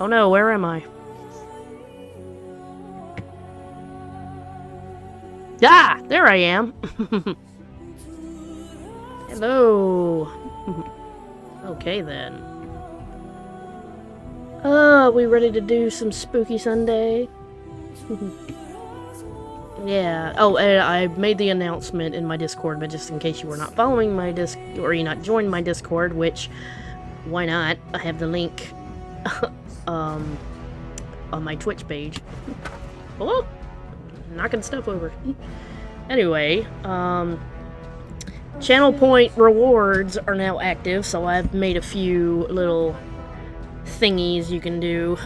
Oh no, where am I? Ah! There I am! Hello! Okay then. We ready to do some Spooky Sunday? Yeah. Oh, and I made the announcement in my Discord, but just in case you were not following my or you not joined my Discord, which, why not? I have the link, on my Twitch page. Oh, knocking stuff over. Anyway, channel point rewards are now active, so I've made a few little thingies you can do.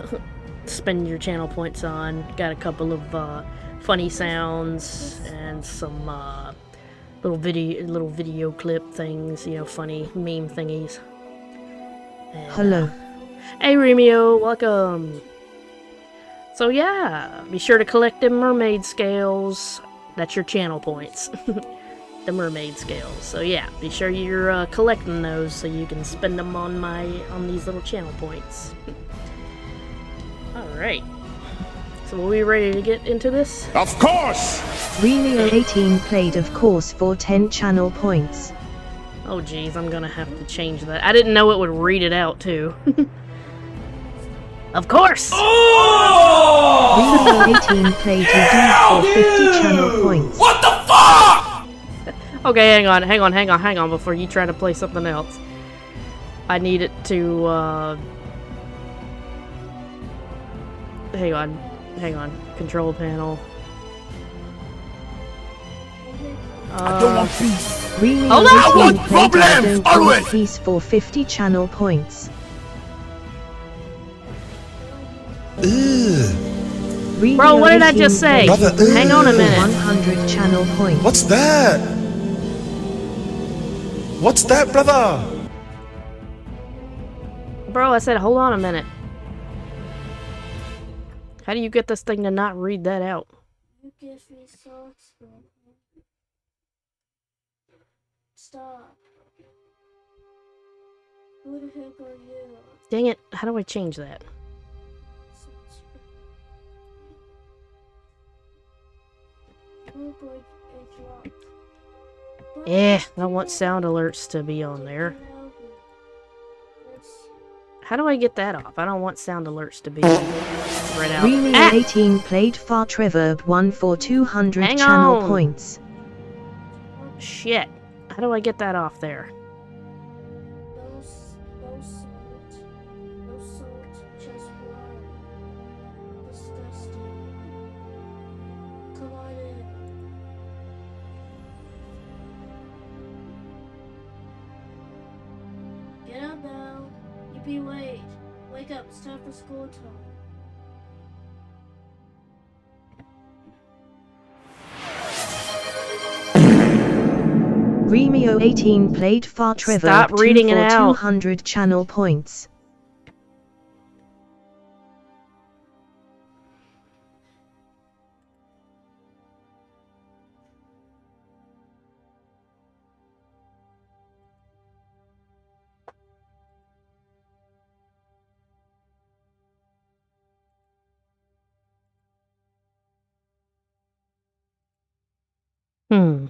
Spend your channel points on. Got a couple of funny sounds and some little video clip things, you know, funny meme thingies. And, hello. Hey Remio, welcome. So yeah, be sure to collect them mermaid scales. That's your channel points. The mermaid scales. So yeah, be sure you're collecting those so you can spend them on these little channel points. Alright. So are we ready to get into this? Of course! Remio 18 played of course for 10 channel points. Oh geez, I'm gonna have to change that. I didn't know it would read it out too. Of course! Oh! Remio 18 played to do for 50 channel points. What the fuck? Okay, hang on before you try to play something else. I need it to hang on. Control panel. I don't want peace. Remio 18 played problems, don't always. want peace for 50 channel points. Remio Bro, what did I 18 just say? played Brother, Hang on a for minute. 100 channel points. What's that? What's that, brother? Bro, I said hold on a minute. How do you get this thing to not read that out? You give me socks, bro. Stop. Who the heck are you? Dang it, how do I change that? Look like a drop. I want sound alerts to be on there. How do I get that off? I don't want sound alerts to be read out. Remio 18 played Fart Reverb 1 for 200 Hang channel on. points. Shit. How do I get that off there? No salt, just water. Disgusting. Come on in. Get up now. You be late. Wake up, it's time for school time. Remio 18 played Fart Reverb Stop 2 reading it for out. 200 channel points. Hmm.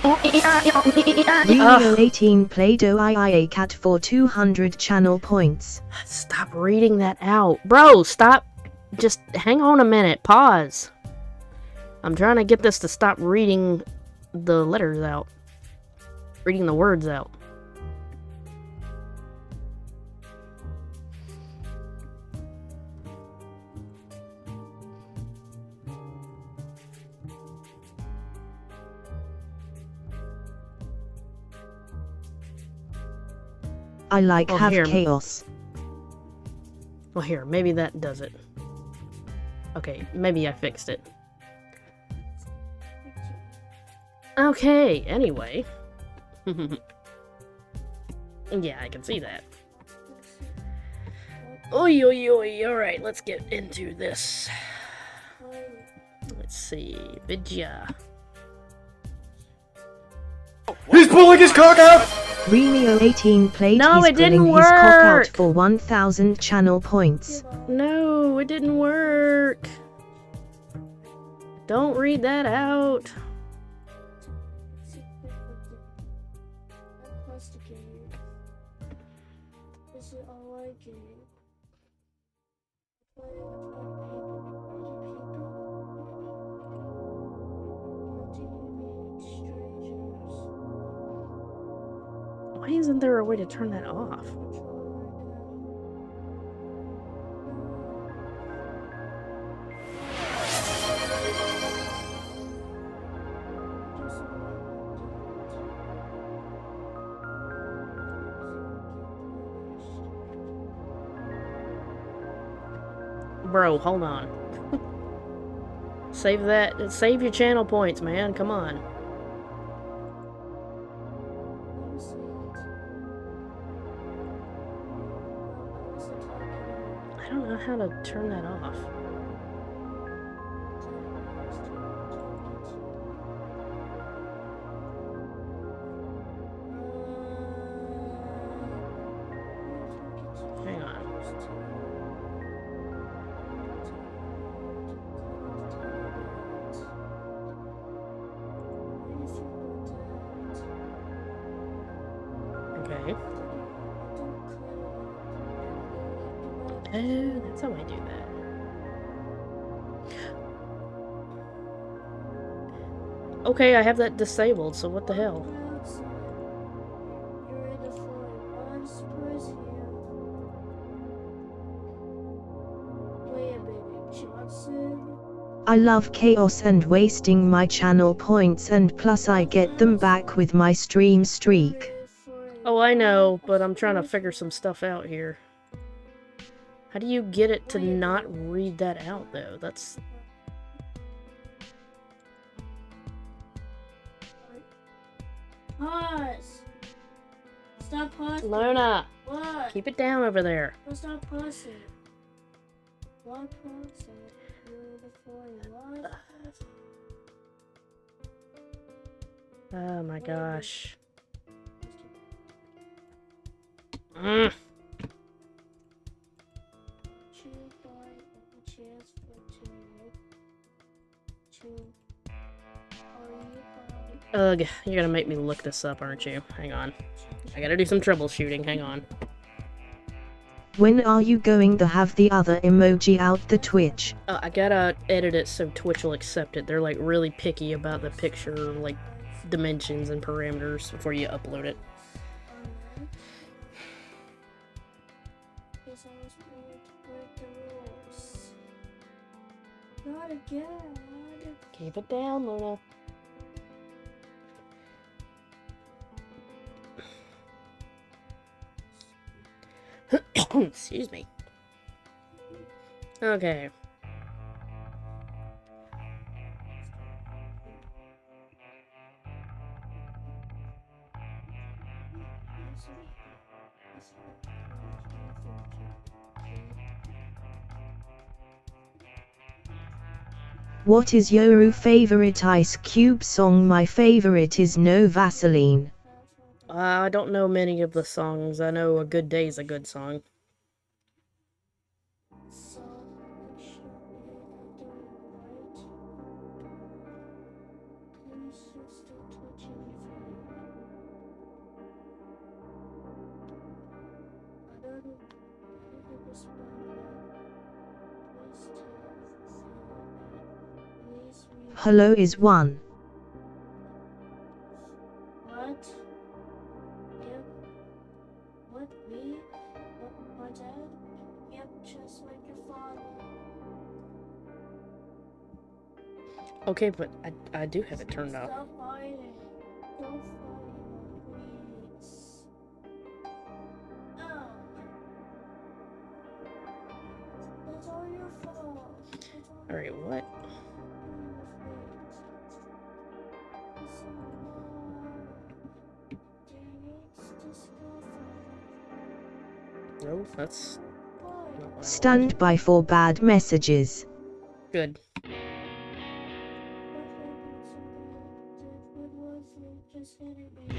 Remio 18 played OIIA Cat for 200 channel points. Stop reading that out. Bro, stop. Just hang on a minute. Pause. I'm trying to get this to stop reading the letters out. Reading the words out. I like Oh, have here. chaos. Well, here, maybe that does it. Okay, maybe I fixed it. Okay, anyway. Yeah, I can see that. Oi, oi, oi. Alright, let's get into this. Let's see. Vidya. He's pulling his cock out! Remio18 played No, he's it didn't pulling his cock out work. for 1000 channel points. No, it didn't work. Don't read that out. This is all I get. Why isn't there a way to turn that off? Bro, hold on. Save that. Save your channel points, man. Come on. I don't know how to turn that off. Hang on. Okay. Oh, that's how I do that. Okay, I have that disabled, so what the hell? You're in the floor. I'm surprised here. Wait a minute, Johnson. I love chaos and wasting my channel points, and plus I get them back with my stream streak. Oh, I know, but I'm trying to figure some stuff out here. How do you get it to not read that out, though? That's... Pause. Stop pausing. Luna! What? Keep it down over there. Oh, stop pausing. What pausing? You're in the floor. What? Oh my gosh. Mm. Ugh, you're gonna make me look this up, aren't you? Hang on. I gotta do some troubleshooting, hang on. When are you going to have the other emoji out the Twitch? I gotta edit it so Twitch will accept it. They're like really picky about the picture, like dimensions and parameters before you upload it. Not again. Keep it down, Luna. Excuse me. Okay. What is your favorite Ice Cube song? My favorite is No Vaseline. I don't know many of the songs. I know A Good Day's a good song. Hello is one. What? Yep. What? Me? What, my dad? Yep, just like your father. Okay, but I do have it turned off. Stop fighting. Don't fight, please. Oh. That's all your fault. Alright, what? No, that's not what I Stand by for bad messages. wanted. Good. just hit it, man.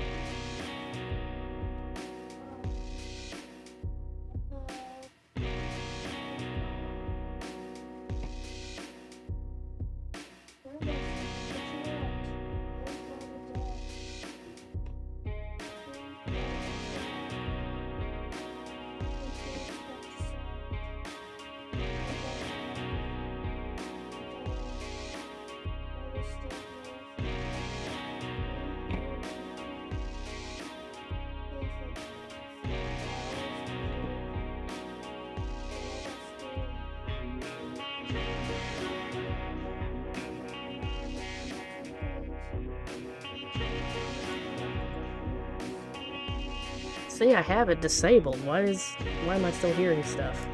See, I have it disabled. Why am I still hearing stuff?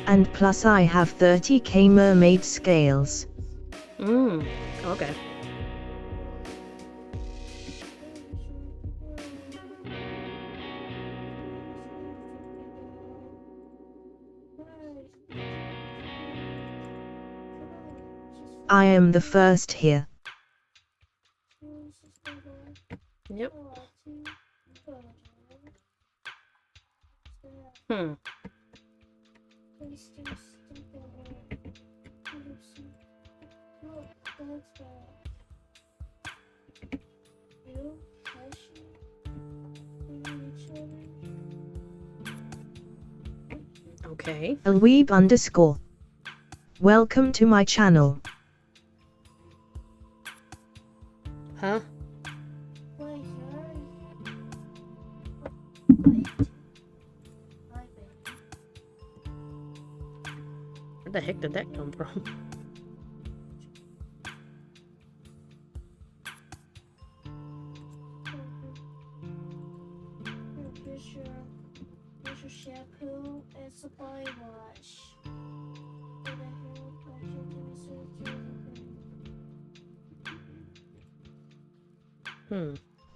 And plus I have 30k mermaid scales. Okay. I am the first here. Yep. Okay. Elweeb_. Welcome to my channel. Huh? Where the heck did that come from? Here's your shampoo and some body wash.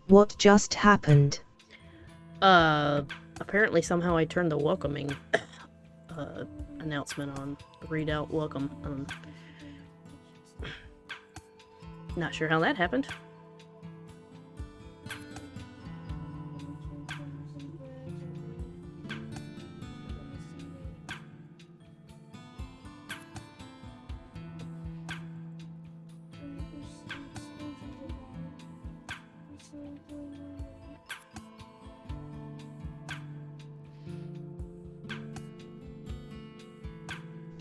What just happened? Apparently somehow I turned the welcoming announcement on. Read out welcome. Not sure how that happened.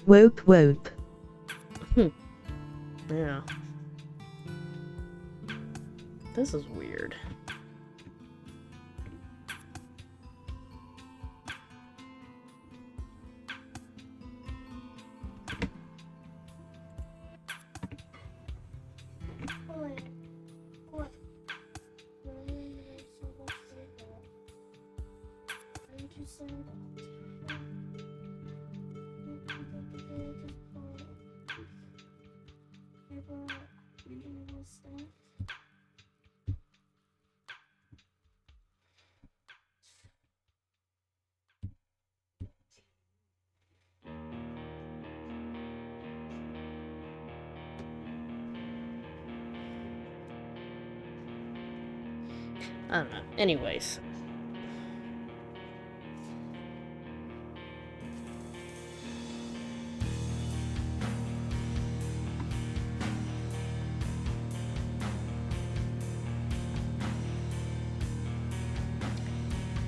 Whoop whoop. Yeah. This is weird. I don't know. Anyways.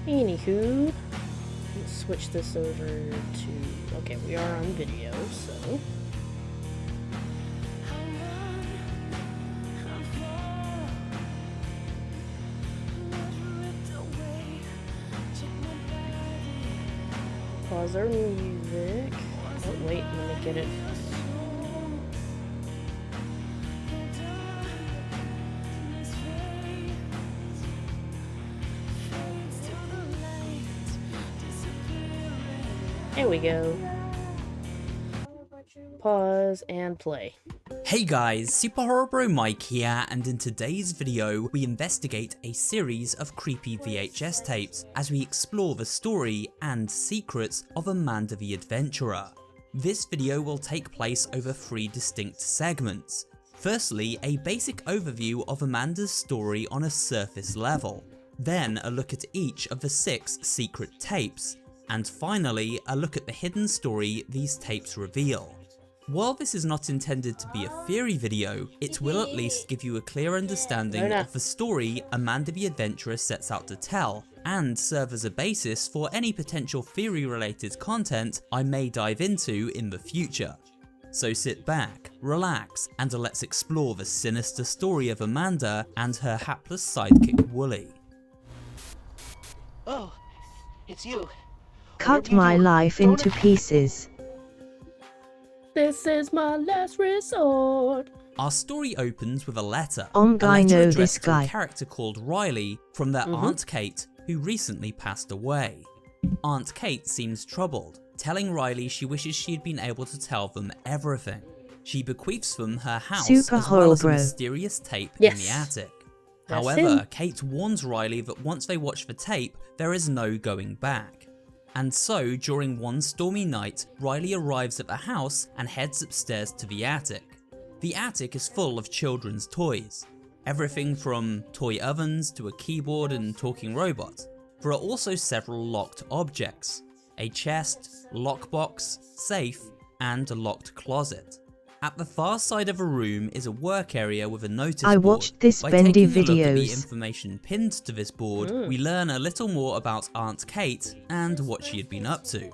Anywho, let's switch this over to... Okay, we are on video, so... Pause our music. Oh, wait, let me get it. There we go. Pause and play. Hey guys, Super Horror Bro Mike here, and in today's video we investigate a series of creepy VHS tapes as we explore the story and secrets of Amanda the Adventurer. This video will take place over 3 distinct segments. Firstly, a basic overview of Amanda's story on a surface level, then a look at each of the 6 secret tapes, and finally a look at the hidden story these tapes reveal. While this is not intended to be a theory video, it will at least give you a clear understanding of the story Amanda the Adventurer sets out to tell, and serve as a basis for any potential theory related content I may dive into in the future. So sit back, relax, and let's explore the sinister story of Amanda and her hapless sidekick Wooly. Oh, it's you. Cut my life into pieces. This is my last resort. Our story opens with a letter. I know addressed this to a guy. character called Riley from their Aunt Kate, who recently passed away. Aunt Kate seems troubled, telling Riley she wishes she had been able to tell them everything. She bequeaths them her house Super as well as a Horror. mysterious tape in the attic. That's However, him. Kate warns Riley that once they watch the tape, there is no going back. And so, during one stormy night, Riley arrives at the house and heads upstairs to the attic. The attic is full of children's toys. Everything from toy ovens to a keyboard and talking robot. There are also several locked objects. A chest, lockbox, safe, and a locked closet. At the far side of a room is a work area with a notice board. I watched this By bendy taking a look at the videos. information pinned to this board, we learn a little more about Aunt Kate and what she had been up to.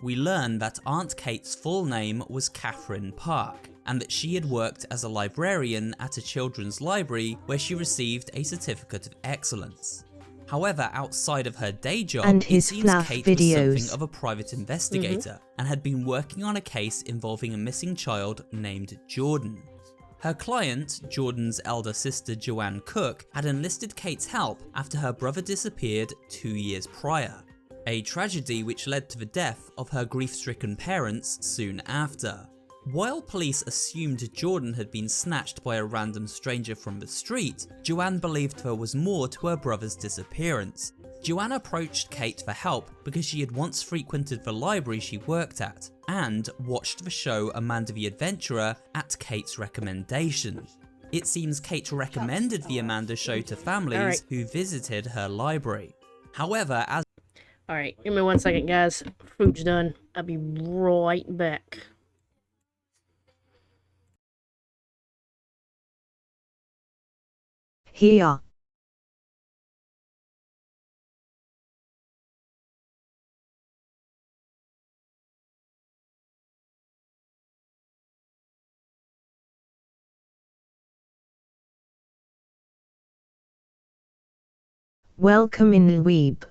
We learn that Aunt Kate's full name was Catherine Park, and that she had worked as a librarian at a children's library where she received a certificate of excellence. However, outside of her day job, And it his seems fluff Kate was videos. something of a private investigator and had been working on a case involving a missing child named Jordan. Her client, Jordan's elder sister Joanne Cook, had enlisted Kate's help after her brother disappeared 2 years prior, a tragedy which led to the death of her grief-stricken parents soon after. While police assumed Jordan had been snatched by a random stranger from the street, Joanne believed there was more to her brother's disappearance. Joanne approached Kate for help because she had once frequented the library she worked at, and watched the show Amanda the Adventurer at Kate's recommendation. It seems Kate recommended the Amanda show to families who visited her library. However, as Alright, give me 1 second, guys. Food's done. I'll be right back. Here. Welcome in Weeb.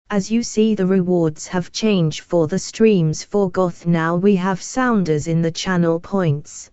As you see, the rewards have changed for the streams for Goth. Now we have sounders in the channel points.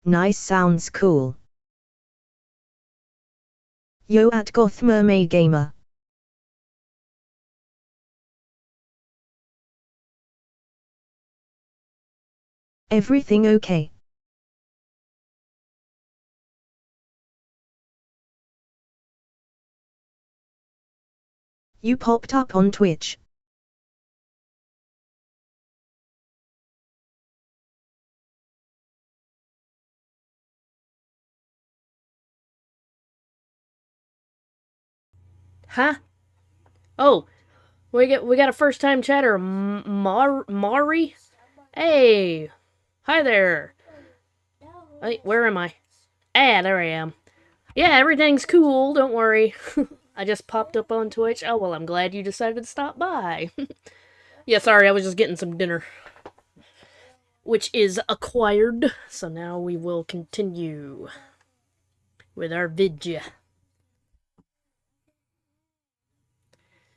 Nice, sounds cool. Yo at Goth Mermaid Gamer. Everything okay? You popped up on Twitch. Huh? Oh, we got a first time chatter, Mari. Hey, hi there. Wait, where am I? Ah, there I am. Yeah, everything's cool. Don't worry. I just popped up on Twitch. Oh well, I'm glad you decided to stop by. Yeah, sorry, I was just getting some dinner, which is acquired. So now we will continue with our vidya.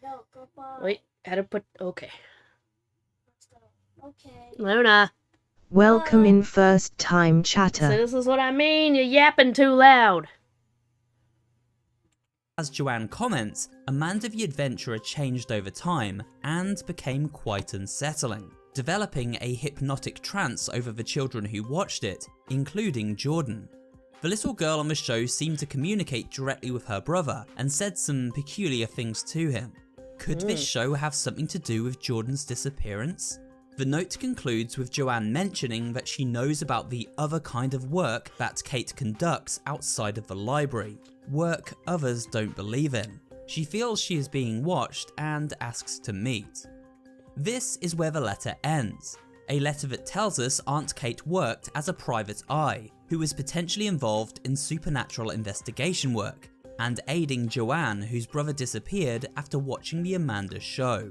No, goodbye. Wait, how to put... Okay. Let's go. Okay. Luna. Welcome in first time So chatter. this is what I mean, you're yapping too loud. As Joanne comments, Amanda the Adventurer changed over time and became quite unsettling, developing a hypnotic trance over the children who watched it, including Jordan. The little girl on the show seemed to communicate directly with her brother and said some peculiar things to him. Could this show have something to do with Jordan's disappearance? The note concludes with Joanne mentioning that she knows about the other kind of work that Kate conducts outside of the library, work others don't believe in. She feels she is being watched and asks to meet. This is where the letter ends, a letter that tells us Aunt Kate worked as a private eye, who was potentially involved in supernatural investigation work, and aiding Joanne, whose brother disappeared after watching the Amanda show.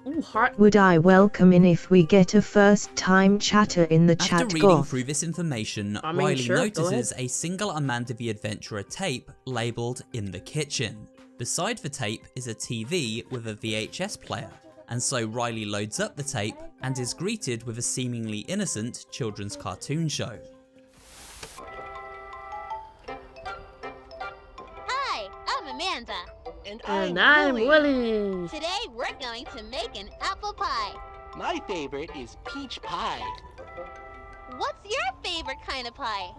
Ooh, hot. Would I welcome in if we get a first time chatter in the chat? After reading Goth? through this information, I mean, Riley sure, go notices a single Amanda the Adventurer tape labelled "In the Kitchen." Beside the tape is a TV with a VHS player, and so Riley loads up the tape and is greeted with a seemingly innocent children's cartoon show. Hi, I'm Amanda. And And I'm Willie. Today we're going to make an apple pie. My favorite is peach pie. What's your favorite kind of pie?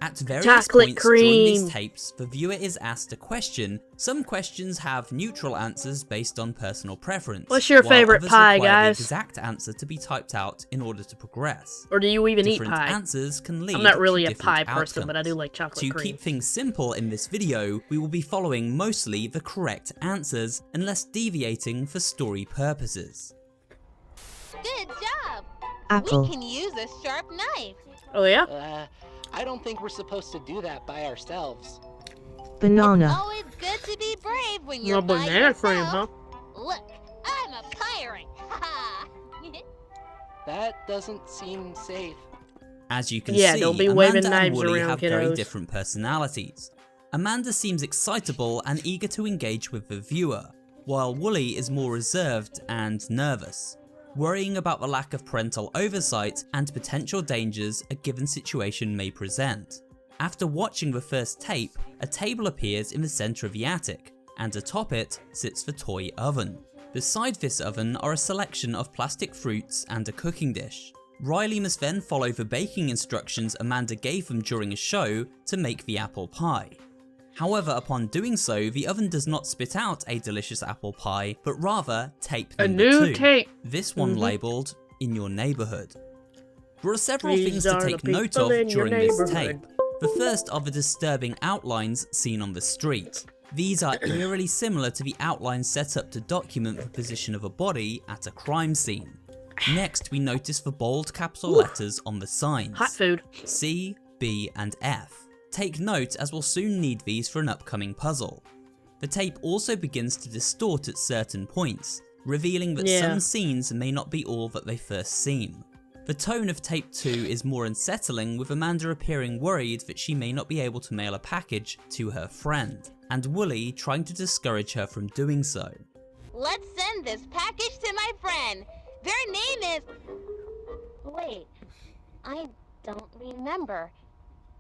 At various Chocolate points during these cream. tapes, the viewer is asked a question. Some questions have neutral answers based on personal preference. What's your while favorite others pie, require guys? the exact answer to be typed out in order to progress. Or do you even eat Different pie? answers can lead I'm not really to a different pie person, but I do outcomes. like chocolate To cream. keep things simple in this video, we will be following mostly the correct answers unless deviating for story purposes. Good job. Apple. We can use a sharp knife. Oh yeah? I don't think we're supposed to do that by ourselves. Banana. Always good to be brave when you're No by banana cream, huh? yourself. Look, I'm a pirate. Ha That doesn't seem safe. As you can Yeah, see, don't be waving Amanda and knives Wooly around, have very kiddos. different personalities. Amanda seems excitable and eager to engage with the viewer, while Wooly is more reserved and nervous, worrying about the lack of parental oversight and potential dangers a given situation may present. After watching the first tape, a table appears in the centre of the attic, and atop it sits the toy oven. Beside this oven are a selection of plastic fruits and a cooking dish. Riley must then follow the baking instructions Amanda gave them during a show to make the apple pie. However, upon doing so, the oven does not spit out a delicious apple pie, but rather tape A number new 2. tape. This one labelled "In Your Neighbourhood." There are several These things to are the take note people of in your during this tape. neighborhood. The first are the disturbing outlines seen on the street. These are eerily similar to the outlines set up to document the position of a body at a crime scene. Next, we notice the bold capital letters on the signs. Hot food. C, B and F. Take note as we'll soon need these for an upcoming puzzle. The tape also begins to distort at certain points, revealing that Yeah. some scenes may not be all that they first seem. The tone of tape 2 is more unsettling, with Amanda appearing worried that she may not be able to mail a package to her friend, and Wooly trying to discourage her from doing so. Let's send this package to my friend. Their name is... Wait, I don't remember.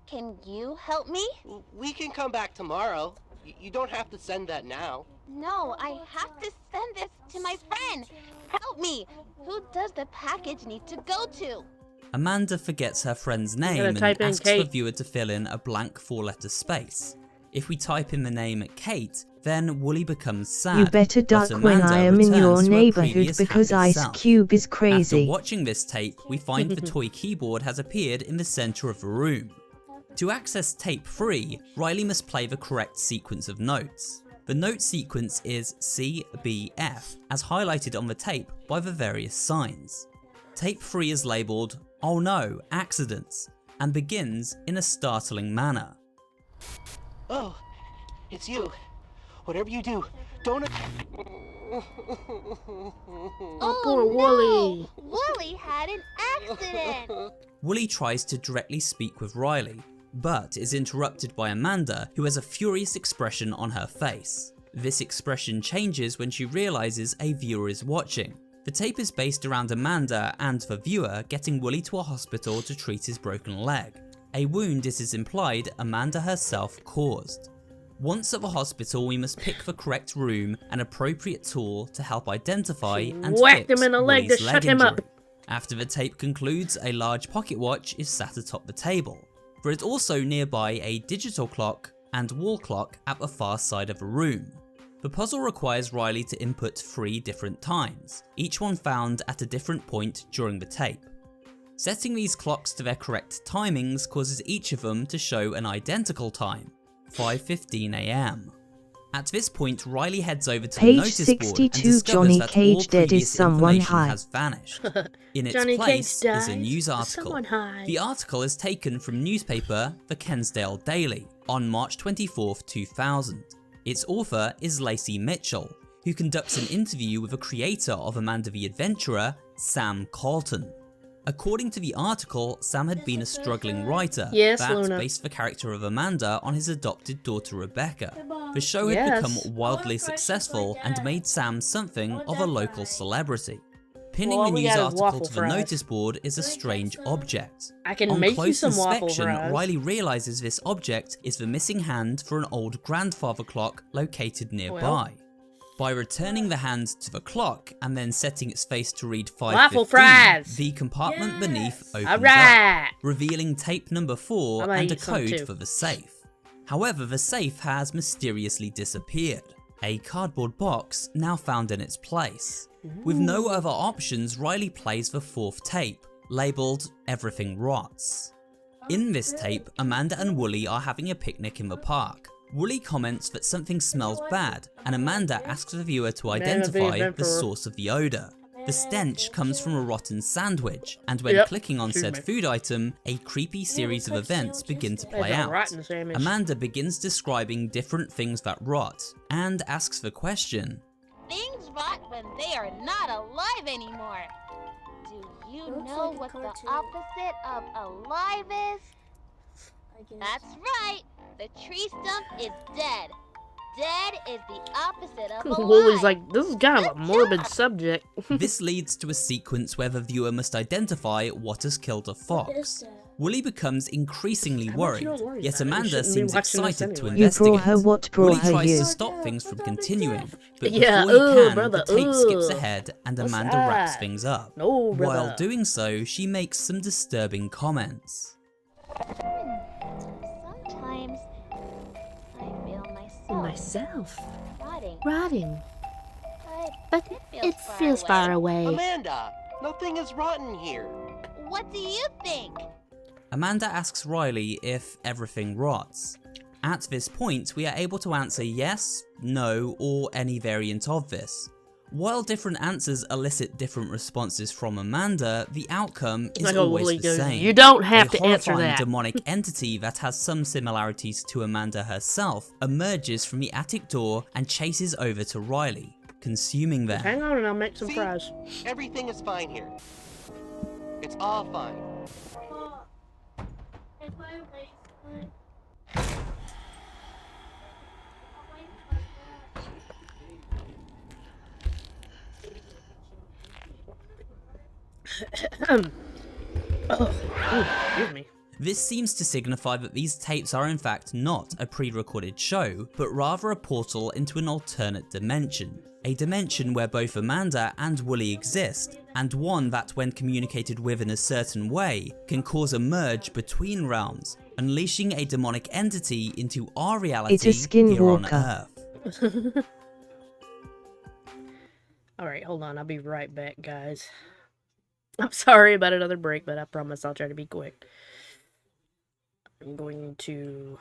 Can you help me? We can come back tomorrow. You don't have to send that now. No, I have to send this to my friend. Help me. Who does the package need to go to? Amanda forgets her friend's gotta name and type in asks the Kate. viewer to fill in a blank 4-letter space. If we type in the name Kate, then Wooly becomes sad. You better but duck when Amanda I am in your returns to her neighborhood previous because happy Ice self. Cube is After crazy. watching this tape, we find the toy keyboard has appeared in the center of the room. To access tape 3, Riley must play the correct sequence of notes. The note sequence is CBF, as highlighted on the tape by the various signs. Tape 3 is labelled, "Oh no, accidents," and begins in a startling manner. Oh, it's you. Whatever you do, don't... Oh, poor Wooly. Wooly had an accident. Wooly tries to directly speak with Riley, but is interrupted by Amanda, who has a furious expression on her face. This expression changes when she realises a viewer is watching. The tape is based around Amanda and the viewer getting Wooly to a hospital to treat his broken leg, a wound it is implied Amanda herself caused. Once at the hospital, we must pick the correct room and appropriate tool to help identify and Whacked fix him in the leg Wooly's to shut him injury. up. After the tape concludes, a large pocket watch is sat atop the table. There is also nearby a digital clock and wall clock at the far side of the room. The puzzle requires Riley to input 3 different times, each one found at a different point during the tape. Setting these clocks to their correct timings causes each of them to show an identical time, 5:15 AM. At this point, Riley heads over to the Page notice board and 62 discovers Johnny that Cage all dead is previous someone information high. has vanished. In its Johnny place Cage is a died. news article. Someone high. The article is taken from newspaper The Kensdale Daily on March 24th, 2000. Its author is Lacey Mitchell, who conducts an interview with the creator of Amanda the Adventurer, Sam Carlton. According to the article, Sam had been a struggling writer Yes, that Luna. based the character of Amanda on his adopted daughter Rebecca. The show had Yes. become wildly successful and made Sam something of a local celebrity. Pinning Well, the we news got his article waffle to the fries. notice board is a strange object. I can On make you close some waffle inspection, fries. Riley realizes this object is the missing hand for an old grandfather clock located nearby. By returning the hand to the clock and then setting its face to read 5:15, Waffle fries! the compartment beneath opens Alright! up, revealing tape number 4 I'm gonna and a eat some code too. for the safe. However, the safe has mysteriously disappeared. A cardboard box now found in its place. With no other options, Riley plays the 4th tape, labelled Everything Rots. In this tape, Amanda and Wooly are having a picnic in the park. Wooly comments that something smells bad, and Amanda asks the viewer to identify the source of the odour. The stench comes from a rotten sandwich, and when clicking on said food item, a creepy series of events begin to play There's a out. rotten sandwich. Amanda begins describing different things that rot, and asks the question, Things rot when they are not alive anymore. Do you Looks know like a what the cartoon. opposite of alive is? I guess. That's right. The tree stump is dead. Dead is the opposite of alive. Wooly's like, this is kind of a morbid subject. This leads to a sequence where the viewer must identify what has killed a What is fox. that? Wooly becomes increasingly How much worried, you don't worry yet about it? You Amanda shouldn't be seems watching this excited to anyway. You investigate. brought her what brought Wooly her tries you. to stop things from continuing, but Yeah, before he can, brother, the tape skips ugh. ahead and What's Amanda wraps that? things up. No, While brother. doing so, she makes some disturbing comments. Sometimes I feel myself rotting, Rotting. but It feels far away. Amanda, nothing is rotten here. What do you think? Amanda asks Riley if everything rots. At this point, we are able to answer yes, no, or any variant of this. While different answers elicit different responses from Amanda, the outcome is Like a always Wooly the goes, same. you don't have A to answer horrifying that. demonic entity that has some similarities to Amanda herself emerges from the attic door and chases over to Riley, consuming them. Hang on and I'll make some See? fries. Everything is fine here. It's all fine. Oh, excuse me. This seems to signify that these tapes are in fact not a pre-recorded show, but rather a portal into an alternate dimension. A dimension where both Amanda and Wooly exist, and one that when communicated with in a certain way, can cause a merge between realms, unleashing a demonic entity into our reality It's a here on skinwalker. Earth. Alright, hold on, I'll be right back, guys. I'm sorry about another break, but I promise I'll try to be quick. I'm going to...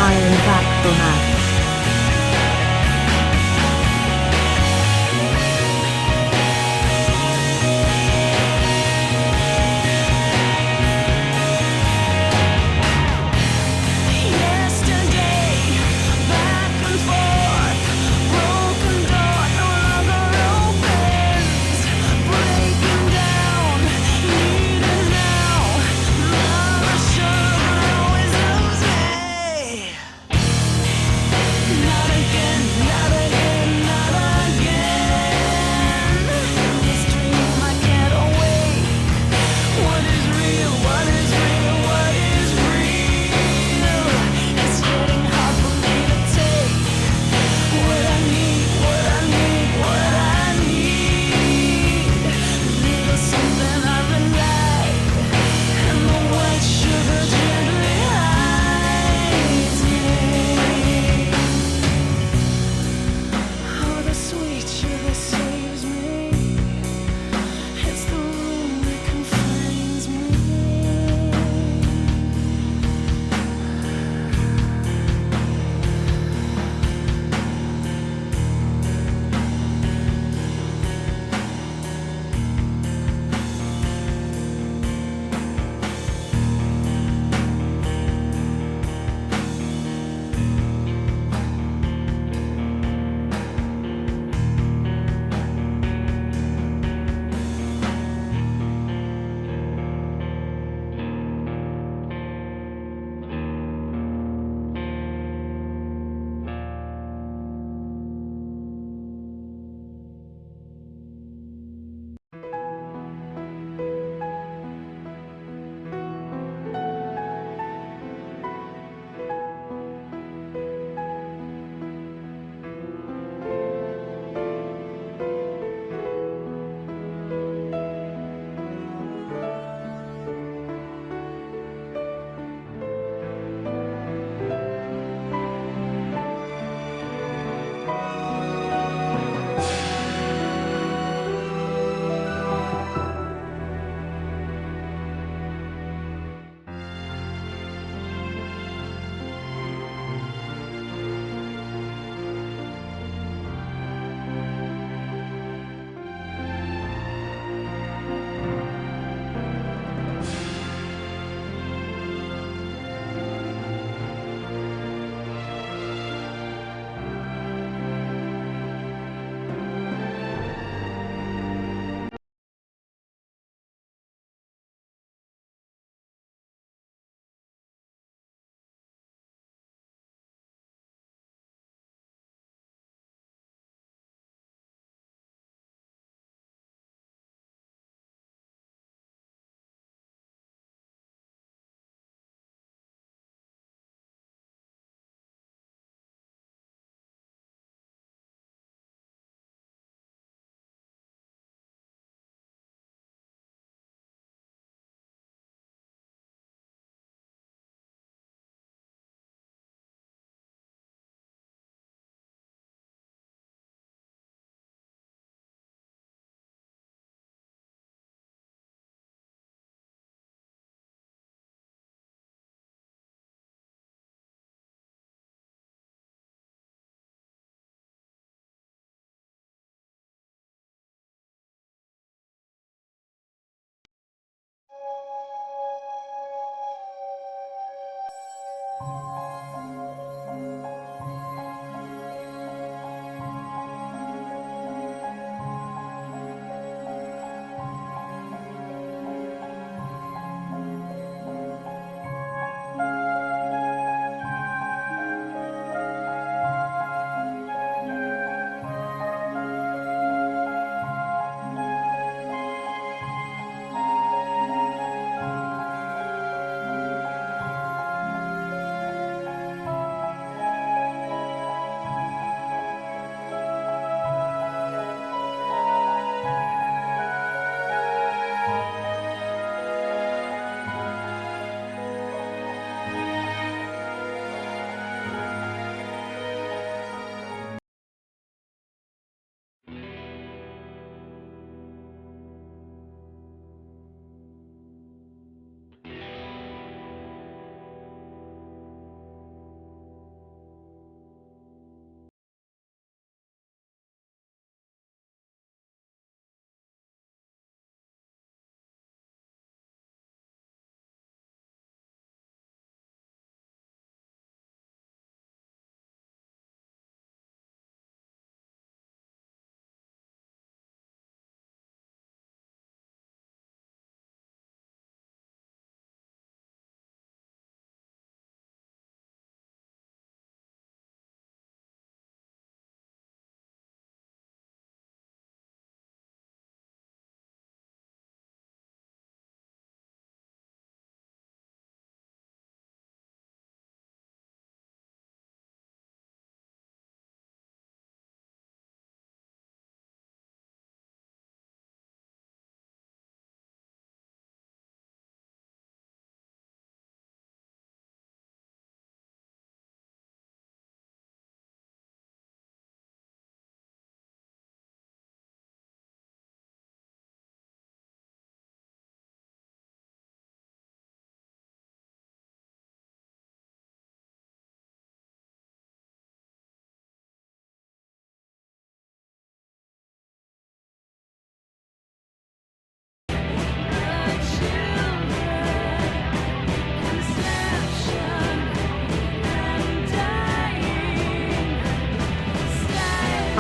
I am back from Max.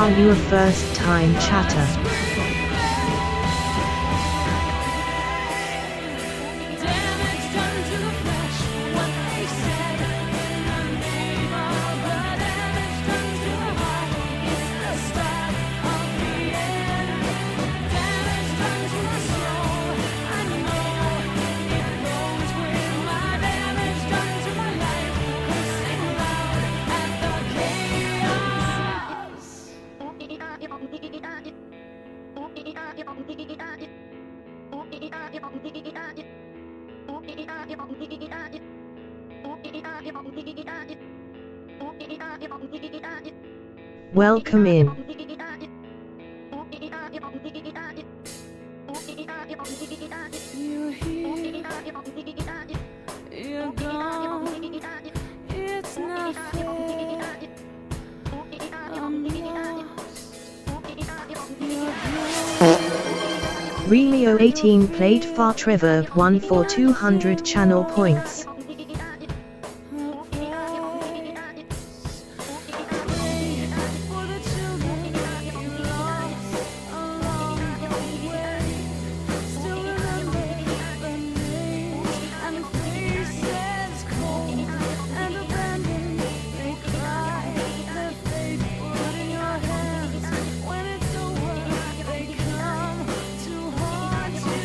Are you a first-time chatter? Welcome in. You're here, you're gone. It's not fair. I'm lost. You're gone. Remio 18 played Far Trevor 1 for 200 channel points. For the children you lost along the way. Still remember the names and the faces cold and abandoned. They cry their fate put in your hands. When it's over, they come to haunt you.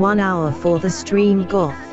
1 hour for the stream goth.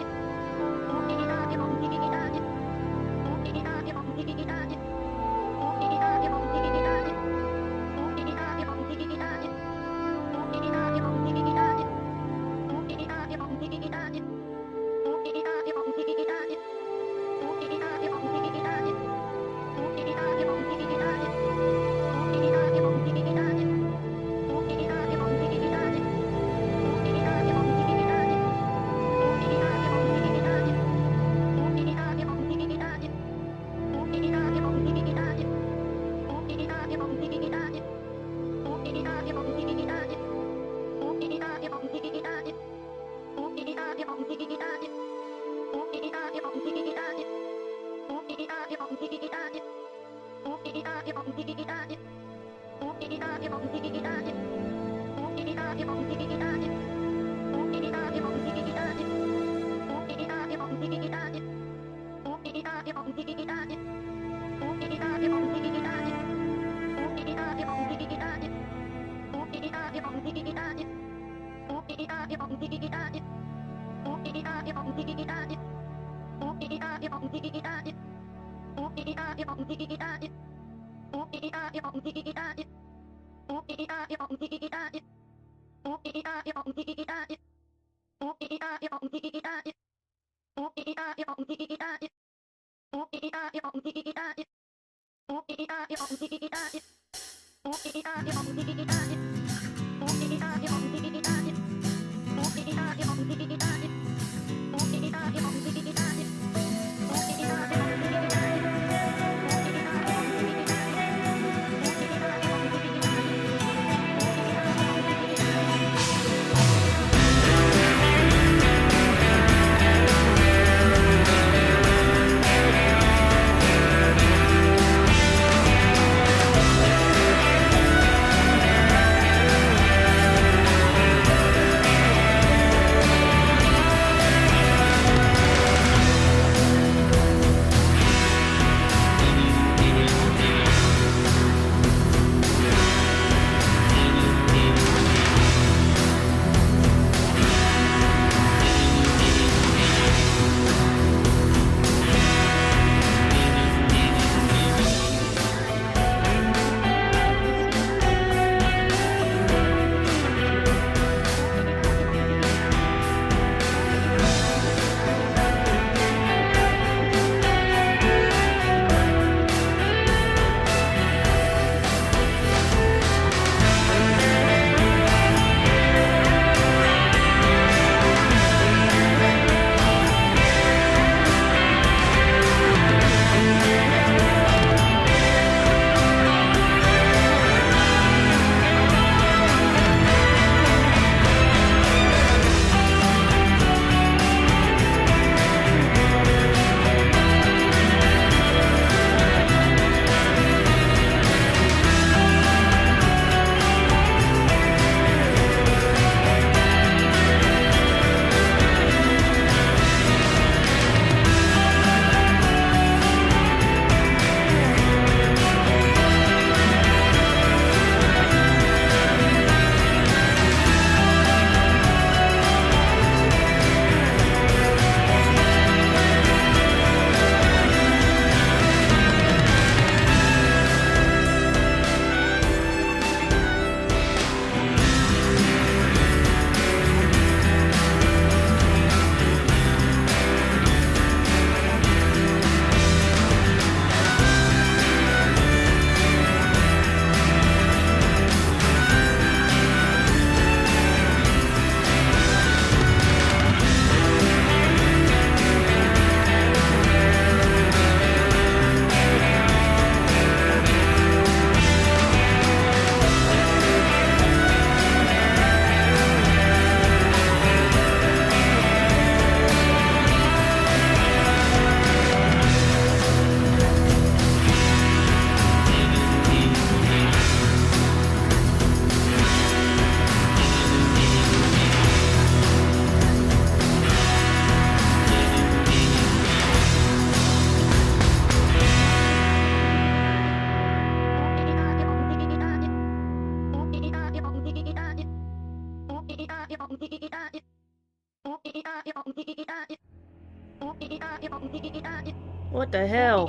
What the hell?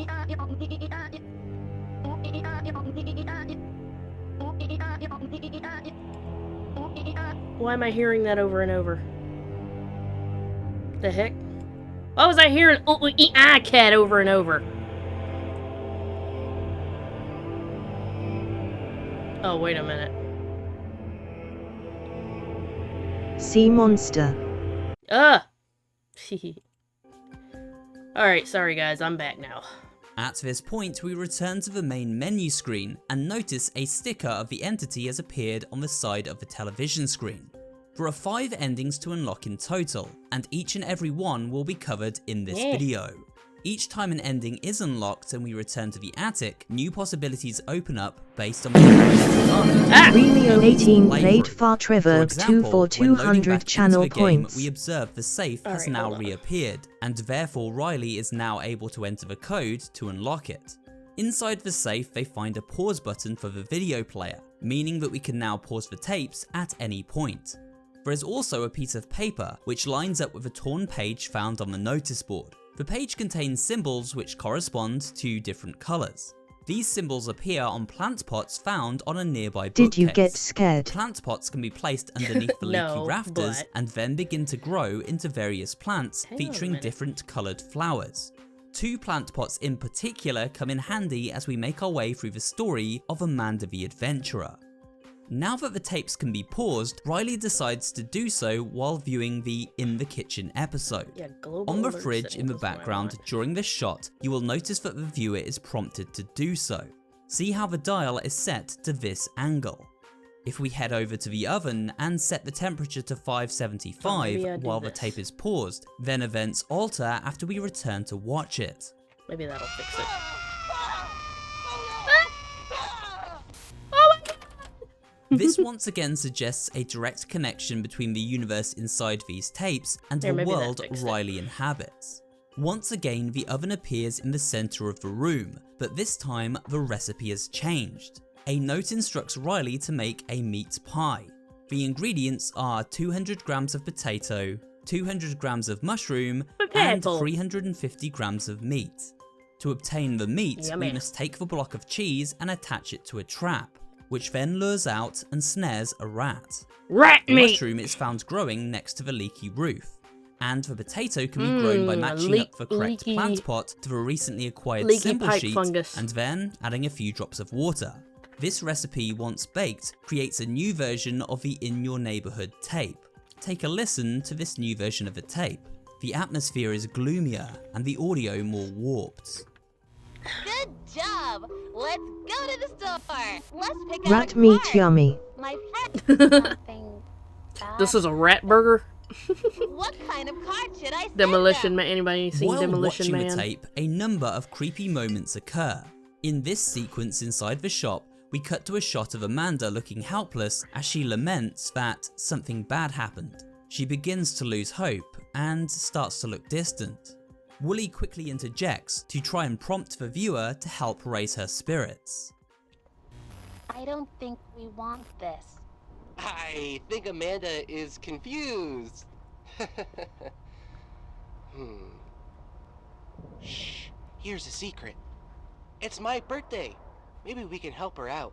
Why am I hearing that over and over? The heck? Why was I hearing cat over and over? Oh, wait a minute. Sea monster. Ugh! Alright, sorry guys, I'm back now. At this point, we return to the main menu screen and notice a sticker of the entity has appeared on the side of the television screen. There are 5 endings to unlock in total, and each and every one will be covered in this video. Each time an ending is unlocked and we return to the attic, new possibilities open up based on the Remio 18 played Far Trevor 2 for when loading 200 back channel into the game, points. we observe the safe has Alright, now hold on. reappeared, and therefore Riley is now able to enter the code to unlock it. Inside the safe, they find a pause button for the video player, meaning that we can now pause the tapes at any point. There is also a piece of paper which lines up with a torn page found on the notice board. The page contains symbols which correspond to different colours. These symbols appear on plant pots found on a nearby bookcase. Did you get scared? Plant pots can be placed underneath the No, leaky rafters but- and then begin to grow into various plants Hang on a featuring minute. different coloured flowers. 2 plant pots in particular come in handy as we make our way through the story of Amanda the Adventurer. Now that the tapes can be paused, Riley decides to do so while viewing the In the Kitchen episode. Yeah, global On the alert fridge in the settings is what I background want. during this shot, you will notice that the viewer is prompted to do so. See how the dial is set to this angle. If we head over to the oven and set the temperature to Oh, maybe I 575 do while the this. tape is paused, then events alter after we return to watch it. Maybe that'll fix it. This once again suggests a direct connection between the universe inside these tapes and There, the maybe that world fixed it. Riley inhabits. Once again, the oven appears in the center of the room, but this time the recipe has changed. A note instructs Riley to make a meat pie. The ingredients are 200 grams of potato, 200 grams of mushroom, and Potato. 350 grams of meat. To obtain the meat, Yummy. we must take the block of cheese and attach it to a trap, which then lures out and snares a rat. Rat The meat! mushroom is found growing next to the leaky roof, and the potato can be grown by matching up the correct leaky- plant pot to the recently acquired leaky symbol pipe sheet fungus. and then adding a few drops of water. This recipe, once baked, creates a new version of the In Your Neighborhood tape. Take a listen to this new version of the tape. The atmosphere is gloomier and the audio more warped. Good job! Let's go to the store! Let's pick out Rat a meat card. yummy. My friend, something bad. This is a rat burger? What kind of card should I send Demolition them? Man. Anybody seen While Demolition watching Man? the tape, a number of creepy moments occur. In this sequence inside the shop, we cut to a shot of Amanda looking helpless as she laments that something bad happened. She begins to lose hope and starts to look distant. Wooly quickly interjects to try and prompt the viewer to help raise her spirits. I don't think we want this. I think Amanda is confused. Shh, here's a secret. It's my birthday. Maybe we can help her out.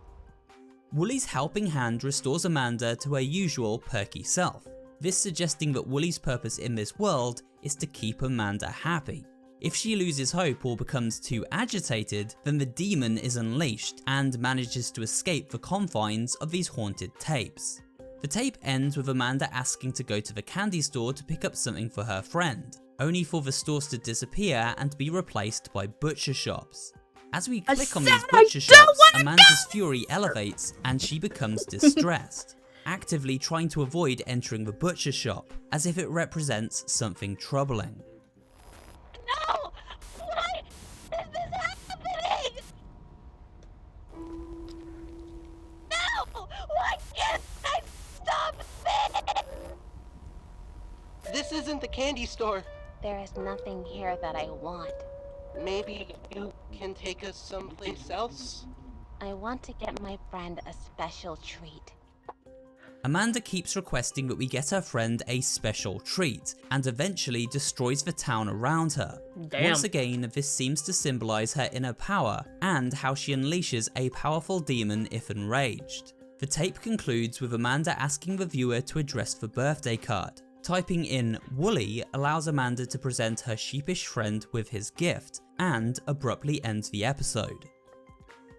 Wooly's helping hand restores Amanda to her usual perky self, this suggesting that Wooly's purpose in this world is to keep Amanda happy. If she loses hope or becomes too agitated, then the demon is unleashed and manages to escape the confines of these haunted tapes. The tape ends with Amanda asking to go to the candy store to pick up something for her friend, only for the stores to disappear and be replaced by butcher shops. As we click on these butcher shops, Amanda's fury elevates and she becomes distressed, actively trying to avoid entering the butcher shop, as if it represents something troubling. No! Why is this happening? No! Why can't I stop this? This isn't the candy store. There is nothing here that I want. Maybe you can take us someplace else? I want to get my friend a special treat. Amanda keeps requesting that we get her friend a special treat, and eventually destroys the town around her. Damn. Once again, this seems to symbolise her inner power, and how she unleashes a powerful demon if enraged. The tape concludes with Amanda asking the viewer to address the birthday card. Typing in "Wooly" allows Amanda to present her sheepish friend with his gift, and abruptly ends the episode.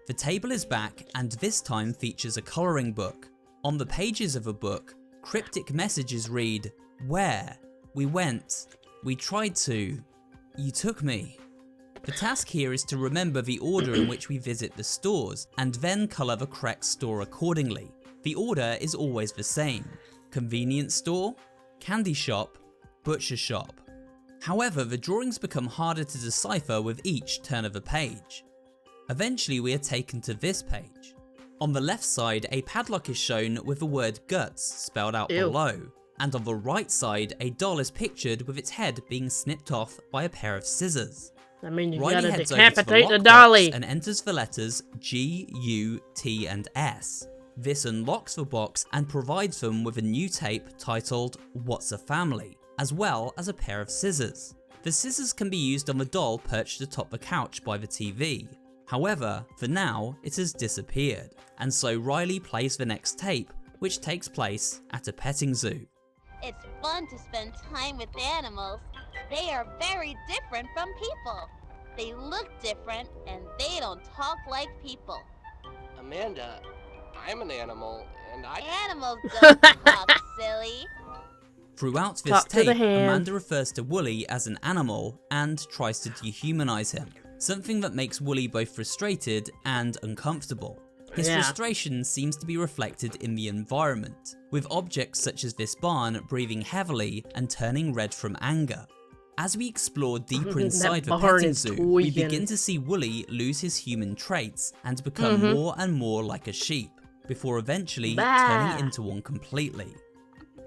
The table is back, and this time features a colouring book. On the pages of the book, cryptic messages read, "Where? We went. We tried to. You took me." The task here is to remember the order in which we visit the stores, and then colour the correct store accordingly. The order is always the same: convenience store, candy shop, butcher shop. However, the drawings become harder to decipher with each turn of the page. Eventually we are taken to this page. On the left side, a padlock is shown with the word guts spelled out Ew. below, and on the right side, a doll is pictured with its head being snipped off by a pair of scissors. I mean, you Riley gotta heads over to decapitate the lockbox dolly. and enters the letters G, U, T and S. This unlocks the box and provides them with a new tape titled "What's a Family?", as well as a pair of scissors. The scissors can be used on the doll perched atop the couch by the TV. However, for now, it has disappeared, and so Riley plays the next tape, which takes place at a petting zoo. It's fun to spend time with animals. They are very different from people. They look different and they don't talk like people. Amanda, I'm an animal, and Animals don't talk, silly. Throughout this Talk to the tape, hand. Amanda refers to Wooly as an animal and tries to dehumanize him, something that makes Wooly both frustrated and uncomfortable. His Yeah. frustration seems to be reflected in the environment, with objects such as this barn breathing heavily and turning red from anger. As we explore deeper inside the barn petting is zoo, we tweaking. begin to see Wooly lose his human traits and become more and more like a sheep, before eventually Bah. turning into one completely.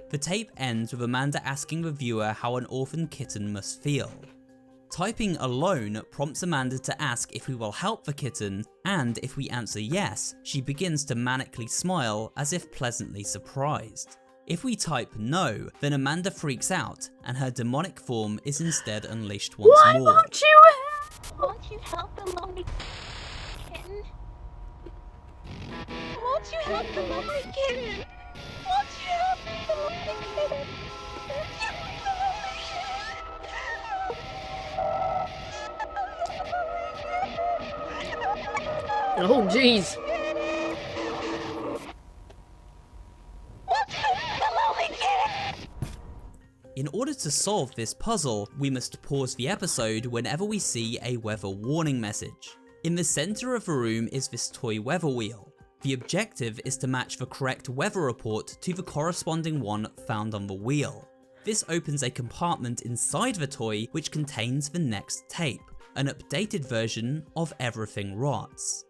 The tape ends with Amanda asking the viewer how an orphan kitten must feel. Typing "alone" prompts Amanda to ask if we will help the kitten, and if we answer yes, she begins to manically smile as if pleasantly surprised. If we type "no", then Amanda freaks out, and her demonic form is instead unleashed once Why more. won't you? Won't you help the lonely kitten? Won't you help the lonely kitten? Won't you help the lonely kitten? Won't you help the lonely kitten? Oh, jeez. Won't you help the lonely kitten? In order to solve this puzzle, we must pause the episode whenever we see a weather warning message. In the center of the room is this toy weather wheel. The objective is to match the correct weather report to the corresponding one found on the wheel. This opens a compartment inside the toy which contains the next tape, an updated version of Everything Rots.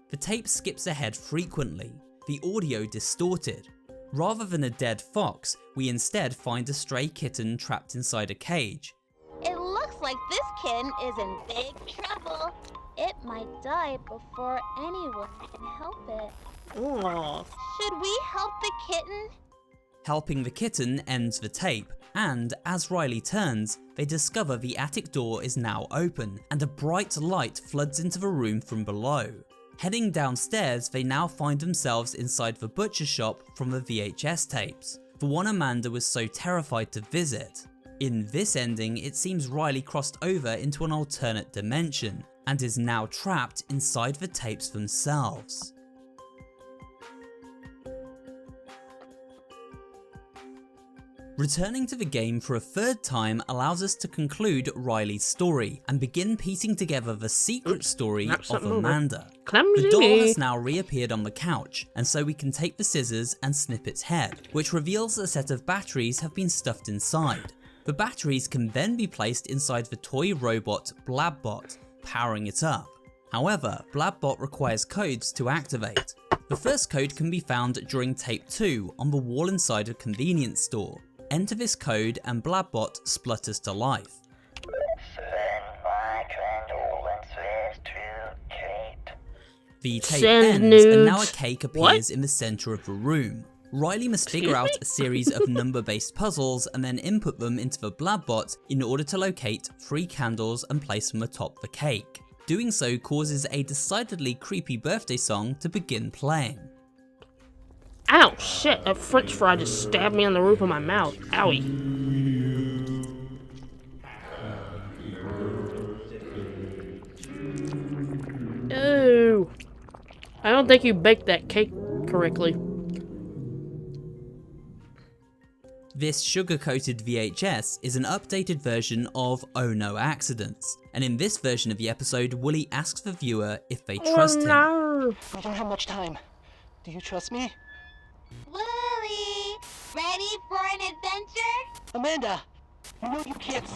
The tape skips ahead frequently, the audio distorted. Rather than a dead fox, we instead find a stray kitten trapped inside a cage. It looks like this kitten is in big trouble. It might die before anyone can help it. Aw. Should we help the kitten? Helping the kitten ends the tape, and as Riley turns, they discover the attic door is now open, and a bright light floods into the room from below. Heading downstairs, they now find themselves inside the butcher shop from the VHS tapes, the one Amanda was so terrified to visit. In this ending, it seems Riley crossed over into an alternate dimension, and is now trapped inside the tapes themselves. Returning to the game for a third time allows us to conclude Riley's story and begin piecing together the secret story knocked of something over. Amanda. Clumsy The doll me. has now reappeared on the couch, and so we can take the scissors and snip its head, which reveals a set of batteries have been stuffed inside. The batteries can then be placed inside the toy robot Blabbot, powering it up. However, Blabbot requires codes to activate. The first code can be found during tape 2 on the wall inside a convenience store. Enter this code and Blabbot splutters to life. The tape Send ends and now a nudes. cake What? appears in the center of the room. Riley must figure out a series of number-based puzzles and then input them into the Blabbot in order to locate 3 candles and place them atop the cake. Doing so causes a decidedly creepy birthday song to begin playing. Ow, shit, that french fry just stabbed me on the roof of my mouth. Owie. Ew. I don't think you baked that cake correctly. This sugar-coated VHS is an updated version of Oh No Accidents, and in this version of the episode, Wooly asks the viewer if they trust him. No. We don't have much time. Do you trust me? Wooly, ready for an adventure? Amanda! You know you can't.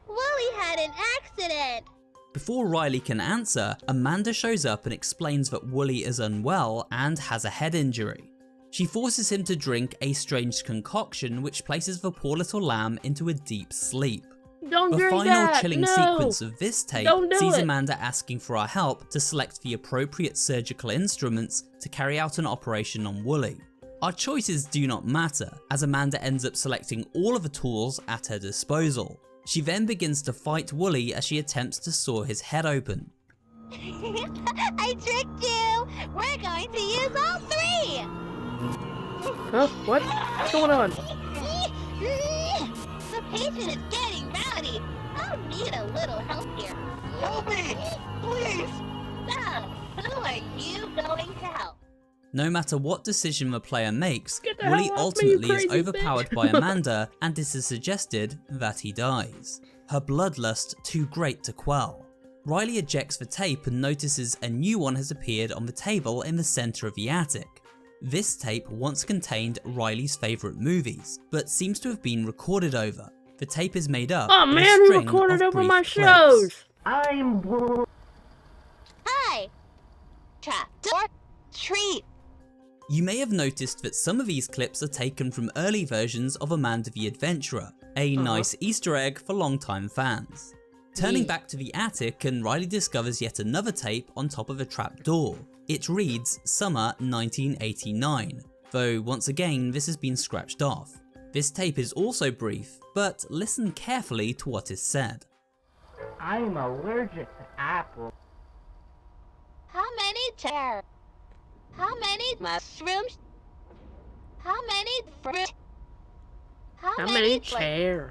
Wooly had an accident. Before Riley can answer, Amanda shows up and explains that Wooly is unwell and has a head injury. She forces him to drink a strange concoction which places the poor little lamb into a deep sleep. Don't The drink final that. chilling No. sequence of this tape Don't do sees it. Amanda asking for our help to select the appropriate surgical instruments to carry out an operation on Wooly. Our choices do not matter, as Amanda ends up selecting all of the tools at her disposal. She then begins to fight Wooly as she attempts to saw his head open. I tricked you. We're going to use all 3. Huh? What? What's going on? The patient is getting rowdy. I'll need a little help here. Help me! Please! So, who are you going to help? No matter what decision the player makes, Get the Wooly hell off me, you ultimately is crazy overpowered bitch. by Amanda, and it is suggested that he dies. Her bloodlust too great to quell. Riley ejects the tape and notices a new one has appeared on the table in the centre of the attic. This tape once contained Riley's favourite movies, but seems to have been recorded over. The tape is made up Oh of a man, you string recorded of over brief my clips. shows. Hi. Trap door. Treat. You may have noticed that some of these clips are taken from early versions of Amanda the Adventurer, a nice Easter egg for long-time fans. Turning back to the attic, and Riley discovers yet another tape on top of a trap door. It reads Summer 1989, though once again this has been scratched off. This tape is also brief, but listen carefully to what is said. I'm allergic to apples. How many chairs? How many mushrooms? How many fruit? How many chairs?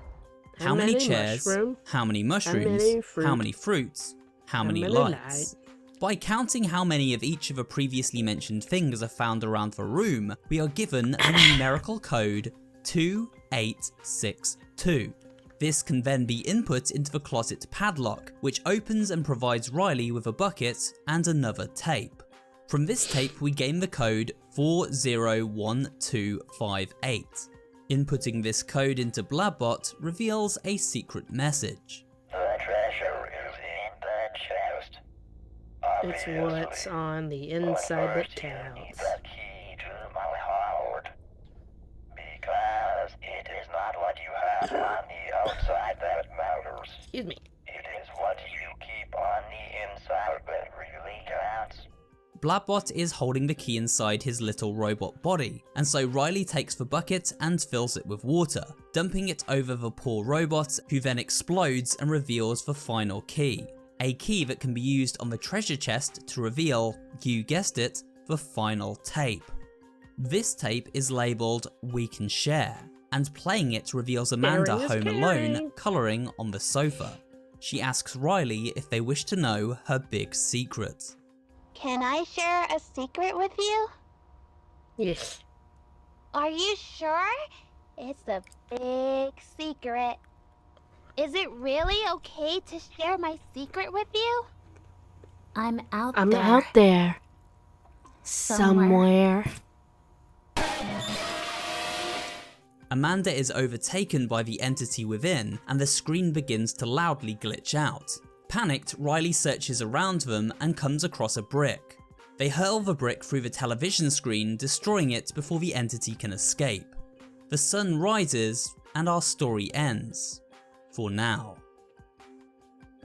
How many chairs? mushrooms? How many mushrooms? many fruit? How many fruits? How many many lights? By counting how many of each of the previously mentioned things are found around the room, we are given the numerical code 2862. This can then be input into the closet padlock, which opens and provides Riley with a bucket and another tape. From this tape we gain the code 401258. Inputting this code into Blabbot reveals a secret message. The treasure is in the chest. It's what's on the inside that First, you need counts. the key to my heart. Because it is not what you have on the outside that matters. Excuse me. It is what you keep on the inside that really counts. Blabbot is holding the key inside his little robot body, and so Riley takes the bucket and fills it with water, dumping it over the poor robot, who then explodes and reveals the final key. A key that can be used on the treasure chest to reveal, you guessed it, the final tape. This tape is labelled We Can Share, and playing it reveals Amanda Sharing is home caring. alone, colouring on the sofa. She asks Riley if they wish to know her big secret. Can I share a secret with you? Yes. Are you sure? It's a big secret. Is it really okay to share my secret with you? I'm out I'm there. out there. Somewhere. Amanda is overtaken by the entity within, and the screen begins to loudly glitch out. Panicked, Riley searches around them and comes across a brick. They hurl the brick through the television screen, destroying it before the entity can escape. The sun rises, and our story ends. For now.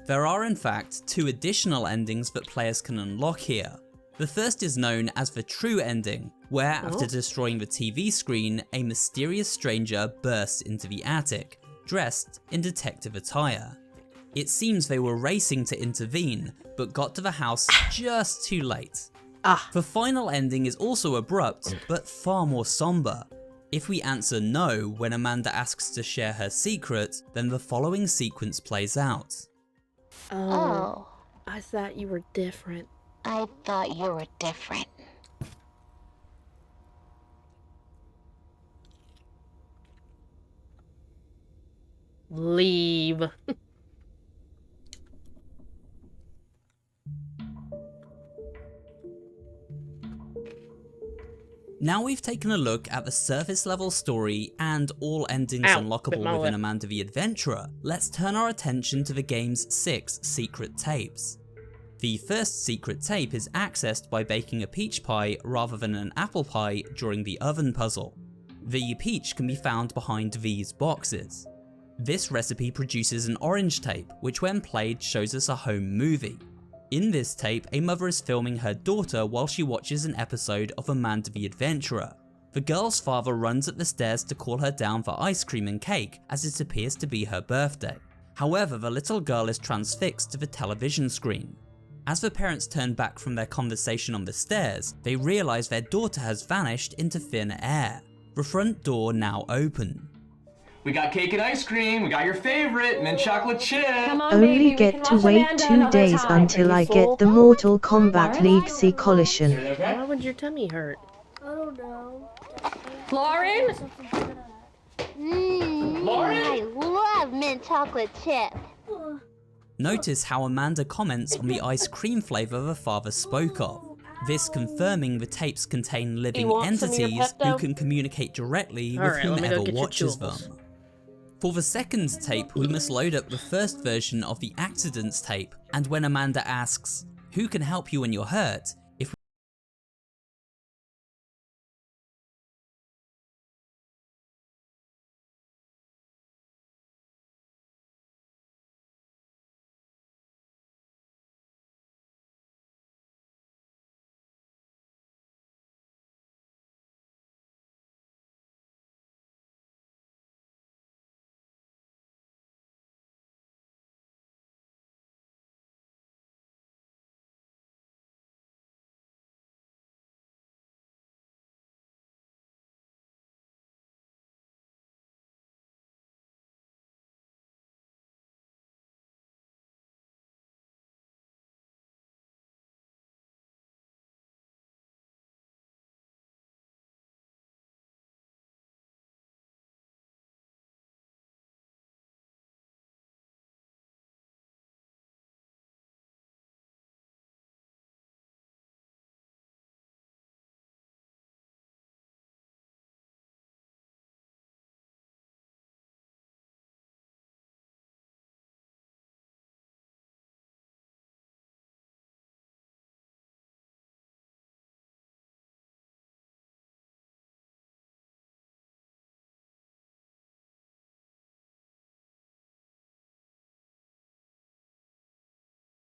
There are in fact 2 additional endings that players can unlock here. The first is known as the true ending, where after destroying the TV screen, a mysterious stranger bursts into the attic, dressed in detective attire. It seems they were racing to intervene, but got to the house just too late. The final ending is also abrupt, but far more somber. If we answer no when Amanda asks to share her secret, then the following sequence plays out. Oh, I thought you were different. I thought you were different. Leave. Now we've taken a look at the surface level story and all endings Ow, bit unlockable my within lip. Amanda the Adventurer, let's turn our attention to the game's 6 secret tapes. The first secret tape is accessed by baking a peach pie rather than an apple pie during the oven puzzle. The peach can be found behind these boxes. This recipe produces an orange tape, which when played shows us a home movie. In this tape, a mother is filming her daughter while she watches an episode of Amanda the Adventurer. The girl's father runs up the stairs to call her down for ice cream and cake, as it appears to be her birthday. However, the little girl is transfixed to the television screen. As the parents turn back from their conversation on the stairs, they realise their daughter has vanished into thin air. The front door now open. We got cake and ice cream. We got your favorite, mint chocolate chip. Only get to wait 2 days until I get the Mortal Kombat League C collision. Why would your tummy hurt? Lauren? I love mint chocolate chip. Notice how Amanda comments on the ice cream flavour the father spoke of. This confirming the tapes contain living want some of your entities Pepto? who can communicate directly with Alright, let me go whomever get your watches chewels. them. For the second tape, we must load up the first version of the accidents tape, and when Amanda asks, "Who can help you when you're hurt?"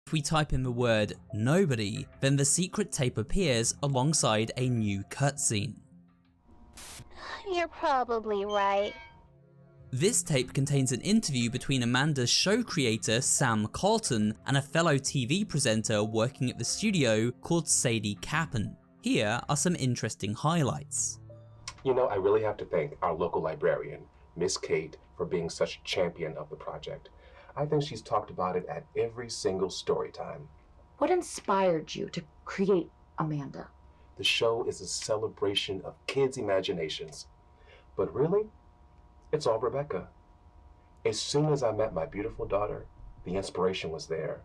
If we type in the word nobody, then the secret tape appears alongside a new cutscene. You're probably right. This tape contains an interview between Amanda's show creator Sam Colton and a fellow TV presenter working at the studio called Sadie Capon. Here are some interesting highlights. You know, I really have to thank our local librarian, Miss Kate, for being such a champion of the project. I think she's talked about it at every single story time. What inspired you to create Amanda? The show is a celebration of kids' imaginations. But really, it's all Rebecca. As soon as I met my beautiful daughter, the inspiration was there.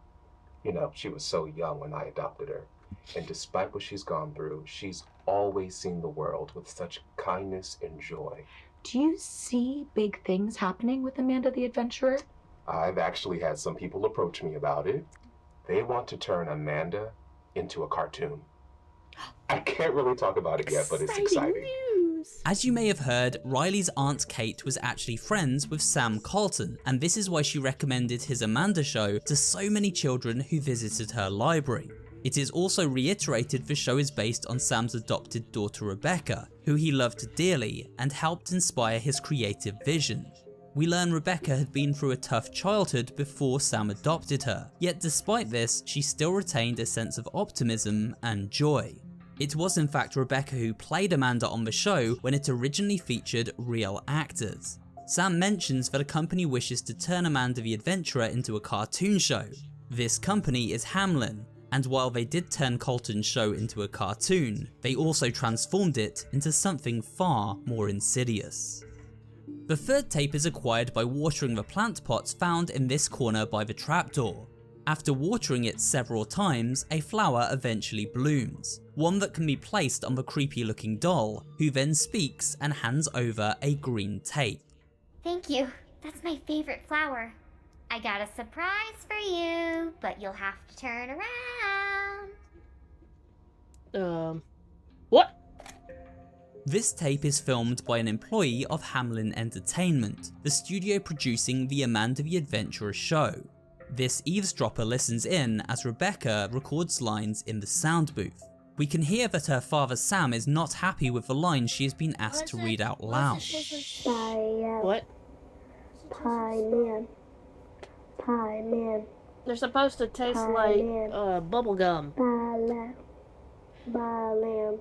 You know, she was so young when I adopted her. And despite what she's gone through, she's always seen the world with such kindness and joy. Do you see big things happening with Amanda the Adventurer? I've actually had some people approach me about it. They want to turn Amanda into a cartoon. I can't really talk about it yet, but it's exciting. As you may have heard, Riley's Aunt Kate was actually friends with Sam Colton, and this is why she recommended his Amanda show to so many children who visited her library. It is also reiterated the show is based on Sam's adopted daughter Rebecca, who he loved dearly and helped inspire his creative vision. We learn Rebecca had been through a tough childhood before Sam adopted her, yet despite this, she still retained a sense of optimism and joy. It was in fact Rebecca who played Amanda on the show when it originally featured real actors. Sam mentions that a company wishes to turn Amanda the Adventurer into a cartoon show. This company is Hamlin, and while they did turn Colton's show into a cartoon, they also transformed it into something far more insidious. The third tape is acquired by watering the plant pots found in this corner by the trapdoor. After watering it several times, a flower eventually blooms, one that can be placed on the creepy looking doll, who then speaks and hands over a green tape. Thank you. That's my favorite flower. I got a surprise for you, but you'll have to turn around. What? This tape is filmed by an employee of Hamlin Entertainment, the studio producing the Amanda the Adventurer show. This eavesdropper listens in as Rebecca records lines in the sound booth. We can hear that her father Sam is not happy with the lines she has been asked to read out loud. What? Pie man. Pie man. They're supposed to taste Pie like man. bubble gum. Pie lamb. Pie lamb.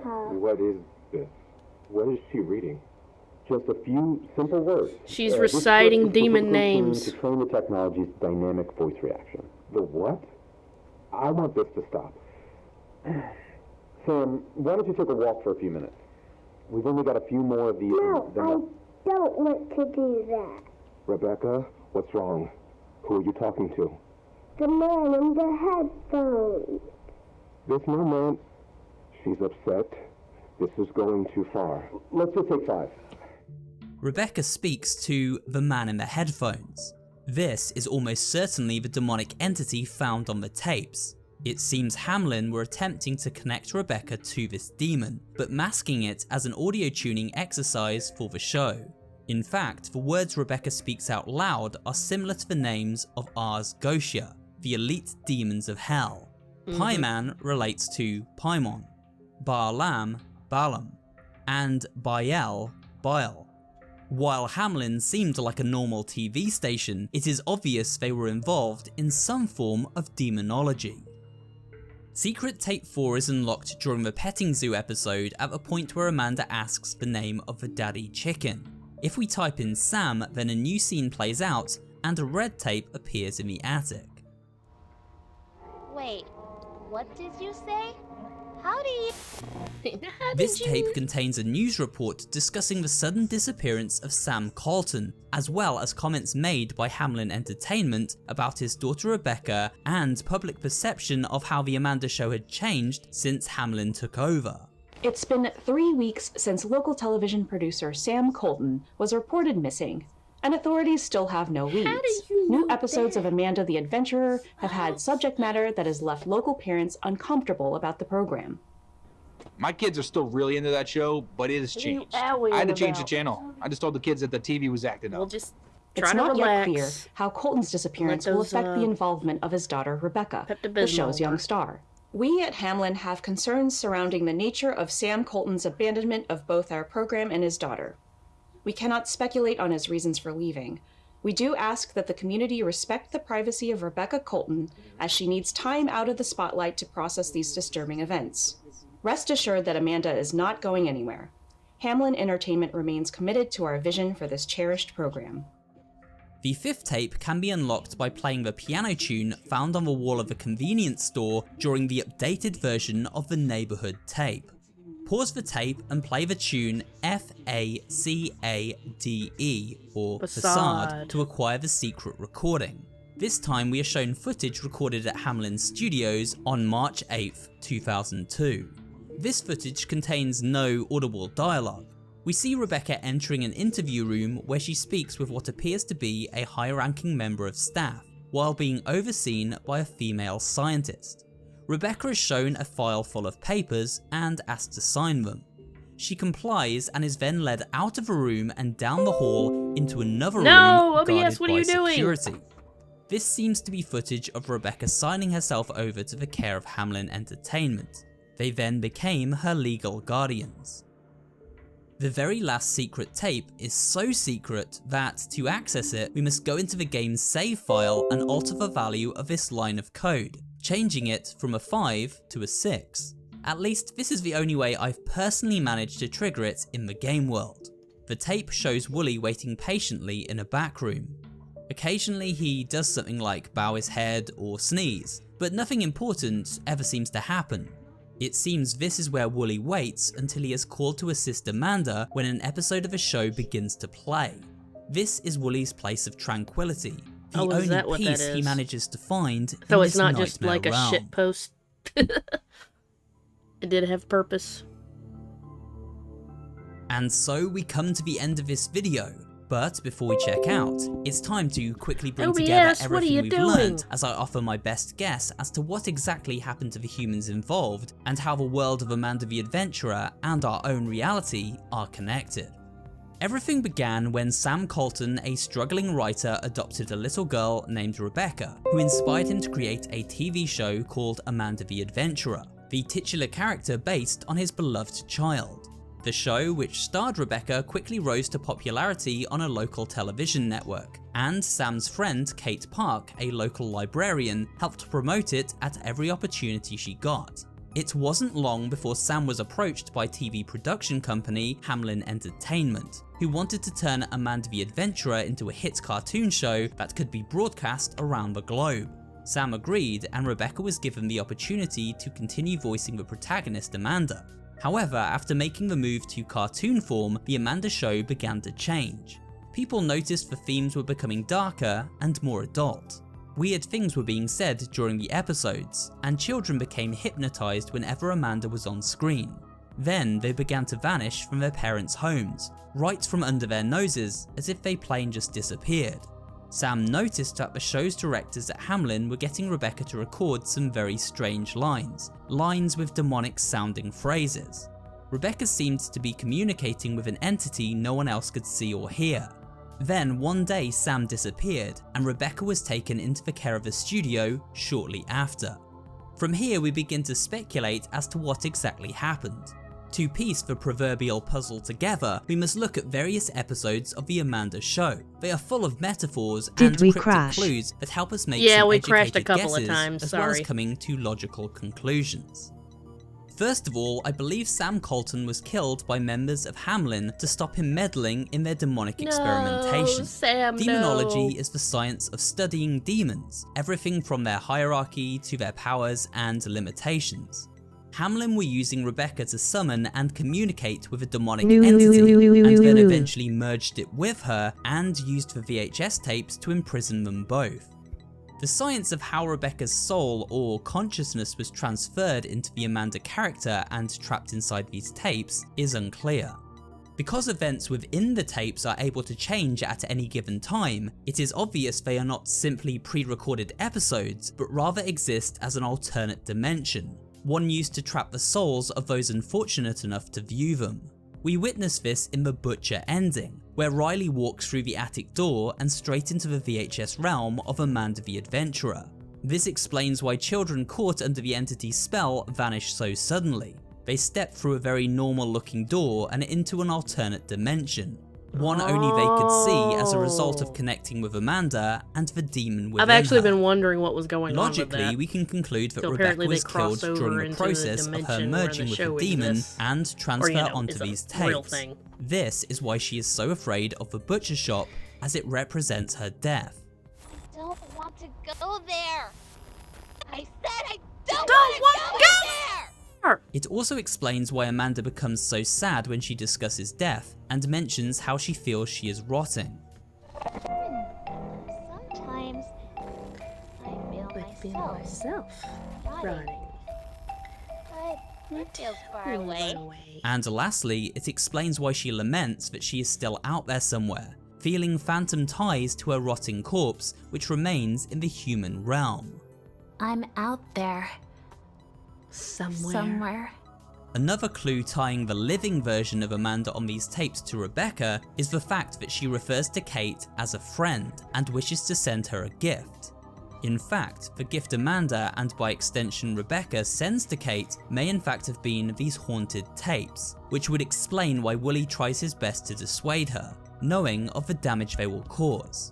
Pie. What is this? What is she reading? Just a few simple words. She's reciting demon names. To train the technology's dynamic voice reaction. The what? I want this to stop. Sam, why don't you take a walk for a few minutes? We've only got a few more of these. No, I don't want to do that. Rebecca, what's wrong? Who are you talking to? The man in the headphones. This moment, she's upset. This is going too far. Let's just take 5. Rebecca speaks to the man in the headphones. This is almost certainly the demonic entity found on the tapes. It seems Hamlin were attempting to connect Rebecca to this demon, but masking it as an audio tuning exercise for the show. In fact, the words Rebecca speaks out loud are similar to the names of Ars Goetia, the elite demons of hell. Pieman relates to Paimon, Baalam, Balaam, and Baal, Baal. While Hamlin seemed like a normal TV station, it is obvious they were involved in some form of demonology. Secret Tape 4 is unlocked during the petting zoo episode at the point where Amanda asks the name of the daddy chicken. If we type in Sam, then a new scene plays out and a red tape appears in the attic. Wait, what did you say? How do you... This tape contains a news report discussing the sudden disappearance of Sam Colton, as well as comments made by Hamlin Entertainment about his daughter Rebecca and public perception of how the Amanda show had changed since Hamlin took over. It's been 3 weeks since local television producer Sam Colton was reported missing, and authorities still have no leads. New episodes of Amanda the Adventurer have had subject matter that has left local parents uncomfortable about the program. My kids are still really into that show, but it has changed. I had to change the channel. I just told the kids that the TV was acting up. It's not yet clear how Colton's disappearance will affect the involvement of his daughter Rebecca, the show's young star. We at Hamlin have concerns surrounding the nature of Sam Colton's abandonment of both our program and his daughter. We cannot speculate on his reasons for leaving. We do ask that the community respect the privacy of Rebecca Colton, as she needs time out of the spotlight to process these disturbing events. Rest assured that Amanda is not going anywhere. Hamlin Entertainment remains committed to our vision for this cherished program. The 5th tape can be unlocked by playing the piano tune found on the wall of the convenience store during the updated version of the neighborhood tape. Pause the tape and play the tune Facade, or Facade, to acquire the secret recording. This time we are shown footage recorded at Hamlin Studios on March 8th, 2002. This footage contains no audible dialogue. We see Rebecca entering an interview room where she speaks with what appears to be a high-ranking member of staff, while being overseen by a female scientist. Rebecca is shown a file full of papers and asked to sign them. She complies and is then led out of a room and down the hall into another room guarded by security. This seems to be footage of Rebecca signing herself over to the care of Hamlin Entertainment. They then became her legal guardians. The very last secret tape is so secret that, to access it, we must go into the game's save file and alter the value of this line of code, changing it from a 5 to a 6. At least this is the only way I've personally managed to trigger it in the game world. The tape shows Wooly waiting patiently in a back room. Occasionally he does something like bow his head or sneeze, but nothing important ever seems to happen. It seems this is where Wooly waits until he is called to assist Amanda when an episode of a show begins to play. This is Wooly's place of tranquility, the only peace he manages to find in So this it's not just like a realm. shit post. It did have purpose. And so we come to the end of this video. But before we check out, it's time to quickly bring together everything we've learned as I offer my best guess as to what exactly happened to the humans involved and how the world of Amanda the Adventurer and our own reality are connected. Everything began when Sam Colton, a struggling writer, adopted a little girl named Rebecca, who inspired him to create a TV show called Amanda the Adventurer, the titular character based on his beloved child. The show, which starred Rebecca, quickly rose to popularity on a local television network, and Sam's friend Kate Park, a local librarian, helped promote it at every opportunity she got. It wasn't long before Sam was approached by TV production company Hamlin Entertainment, who wanted to turn Amanda the Adventurer into a hit cartoon show that could be broadcast around the globe. Sam agreed, and Rebecca was given the opportunity to continue voicing the protagonist Amanda. However, after making the move to cartoon form, the Amanda show began to change. People noticed the themes were becoming darker and more adult. Weird things were being said during the episodes, and children became hypnotized whenever Amanda was on screen. Then they began to vanish from their parents' homes, right from under their noses, as if they plain just disappeared. Sam noticed that the show's directors at Hamlin were getting Rebecca to record some very strange lines with demonic sounding phrases. Rebecca seemed to be communicating with an entity no one else could see or hear. Then one day Sam disappeared, and Rebecca was taken into the care of a studio shortly after. From here we begin to speculate as to what exactly happened. To piece the proverbial puzzle together, we must look at various episodes of the Amanda show. They are full of metaphors and cryptic clues that help us make some educated guesses, as well as coming to logical conclusions. First of all, I believe Sam Colton was killed by members of Hamlin to stop him meddling in their demonic experimentation. Demonology is the science of studying demons, everything from their hierarchy to their powers and limitations. Hamlin were using Rebecca to summon and communicate with a demonic entity, and then eventually merged it with her and used the VHS tapes to imprison them both. The science of how Rebecca's soul or consciousness was transferred into the Amanda character and trapped inside these tapes is unclear. Because events within the tapes are able to change at any given time, it is obvious they are not simply pre-recorded episodes, but rather exist as an alternate dimension, one used to trap the souls of those unfortunate enough to view them. We witness this in the Butcher ending, where Riley walks through the attic door and straight into the VHS realm of Amanda the Adventurer. This explains why children caught under the entity's spell vanish so suddenly. They step through a very normal looking door and into an alternate dimension, one only they could see as a result of connecting with Amanda and the demon within I've actually her. been wondering what was going on with Logically, that. we can conclude that So Rebecca was they killed cross during over the into process the of her dimension where merging the with the show demon exists. and transfer onto is a these real tapes. thing. This is why she is so afraid of the butcher shop, as it represents her death. I don't want to go there. I said I don't want to go there. It also explains why Amanda becomes so sad when she discusses death and mentions how she feels she is rotting. Sometimes I feel myself rotting. But it feels far away. And lastly, it explains why she laments that she is still out there somewhere, feeling phantom ties to her rotting corpse, which remains in the human realm. I'm out there. Somewhere. Another clue tying the living version of Amanda on these tapes to Rebecca is the fact that she refers to Kate as a friend and wishes to send her a gift. In fact, the gift Amanda, and by extension Rebecca, sends to Kate may in fact have been these haunted tapes, which would explain why Wooly tries his best to dissuade her, knowing of the damage they will cause.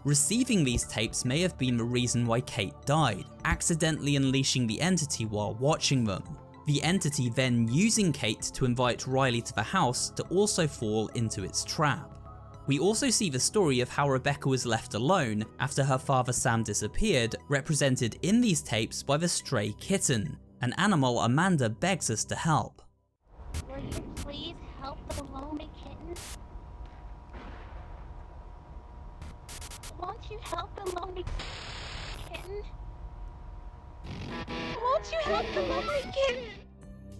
Receiving these tapes may have been the reason why Kate died, accidentally unleashing the entity while watching them. The entity then using Kate to invite Riley to the house to also fall into its trap. We also see the story of how Rebecca was left alone after her father Sam disappeared, represented in these tapes by the stray kitten, an animal Amanda begs us to help. Will you please help the lonely kitten? Won't you help the lonely kitten? Won't you help the lonely kitten?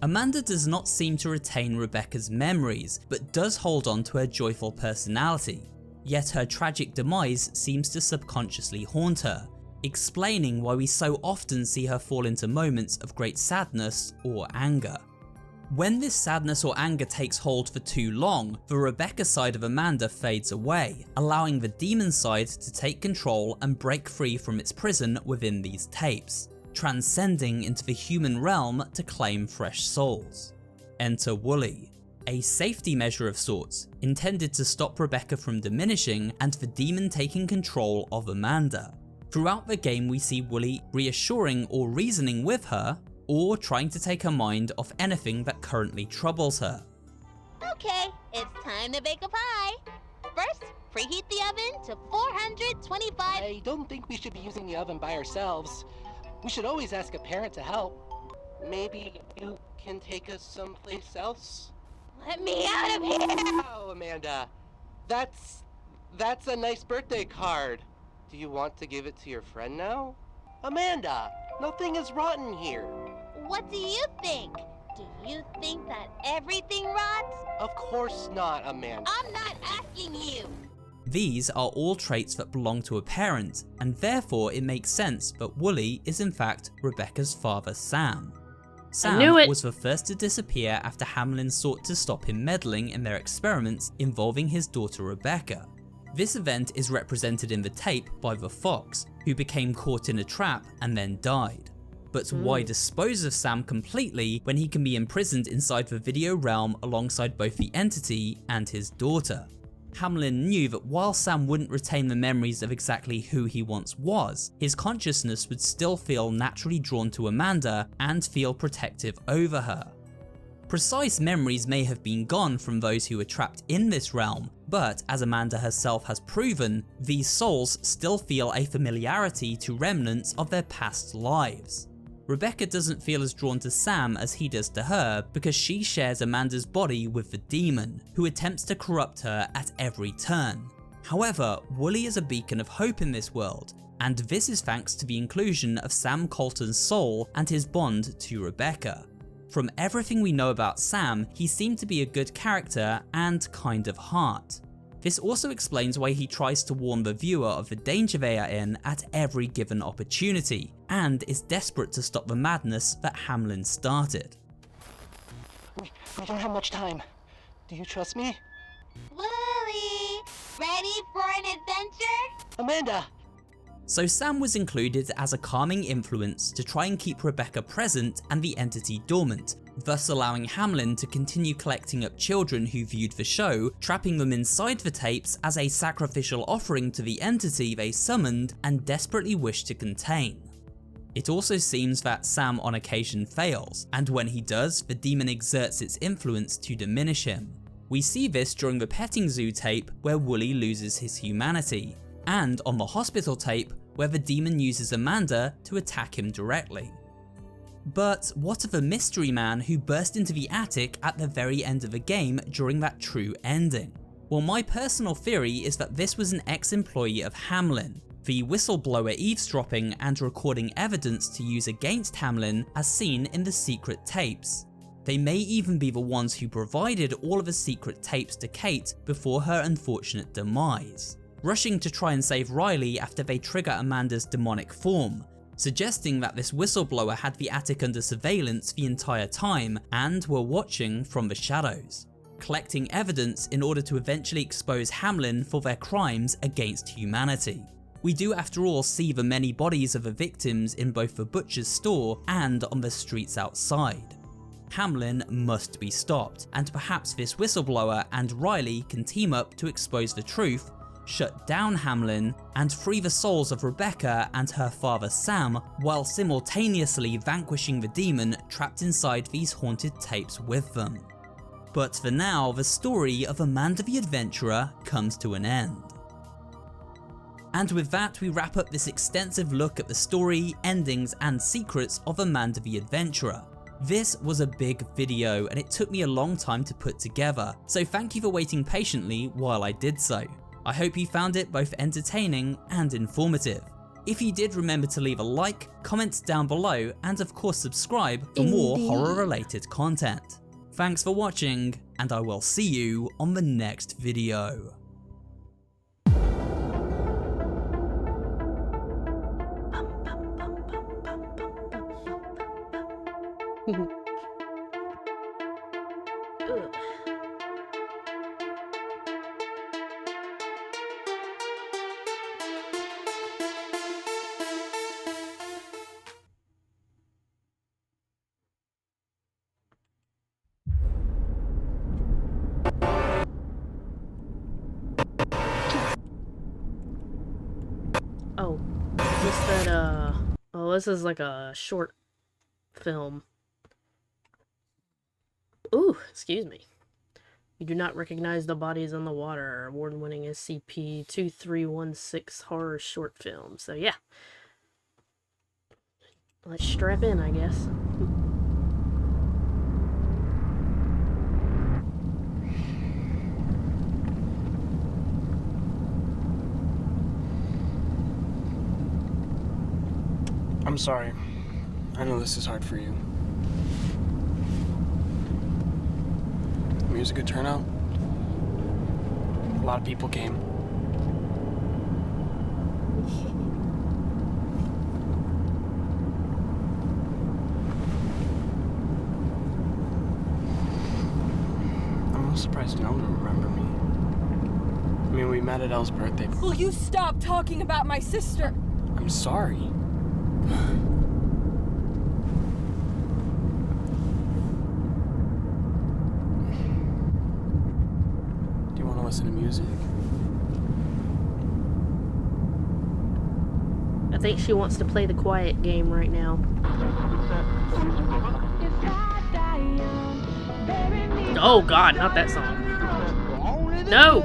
Amanda does not seem to retain Rebecca's memories, but does hold on to her joyful personality. Yet her tragic demise seems to subconsciously haunt her, explaining why we so often see her fall into moments of great sadness or anger. When this sadness or anger takes hold for too long, the Rebecca side of Amanda fades away, allowing the demon side to take control and break free from its prison within these tapes, transcending into the human realm to claim fresh souls. Enter Wooly, a safety measure of sorts, intended to stop Rebecca from diminishing and the demon taking control of Amanda. Throughout the game we see Wooly reassuring or reasoning with her, or trying to take her mind off anything that currently troubles her. Okay, it's time to bake a pie. First, preheat the oven to 425. I don't think we should be using the oven by ourselves. We should always ask a parent to help. Maybe you can take us someplace else? Let me out of here! Oh, Amanda. That's a nice birthday card. Do you want to give it to your friend now? Amanda, nothing is rotten here. What do you think? Do you think that everything rots? Of course not, Amanda. I'm not asking you. These are all traits that belong to a parent, and therefore it makes sense that Wooly is in fact Rebecca's father Sam. Sam was the first to disappear after Hamlin sought to stop him meddling in their experiments involving his daughter Rebecca. This event is represented in the tape by the fox, who became caught in a trap and then died. But why dispose of Sam completely when he can be imprisoned inside the video realm alongside both the entity and his daughter? Hamlin knew that while Sam wouldn't retain the memories of exactly who he once was, his consciousness would still feel naturally drawn to Amanda and feel protective over her. Precise memories may have been gone from those who were trapped in this realm, but as Amanda herself has proven, these souls still feel a familiarity to remnants of their past lives. Rebecca doesn't feel as drawn to Sam as he does to her because she shares Amanda's body with the demon, who attempts to corrupt her at every turn. However, Wooly is a beacon of hope in this world, and this is thanks to the inclusion of Sam Colton's soul and his bond to Rebecca. From everything we know about Sam, he seemed to be a good character and kind of heart. This also explains why he tries to warn the viewer of the danger they are in at every given opportunity, and is desperate to stop the madness that Hamlin started. We don't have much time. Do you trust me? Wooly, ready for an adventure? Amanda! So Sam was included as a calming influence to try and keep Rebecca present and the entity dormant, thus allowing Hamlin to continue collecting up children who viewed the show, trapping them inside the tapes as a sacrificial offering to the entity they summoned and desperately wished to contain. It also seems that Sam on occasion fails, and when he does, the demon exerts its influence to diminish him. We see this during the petting zoo tape where Wooly loses his humanity, and on the hospital tape where the demon uses Amanda to attack him directly. But what of the mystery man who burst into the attic at the very end of the game during that true ending? Well, my personal theory is that this was an ex-employee of Hamlin, the whistleblower eavesdropping and recording evidence to use against Hamlin as seen in the secret tapes. They may even be the ones who provided all of the secret tapes to Kate before her unfortunate demise, rushing to try and save Riley after they trigger Amanda's demonic form, suggesting that this whistleblower had the attic under surveillance the entire time and were watching from the shadows, collecting evidence in order to eventually expose Hamlin for their crimes against humanity. We do after all see the many bodies of the victims in both the butcher's store and on the streets outside. Hamlin must be stopped, and perhaps this whistleblower and Riley can team up to expose the truth, shut down Hamlin, and free the souls of Rebecca and her father Sam, while simultaneously vanquishing the demon trapped inside these haunted tapes with them. But for now, the story of Amanda the Adventurer comes to an end. And with that, we wrap up this extensive look at the story, endings, and secrets of Amanda the Adventurer. This was a big video, and it took me a long time to put together, so thank you for waiting patiently while I did so. I hope you found it both entertaining and informative. If you did, remember to leave a like, comment down below, and of course subscribe for more horror related content. Thanks for watching, and I will see you on the next video. Oh, just that, oh, this is like a short film. Ooh, excuse me. You do not recognize the bodies on the water. Award-winning SCP-2316 horror short film. So yeah. Let's strap in, I guess. I'm sorry. I know this is hard for you. It was a good turnout. A lot of people came. I'm a little surprised no one remember me. I mean, we met at Elle's birthday. Will you stop talking about my sister? I'm sorry. Do you want to listen to music? I think she wants to play the quiet game right now. Oh god, not that song. No!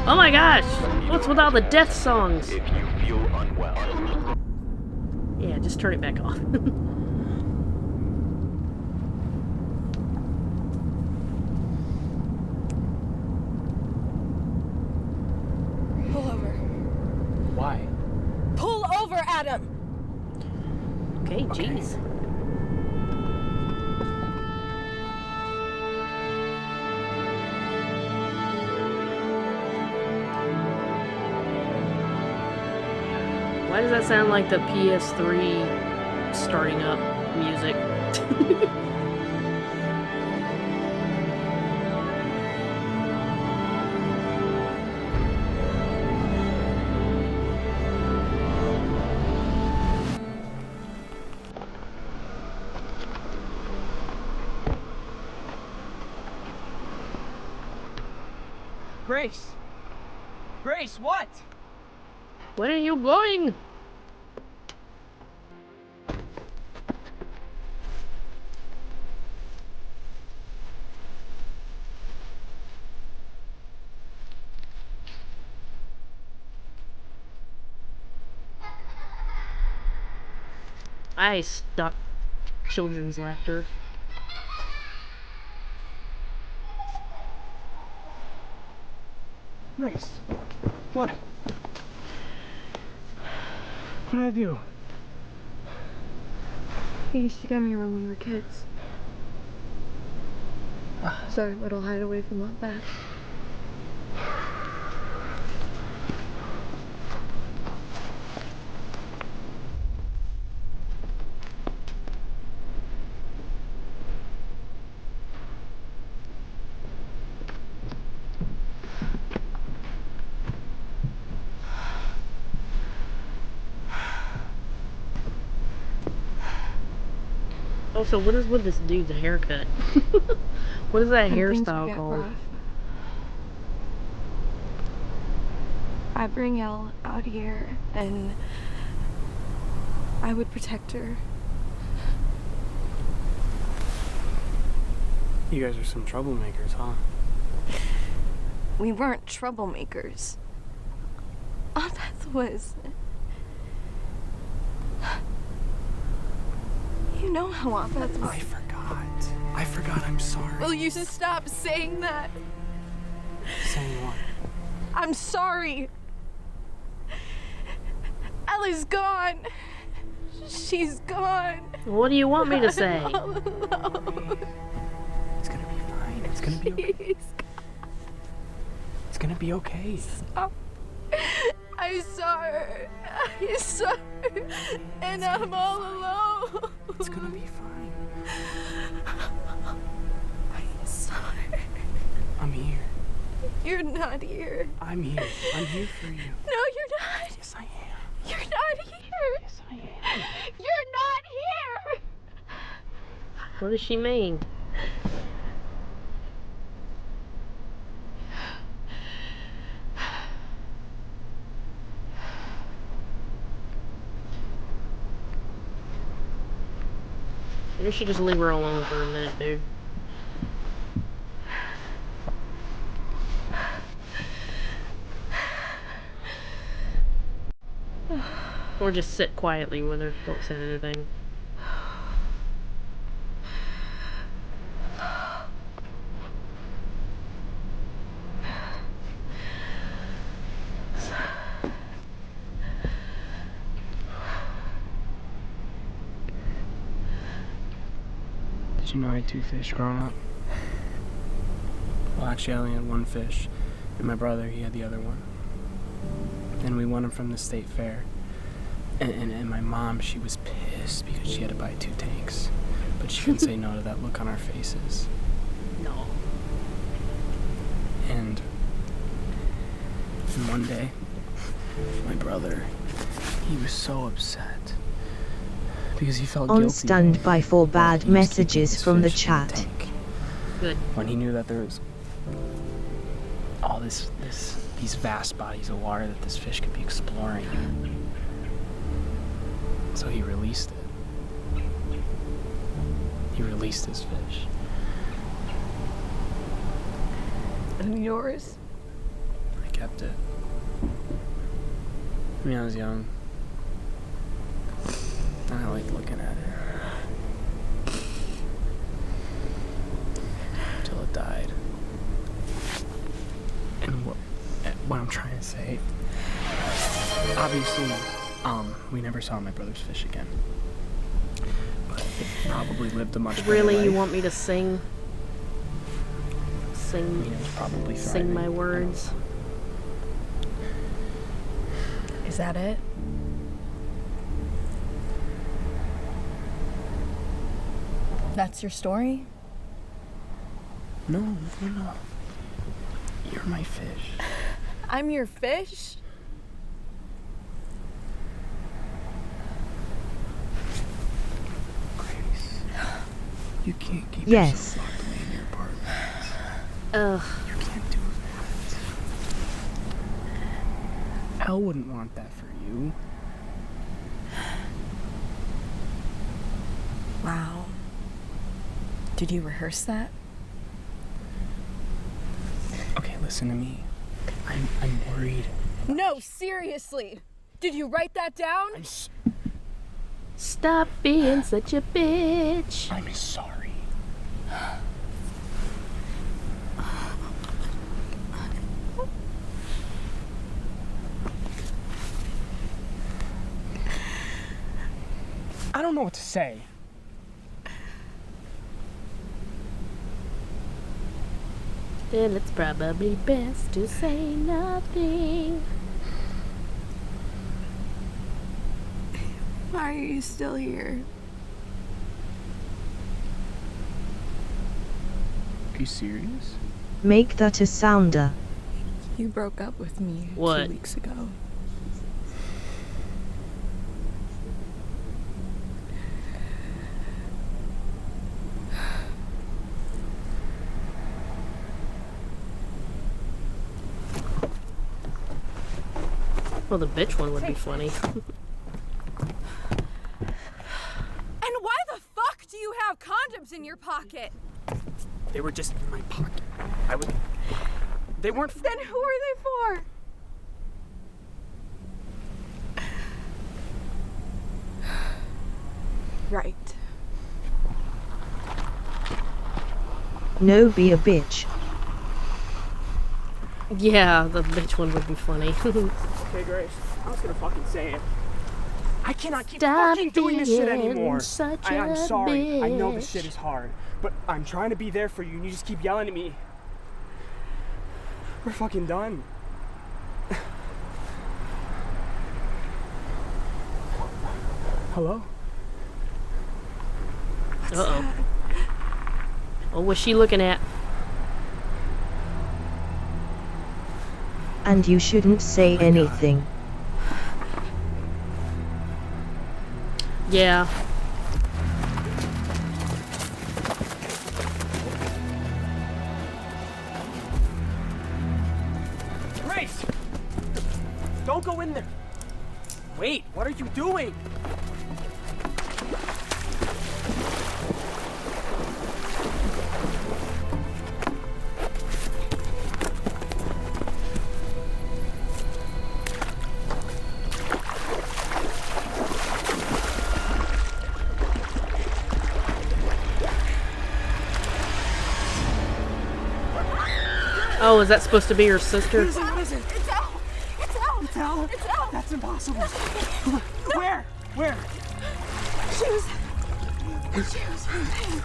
Oh my gosh! What's with all the death songs? If you feel unwell. Yeah, just turn it back off. Pull over. Why? Pull over, Adam! Okay, jeez. Why does that sound like the PS3 starting up music? Grace! Grace, what? Where are you going? I stop children's laughter. Grace, what? What did I do? He used to come here when we were kids. So our little hideaway from out back. Also, what is with this dude's haircut? What is that When things would hairstyle get called? rough, I'd bring Elle out here and I would protect her. You guys are some troublemakers, huh? We weren't troublemakers. Aunt Beth was. You know how Aunt Beth was. I forgot. I'm sorry. Will you stop saying that? Saying what? I'm sorry. Ellie's gone. She's gone. What do you want me to say? It's gonna be fine. It's gonna be okay. It's gonna be okay. Stop. I saw her. I saw her. And I'm all alone. It's gonna be fine. I saw her. I'm here. You're not here. I'm here. I'm here for you. No, you're not. Yes, I am. You're not here. Yes, I am. You're not here. What does she mean? Maybe we should just leave her alone for a minute, dude. Or just sit quietly with her, don't say anything. Did you know I had 2 fish growing up? Well, actually, I only had 1 fish, and my brother, he had the other one. And we won them from the state fair. And my mom, she was pissed because she had to buy 2 tanks. But she couldn't say no to that look on our faces. No. And one day, my brother, he was so upset because he felt guilty. On standby for bad messages from the chat. Good. When he knew that there was all these vast bodies of water that this fish could be exploring. So he released it. He released his fish. And yours? I kept it. I mean, I was young. And I liked looking at it. Until it died. And what I'm trying to say, obviously, we never saw my brother's fish again. But it probably lived a much better Really, life. you want me to sing? I mean, it was probably Sing my thriving. words. Is that it? That's your story? No. You're my fish. I'm your fish? Grace, you can't keep Yes. yourself locked away in your apartment. Ugh. You can't do that. Elle wouldn't want that for you. Wow. Did you rehearse that? Okay, listen to me. I'm worried. No, seriously. Did you write that down? Stop being such a bitch. I'm sorry. I don't know what to say. Then it's probably best to say nothing. Why are you still here? Are you serious? Make that a sounder. You broke up with me What? 2 weeks ago. Well, the bitch one would be funny. And why the fuck do you have condoms in your pocket? They were just in my pocket. They weren't. Then who are they for? Right. No, be a bitch. Yeah, the bitch one would be funny. Okay, Grace. I was gonna fucking say it. I cannot keep Stop fucking doing this shit being anymore. such I'm a sorry. I know this bitch. shit is hard, but I'm trying to be there for you, and you just keep yelling at me. We're fucking done. Hello? Uh-oh. What was she looking at? And you shouldn't say anything. Yeah. Grace! Don't go in there! Wait, what are you doing? Oh, is that supposed to be her sister? What is it? It's out! It's out! It's out? It's out! That's impossible. Where? Where?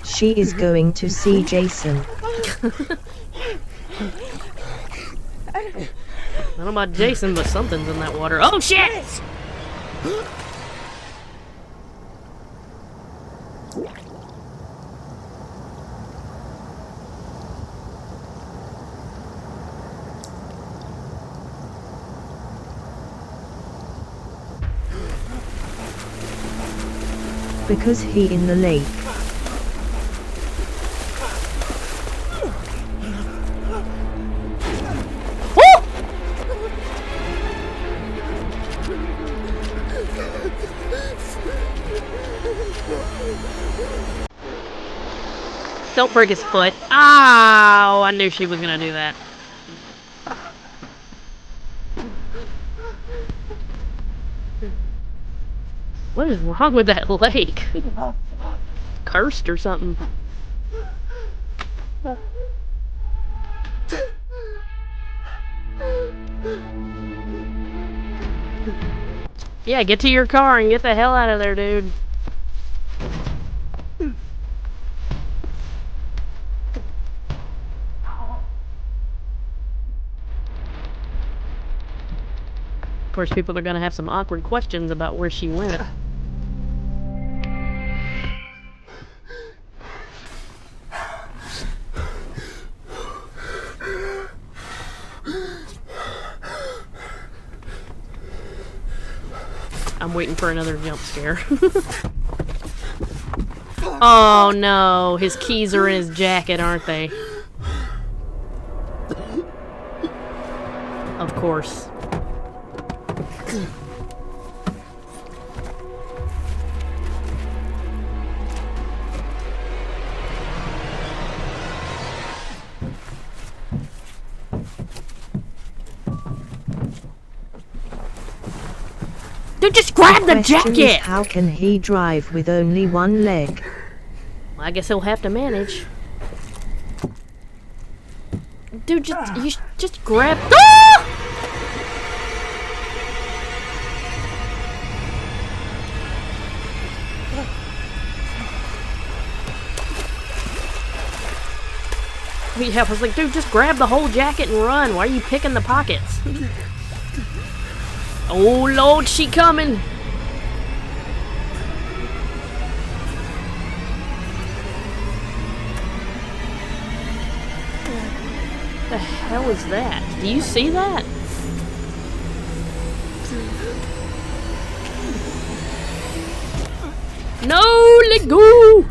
She is going to see Jason. I don't know about Jason, but something's in that water. Oh shit! Because he in the lake. Don't break his foot. Oh, I knew she was gonna do that. What is wrong with that lake? Cursed or something. Yeah, get to your car and get the hell out of there, dude. Of course, people are gonna have some awkward questions about where she went. I'm waiting for another jump scare. Oh no, his keys are in his jacket, aren't they? Of course. Dude, just grab the jacket! How can he drive with only one leg? I guess he'll have to manage. Dude, just grab. Ah! Yeah, I was like, dude, just grab the whole jacket and run. Why are you picking the pockets? Oh Lord, she coming. The hell is that? Do you see that? No, let go!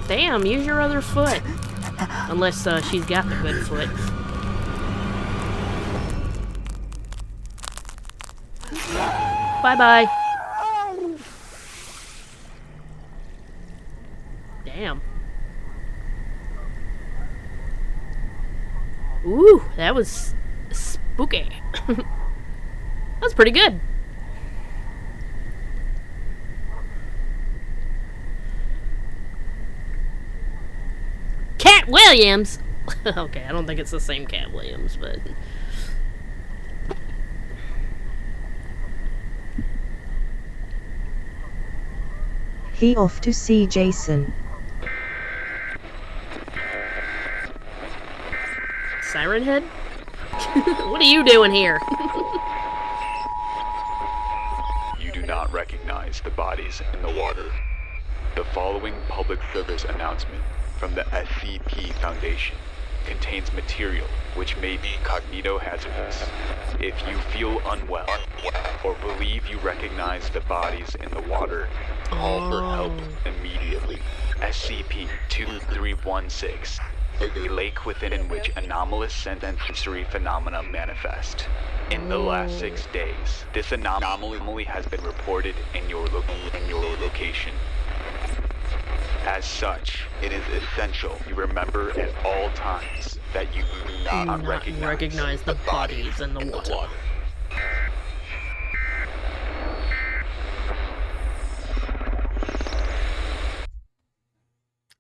Damn, use your other foot. Unless she's got the good flicks. Bye-bye. Damn. Ooh, that was spooky. That's pretty good. Cat Williams! Okay, I don't think it's the same Cat Williams, but... He off to see Jason. Siren Head? What are you doing here? You do not recognize the bodies in the water. The following public service announcement from the SCP Foundation contains material which may be cognitohazardous. If you feel unwell or believe you recognize the bodies in the water, call for help immediately. SCP-2316, a lake within which anomalous sensory phenomena manifest. In the last 6 days, this anomaly has been reported in your location. As such, it is essential you remember at all times that you do not recognize the bodies in the water.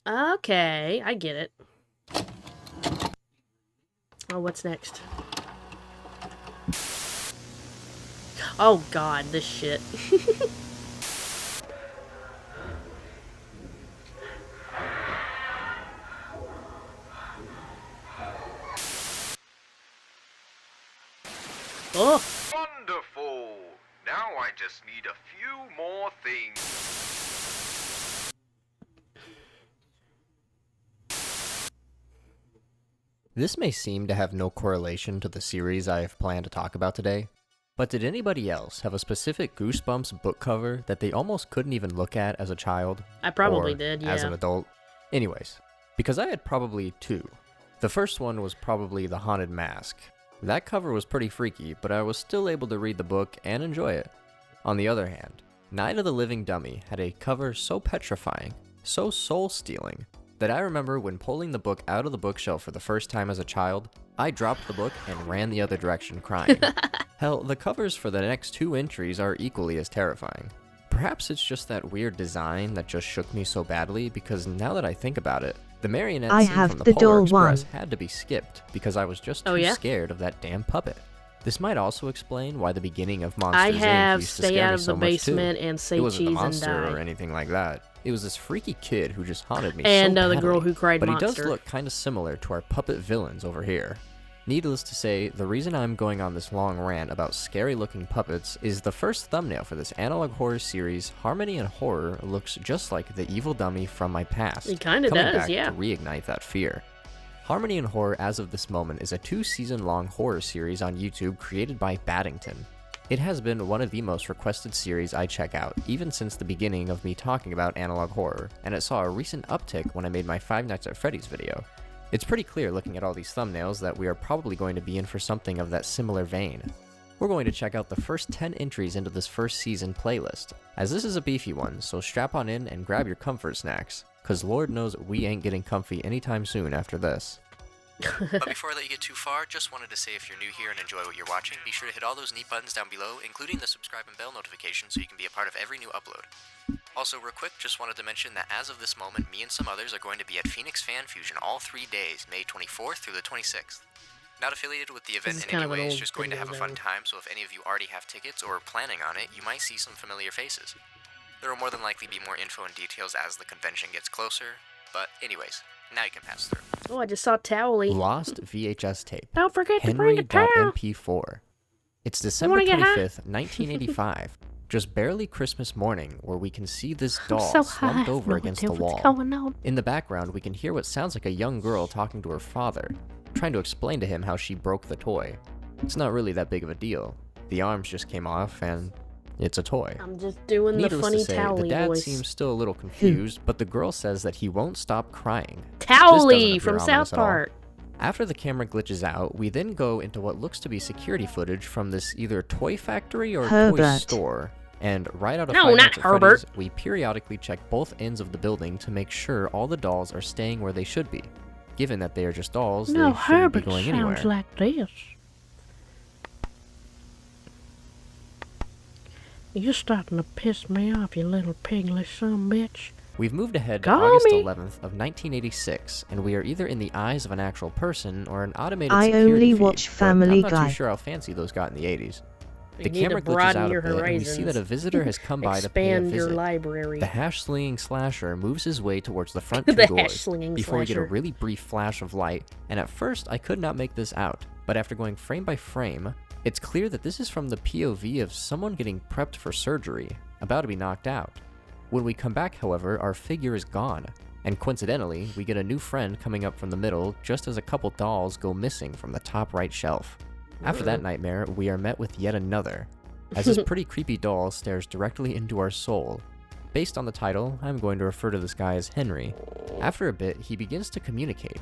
Okay, I get it. Oh, what's next? Oh god, this shit. Oh! Wonderful! Now I just need a few more things. This may seem to have no correlation to the series I have planned to talk about today, but did anybody else have a specific Goosebumps book cover that they almost couldn't even look at as a child? I probably or did, yeah. as an adult? Anyways, because I had probably two. The first one was probably The Haunted Mask. That cover was pretty freaky, but I was still able to read the book and enjoy it. On the other hand, Night of the Living Dummy had a cover so petrifying, so soul-stealing, that I remember when pulling the book out of the bookshelf for the first time as a child, I dropped the book and ran the other direction crying. Hell, the covers for the next two entries are equally as terrifying. Perhaps it's just that weird design that just shook me so badly, because now that I think about it, the marionette scene from the Polar Express had to be skipped because I was just too scared of that damn puppet. This might also explain why the beginning of Monsters Inc. used to scare me so much too. And say it wasn't cheese the monster and die. or anything like that. It was this freaky kid who just haunted me and so badly. the girl who cried but monster. He does look kind of similar to our puppet villains over here. Needless to say, the reason I'm going on this long rant about scary looking puppets is the first thumbnail for this analog horror series, Harmony and Horror, looks just like the evil dummy from my past. It kinda coming does, back yeah. to reignite that fear. Harmony and Horror, as of this moment, is a 2-season-long horror series on YouTube created by Baddington. It has been one of the most requested series I check out, even since the beginning of me talking about analog horror, and it saw a recent uptick when I made my Five Nights at Freddy's video. It's pretty clear looking at all these thumbnails that we are probably going to be in for something of that similar vein. We're going to check out the first 10 entries into this first season playlist, as this is a beefy one, so strap on in and grab your comfort snacks, cause Lord knows we ain't getting comfy anytime soon after this. But before I let you get too far, just wanted to say if you're new here and enjoy what you're watching, be sure to hit all those neat buttons down below, including the subscribe and bell notification so you can be a part of every new upload. Also, real quick, just wanted to mention that as of this moment, me and some others are going to be at Phoenix Fan Fusion all 3 days, May 24th through the 26th. Not affiliated with the event in any way, it's just going to have a fun time, so if any of you already have tickets or are planning on it, you might see some familiar faces. There will more than likely be more info and details as the convention gets closer, but anyways, now you can pass through. Oh, I just saw Towley. Lost VHS tape. Don't forget to bring a towel. Henry.mp4. It's December 25th, 1985. Just barely Christmas morning, where we can see this doll slumped over against the wall. In the background, we can hear what sounds like a young girl talking to her father, trying to explain to him how she broke the toy. It's not really that big of a deal. The arms just came off, and It's a toy. I'm just doing Needless the funny to say, the Towley dad voice. seems still a little confused, but the girl says that he won't stop crying. Towley from South Park. After the camera glitches out, we then go into what looks to be security footage from this either toy factory or toy store. And right out of Five Nights at Freddy's, we periodically check both ends of the building to make sure all the dolls are staying where they should be. Given that they are just dolls, they shouldn't be going anywhere. Sounds like this. You're starting to piss me off, you little piglet son bitch. We've moved ahead to August 11th of 1986, and we are either in the eyes of an actual person or an automated security feed. I only watch Family Guy. I'm not too sure how fancy those got in the 80s. The camera glitches out a bit, and we see that a visitor has come by to pay a visit. Expand your library. The hash-slinging slasher moves his way towards the front two doors before we get a really brief flash of light, and at first I could not make this out, but after going frame by frame, it's clear that this is from the POV of someone getting prepped for surgery, about to be knocked out. When we come back, however, our figure is gone, and coincidentally, we get a new friend coming up from the middle just as a couple dolls go missing from the top right shelf. After that nightmare, we are met with yet another, as this pretty creepy doll stares directly into our soul. Based on the title, I'm going to refer to this guy as Henry. After a bit, he begins to communicate.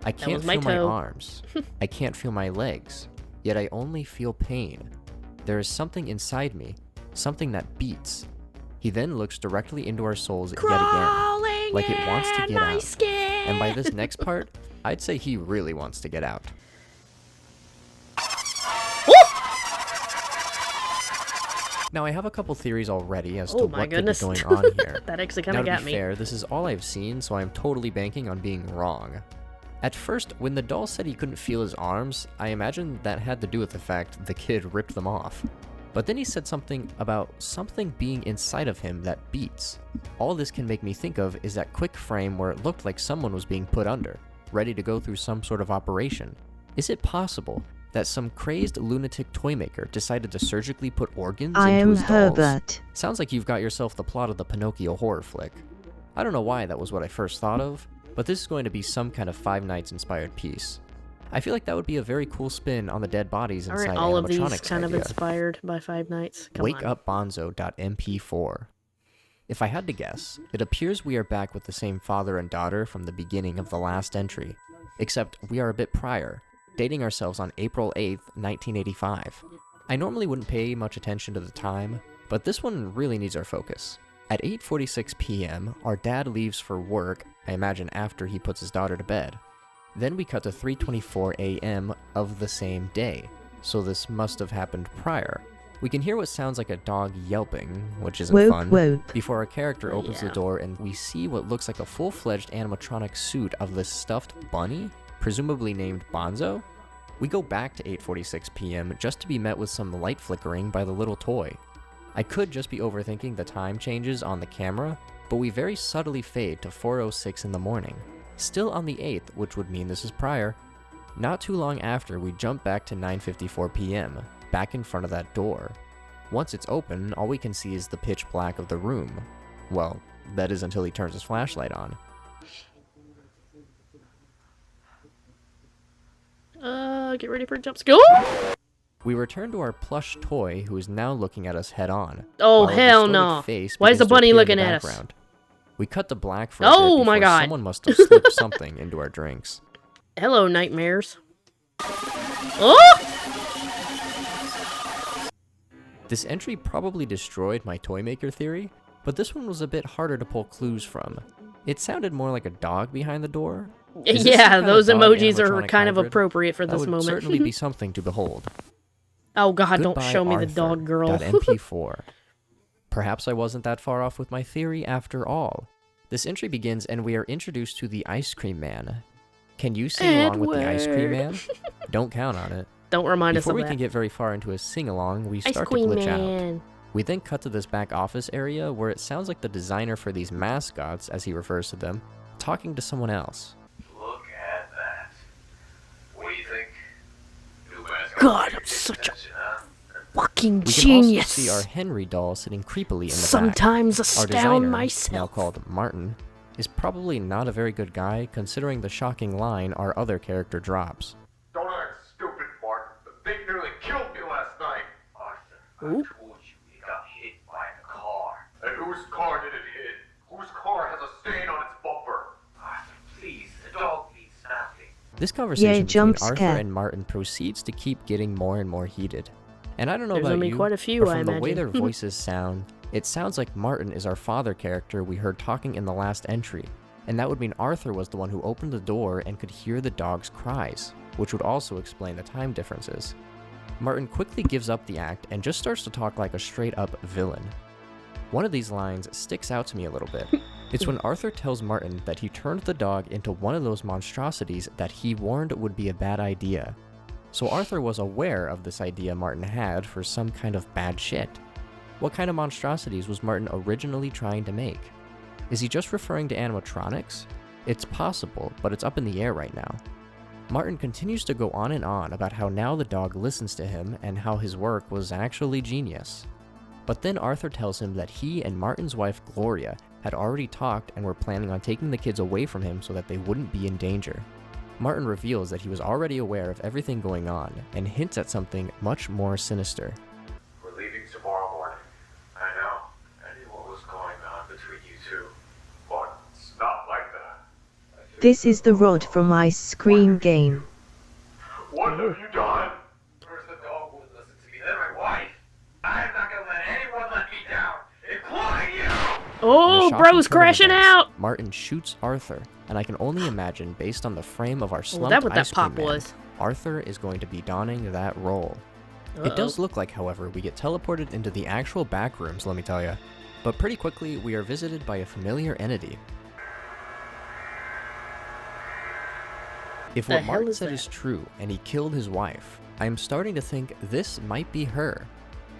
I can't feel my arms. I can't feel my legs. Yet I only feel pain. There is something inside me, something that beats. He then looks directly into our souls yet again, like it wants to get out. And by this next part, I'd say he really wants to get out. Now, I have a couple theories already as to what could be going on here. That actually kind of got me. To be fair, this is all I've seen, so I'm totally banking on being wrong. At first, when the doll said he couldn't feel his arms, I imagined that had to do with the fact the kid ripped them off. But then he said something about something being inside of him that beats. All this can make me think of is that quick frame where it looked like someone was being put under, ready to go through some sort of operation. Is it possible that some crazed lunatic toy maker decided to surgically put organs into his dolls? Herbert. Sounds like you've got yourself the plot of the Pinocchio horror flick. I don't know why that was what I first thought of, but this is going to be some kind of Five Nights inspired piece. I feel like that would be a very cool spin on the dead bodies inside Aren't all of these animatronics kind idea. of inspired by Five Nights? Come on. WakeUpBonzo.mp4. If I had to guess, it appears we are back with the same father and daughter from the beginning of the last entry, except we are a bit prior, dating ourselves on April 8th, 1985. I normally wouldn't pay much attention to the time, but this one really needs our focus. At 8:46 p.m., our dad leaves for work, I imagine after he puts his daughter to bed. Then we cut to 3:24 a.m. of the same day, so this must have happened prior. We can hear what sounds like a dog yelping, which isn't fun, before our character opens the door and we see what looks like a full-fledged animatronic suit of this stuffed bunny, presumably named Bonzo. We go back to 8:46 p.m. just to be met with some light flickering by the little toy. I could just be overthinking the time changes on the camera, but we very subtly fade to 4:06 in the morning. Still on the 8th, which would mean this is prior. Not too long after, we jump back to 9:54 p.m., back in front of that door. Once it's open, all we can see is the pitch black of the room. Well, that is until he turns his flashlight on. Get ready for a jump scare. We return to our plush toy, who is now looking at us head on. Oh, hell no. Why is the bunny looking at us? We cut to black for a bit before someone must have slipped something into our drinks. Hello, nightmares. Oh! This entry probably destroyed my toy maker theory, but this one was a bit harder to pull clues from. It sounded more like a dog behind the door. Yeah, those emojis are kind of appropriate for this moment. That would certainly be something to behold. Oh god, don't Goodbye, show me Arthur. the dog girl. MP4. Perhaps I wasn't that far off with my theory after all. This entry begins and we are introduced to the Ice Cream Man. Can you sing along with the Ice Cream Man? Don't count on it. Don't remind us of that. Before we can get very far into a sing-along, we start to glitch out. We then cut to this back office area where it sounds like the designer for these mascots, as he refers to them, talking to someone else. Look at that. What do you think? God, I'm such a fucking We can genius. also see our Henry doll sitting creepily in the Sometimes back. Our astound designer, myself. now called Martin, is probably not a very good guy considering the shocking line our other character drops. Don't act stupid, Mark. The thing nearly killed me last night. Arthur, I told you got This conversation between jump Arthur scare. and Martin proceeds to keep getting more and more heated. And I don't know There's about gonna be you, quite a few, but I from the way their imagine. voices sound, it sounds like Martin is our father character we heard talking in the last entry, and that would mean Arthur was the one who opened the door and could hear the dog's cries, which would also explain the time differences. Martin quickly gives up the act and just starts to talk like a straight-up villain. One of these lines sticks out to me a little bit. It's when Arthur tells Martin that he turned the dog into one of those monstrosities that he warned would be a bad idea. So Arthur was aware of this idea Martin had for some kind of bad shit. What kind of monstrosities was Martin originally trying to make? Is he just referring to animatronics? It's possible, but it's up in the air right now. Martin continues to go on and on about how now the dog listens to him and how his work was actually genius. But then Arthur tells him that he and Martin's wife Gloria had already talked and were planning on taking the kids away from him so that they wouldn't be in danger. Martin reveals that he was already aware of everything going on and hints at something much more sinister. We're leaving tomorrow morning. I know. I knew what was going on between you two. But it's not like that. This is the rod from Ice Cream Game. What have you done? First the dog wouldn't listen to me, then my wife. I'm not gonna let anyone let me down, including you! Oh, In a shocking bro's turn of crashing events, out! Martin shoots Arthur, and I can only imagine, based on the frame of our Was slumped that what that ice cream pop man, was? Arthur is going to be donning that role. It does look like, however, we get teleported into the actual back rooms, let me tell you. But pretty quickly, we are visited by a familiar entity. If The what hell Martin is said that? is true, and he killed his wife, I am starting to think this might be her.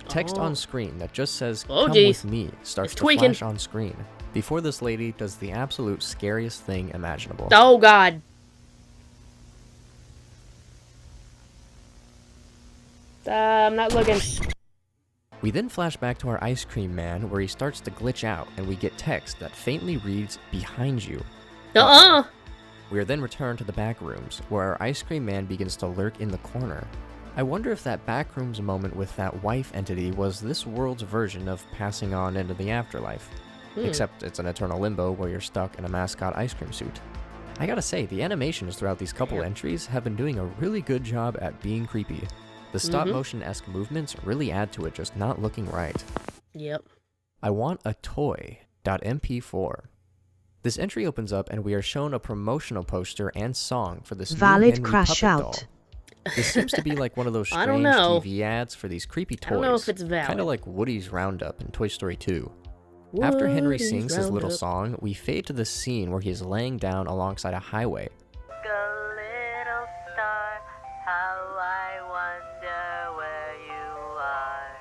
Text Oh. on screen that just says, Oh, "Come geez. with me," starts It's to tweaking. flash on screen, before this lady does the absolute scariest thing imaginable. Oh god. I'm not looking. We then flash back to our ice cream man where he starts to glitch out and we get text that faintly reads, "Behind you." We are then returned to the back rooms where our ice cream man begins to lurk in the corner. I wonder if that backrooms moment with that wife entity was this world's version of passing on into the afterlife. Except it's an eternal limbo where you're stuck in a mascot ice cream suit. I gotta say, the animations throughout these couple entries have been doing a really good job at being creepy. The stop-motion-esque movements really add to it just not looking right. Yep. I want a toy.mp4. This entry opens up and we are shown a promotional poster and song for this Valid new Henry crash puppet out. doll. This seems to be like one of those I don't strange know. TV ads for these creepy toys. I don't know if it's valid. Kind of like Woody's Roundup in Toy Story 2. After Henry Woody's sings his little Roundup. song, we fade to the scene where he is laying down alongside a highway. Little star, how I wonder where you are.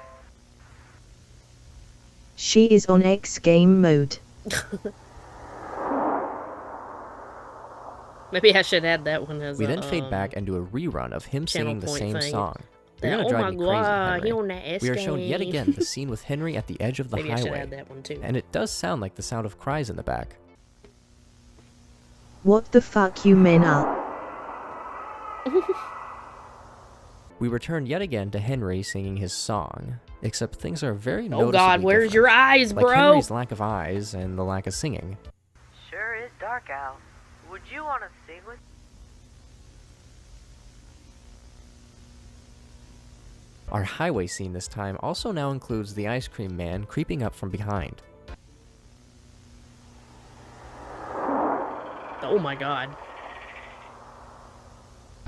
She is on X game mode. Maybe I should add that one as We a, then fade back and do a rerun of him channel singing the point same thing. song. You're That- gonna oh drive my me crazy, God, Henry. he on that We are shown yet escape. again the scene with Henry at the edge of the Maybe I should highway. add that one too. And it does sound like the sound of cries in the back. What the fuck you men are? We return yet again to Henry singing his song, except things are very Oh noticeably god, where's different. your eyes, Like bro? Henry's lack of eyes and the lack of singing. Sure is dark out. Would you want to sing with? Our highway scene this time also now includes the ice cream man creeping up from behind. Oh my god.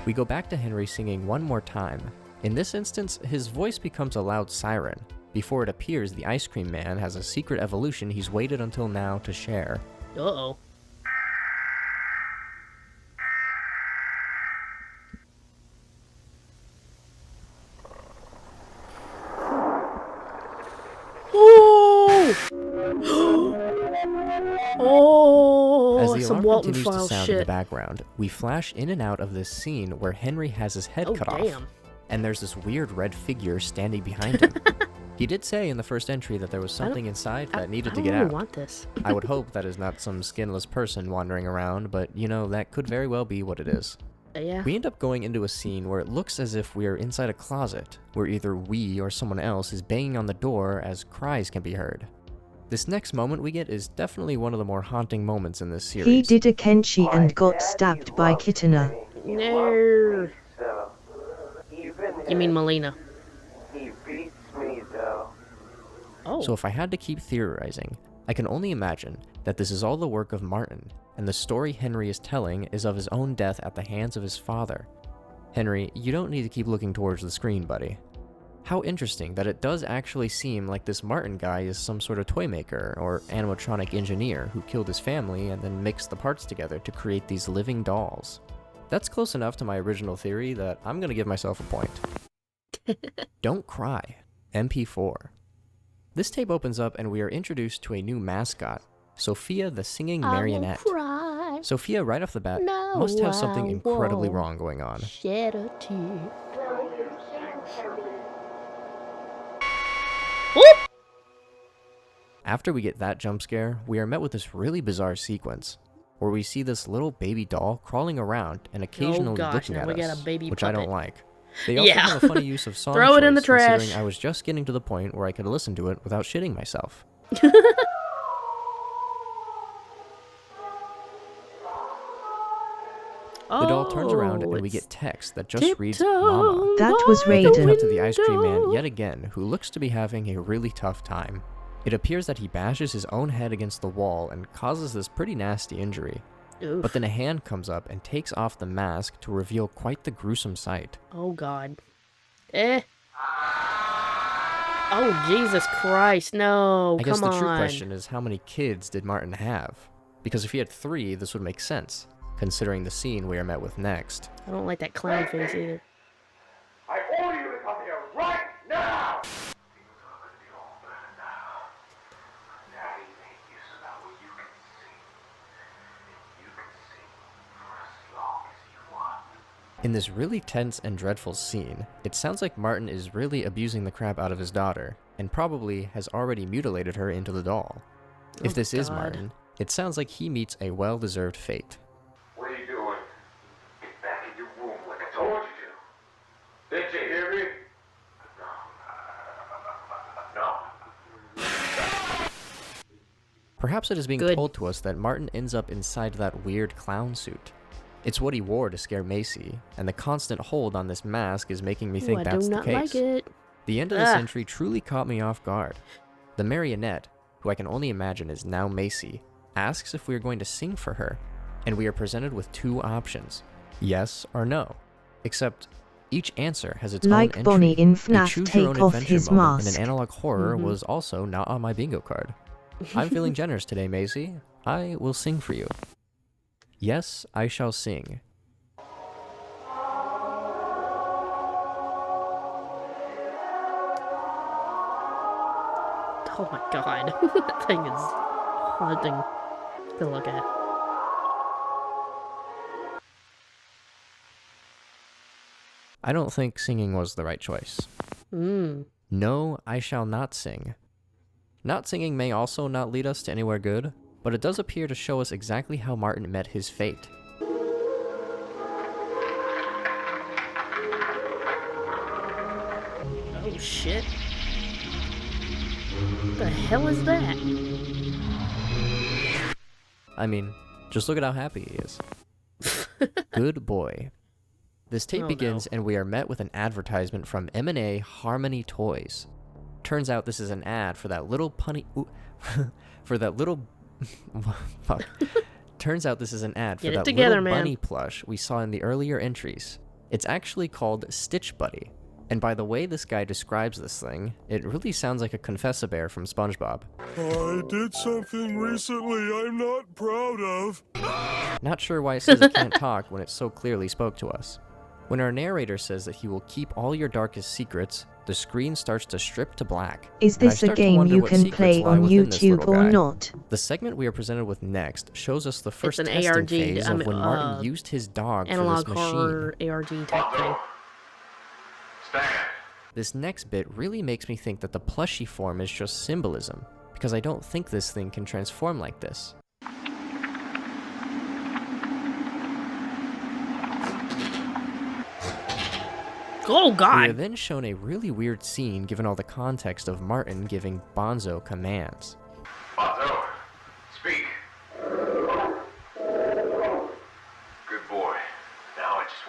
We go back to Henry singing one more time. In this instance, his voice becomes a loud siren. Before it appears the ice cream man has a secret evolution he's waited until now to share. Uh-oh. Oh! As the some alarm Walton continues to file sound in the shit. background, we flash in and out of this scene where Henry has his head Oh, cut off. damn. And there's this weird red figure standing behind him. He did say in the first entry that there was something inside that needed to get I don't out. want this. I would hope that is not some skinless person wandering around, but you know, that could very well be what it is. Yeah. We end up going into a scene where it looks as if we are inside a closet, where either we or someone else is banging on the door as cries can be heard. This next moment we get is definitely one of the more haunting moments in this series. He did a Kenshi and got stabbed by Kitana. No. So, even You mean Melina? he beats me though. Oh. So if I had to keep theorizing, I can only imagine that this is all the work of Martin, and the story Henry is telling is of his own death at the hands of his father. Henry, you don't need to keep looking towards the screen, buddy. How interesting that it does actually seem like this Martin guy is some sort of toy maker or animatronic engineer who killed his family and then mixed the parts together to create these living dolls. That's close enough to my original theory that I'm gonna give myself a point. Don't Cry, MP4. This tape opens up and we are introduced to a new mascot, Sophia the Singing Marionette. I won't cry. Sophia, right off the bat, No, must have something I incredibly won't wrong going on. shed a tear. After we get that jump scare, we are met with this really bizarre sequence, where we see this little baby doll crawling around and occasionally looking at us, which I don't like. They also have a funny use of song Throw it in the choice, trash. considering I was just getting to the point where I could listen to it without shitting myself. The doll turns around and we get text that just reads Mama. That was We then Raiden. cut to the ice cream man yet again, who looks to be having a really tough time. It appears that he bashes his own head against the wall and causes this pretty nasty injury. Oof. But then a hand comes up and takes off the mask to reveal quite the gruesome sight. Oh god. Oh Jesus Christ, no, I guess come the true on. question is, how many kids did Martin have? Because if he had 3, this would make sense, considering the scene we are met with next. I don't like that clown face either. I order you to come here right now! In this really tense and dreadful scene, it sounds like Martin is really abusing the crap out of his daughter, and probably has already mutilated her into the doll. If this is Martin, it sounds like he meets a well-deserved fate. What are you doing? Get back in your room like I told you to. Did you hear me? No. Perhaps it is being told to us that Martin ends up inside that weird clown suit. It's what he wore to scare Macy, and the constant hold on this mask is making me think that's the case. Like it. The end of this entry truly caught me off guard. The marionette, who I can only imagine is now Macy, asks if we are going to sing for her, and we are presented with 2 options, yes or no. Except, each answer has its own Like entry. Bonnie in A FNAF, choose your own take off adventure his moment in mask. an analog horror was also not on my bingo card. I'm feeling generous today, Macy. I will sing for you. Yes, I shall sing. Oh my god. That thing is haunting to look at. I don't think singing was the right choice. No, I shall not sing. Not singing may also not lead us to anywhere good, but it does appear to show us exactly how Martin met his fate. Oh shit. What the hell is that? I mean, just look at how happy he is. Good boy. This tape begins and we are met with an advertisement from M&A Harmony Toys. Turns out this is an ad for that little punny... for that little... Fuck. Turns out this is an ad for that little bunny plush we saw in the earlier entries. It's actually called Stitch Buddy. And by the way this guy describes this thing, it really sounds like a Confess-a-Bear from SpongeBob. I did something recently I'm not proud of. Not sure why it says it can't talk when it so clearly spoke to us. When our narrator says that he will keep all your darkest secrets, the screen starts to strip to black. Is this a game you can play on YouTube or not? The segment we are presented with next shows us the first It's an testing ARG, phase of when Martin used his dog for analog this machine. horror ARG type thing. This next bit really makes me think that the plushie form is just symbolism, because I don't think this thing can transform like this. Oh god! We are then shown a really weird scene given all the context of Martin giving Bonzo commands. Bonzo, speak. Good boy. Now I just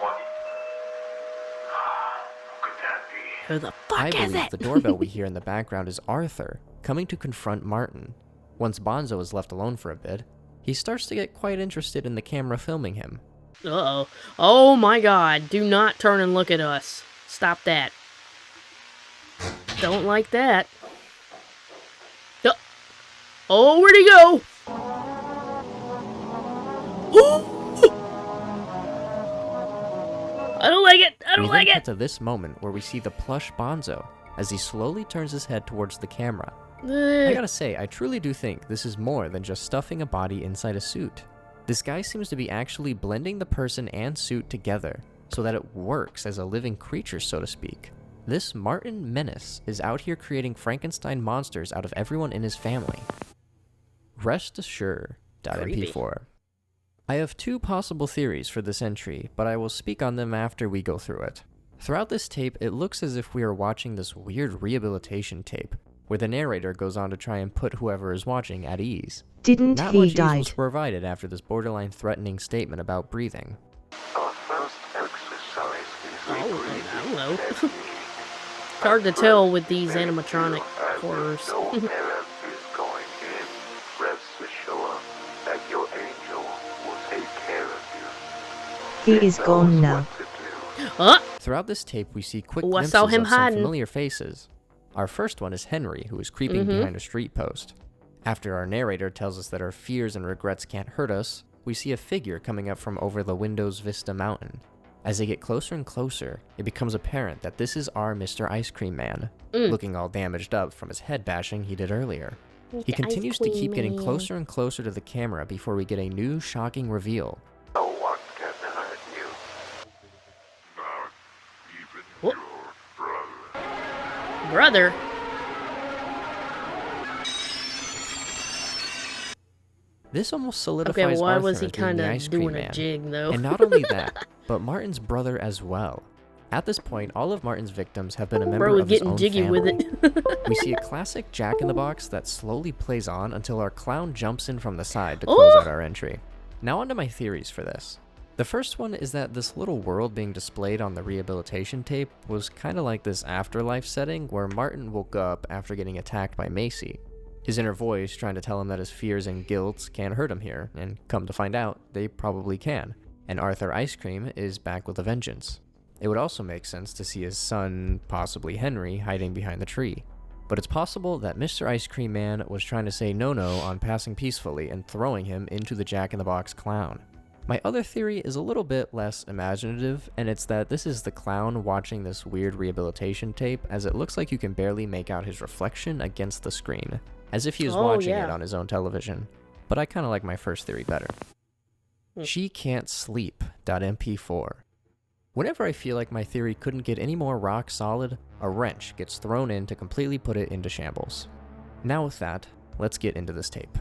Who the fuck I is believe it? the doorbell we hear in the background is Arthur, coming to confront Martin. Once Bonzo is left alone for a bit, he starts to get quite interested in the camera filming him. Uh-oh. Oh my god, do not turn and look at us. Stop that. Don't like that. Oh, where'd he go? I don't like it. I don't like We then it. cut to this moment where we see the plush Bonzo as he slowly turns his head towards the camera. I gotta say, I truly do think this is more than just stuffing a body inside a suit. This guy seems to be actually blending the person and suit together so that it works as a living creature, so to speak. This Martin Menace is out here creating Frankenstein monsters out of everyone in his family. Rest assured, .mp4. I have two possible theories for this entry, but I will speak on them after we go through it. Throughout this tape, it looks as if we are watching this weird rehabilitation tape, where the narrator goes on to try and put whoever is watching at ease. Didn't Not he much ease died? was provided after this borderline threatening statement about breathing. Hello. It's hard to tell with these animatronic horrors. He is gone now. Throughout this tape, we see quick I glimpses saw him of some hiding. familiar faces. Our first one is Henry, who is creeping behind a street post. After our narrator tells us that our fears and regrets can't hurt us, we see a figure coming up from over the Windows Vista mountain. As they get closer and closer, it becomes apparent that this is our Mr. Ice Cream Man, looking all damaged up from his head bashing he did earlier. He Mr. continues Ice to Cream keep getting Man. closer and closer to the camera before we get a new shocking reveal. Brother? This almost solidifies Okay, well, why Arthur was he as being the kinda Ice Cream doing a Man. jig, though? And not only that, but Martin's brother as well. At this point, all of Martin's victims have been a member Bro, of his getting own jiggy family. with it. We see a classic Jack-in-the-Box that slowly plays on until our clown jumps in from the side to close out our entry. Now onto my theories for this. The first one is that this little world being displayed on the rehabilitation tape was kind of like this afterlife setting where Martin woke up after getting attacked by Macy. His inner voice trying to tell him that his fears and guilt can't hurt him here, and come to find out, they probably can. And Arthur Ice Cream is back with a vengeance. It would also make sense to see his son, possibly Henry, hiding behind the tree. But it's possible that Mr. Ice Cream Man was trying to say no-no on passing peacefully and throwing him into the Jack-in-the-Box clown. My other theory is a little bit less imaginative, and it's that this is the clown watching this weird rehabilitation tape, as it looks like you can barely make out his reflection against the screen, as if he is watching it on his own television. But I kind of like my first theory better. She can't sleep. .mp4. Whenever I feel like my theory couldn't get any more rock solid, a wrench gets thrown in to completely put it into shambles. Now with that, let's get into this tape.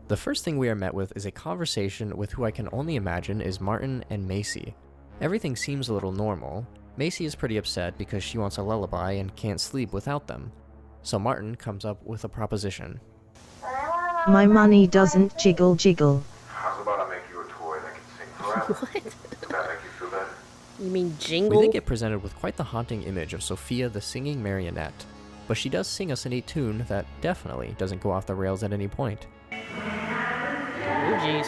The first thing we are met with is a conversation with who I can only imagine is Martin and Macy. Everything seems a little normal. Macy is pretty upset because she wants a lullaby and can't sleep without them. So Martin comes up with a proposition. My money doesn't jiggle jiggle. How's about I make you a toy that can sing forever? What? Does that make you feel better? You mean jingle? We then get presented with quite the haunting image of Sophia the singing marionette, but she does sing us a neat tune that definitely doesn't go off the rails at any point. Oh, jeez.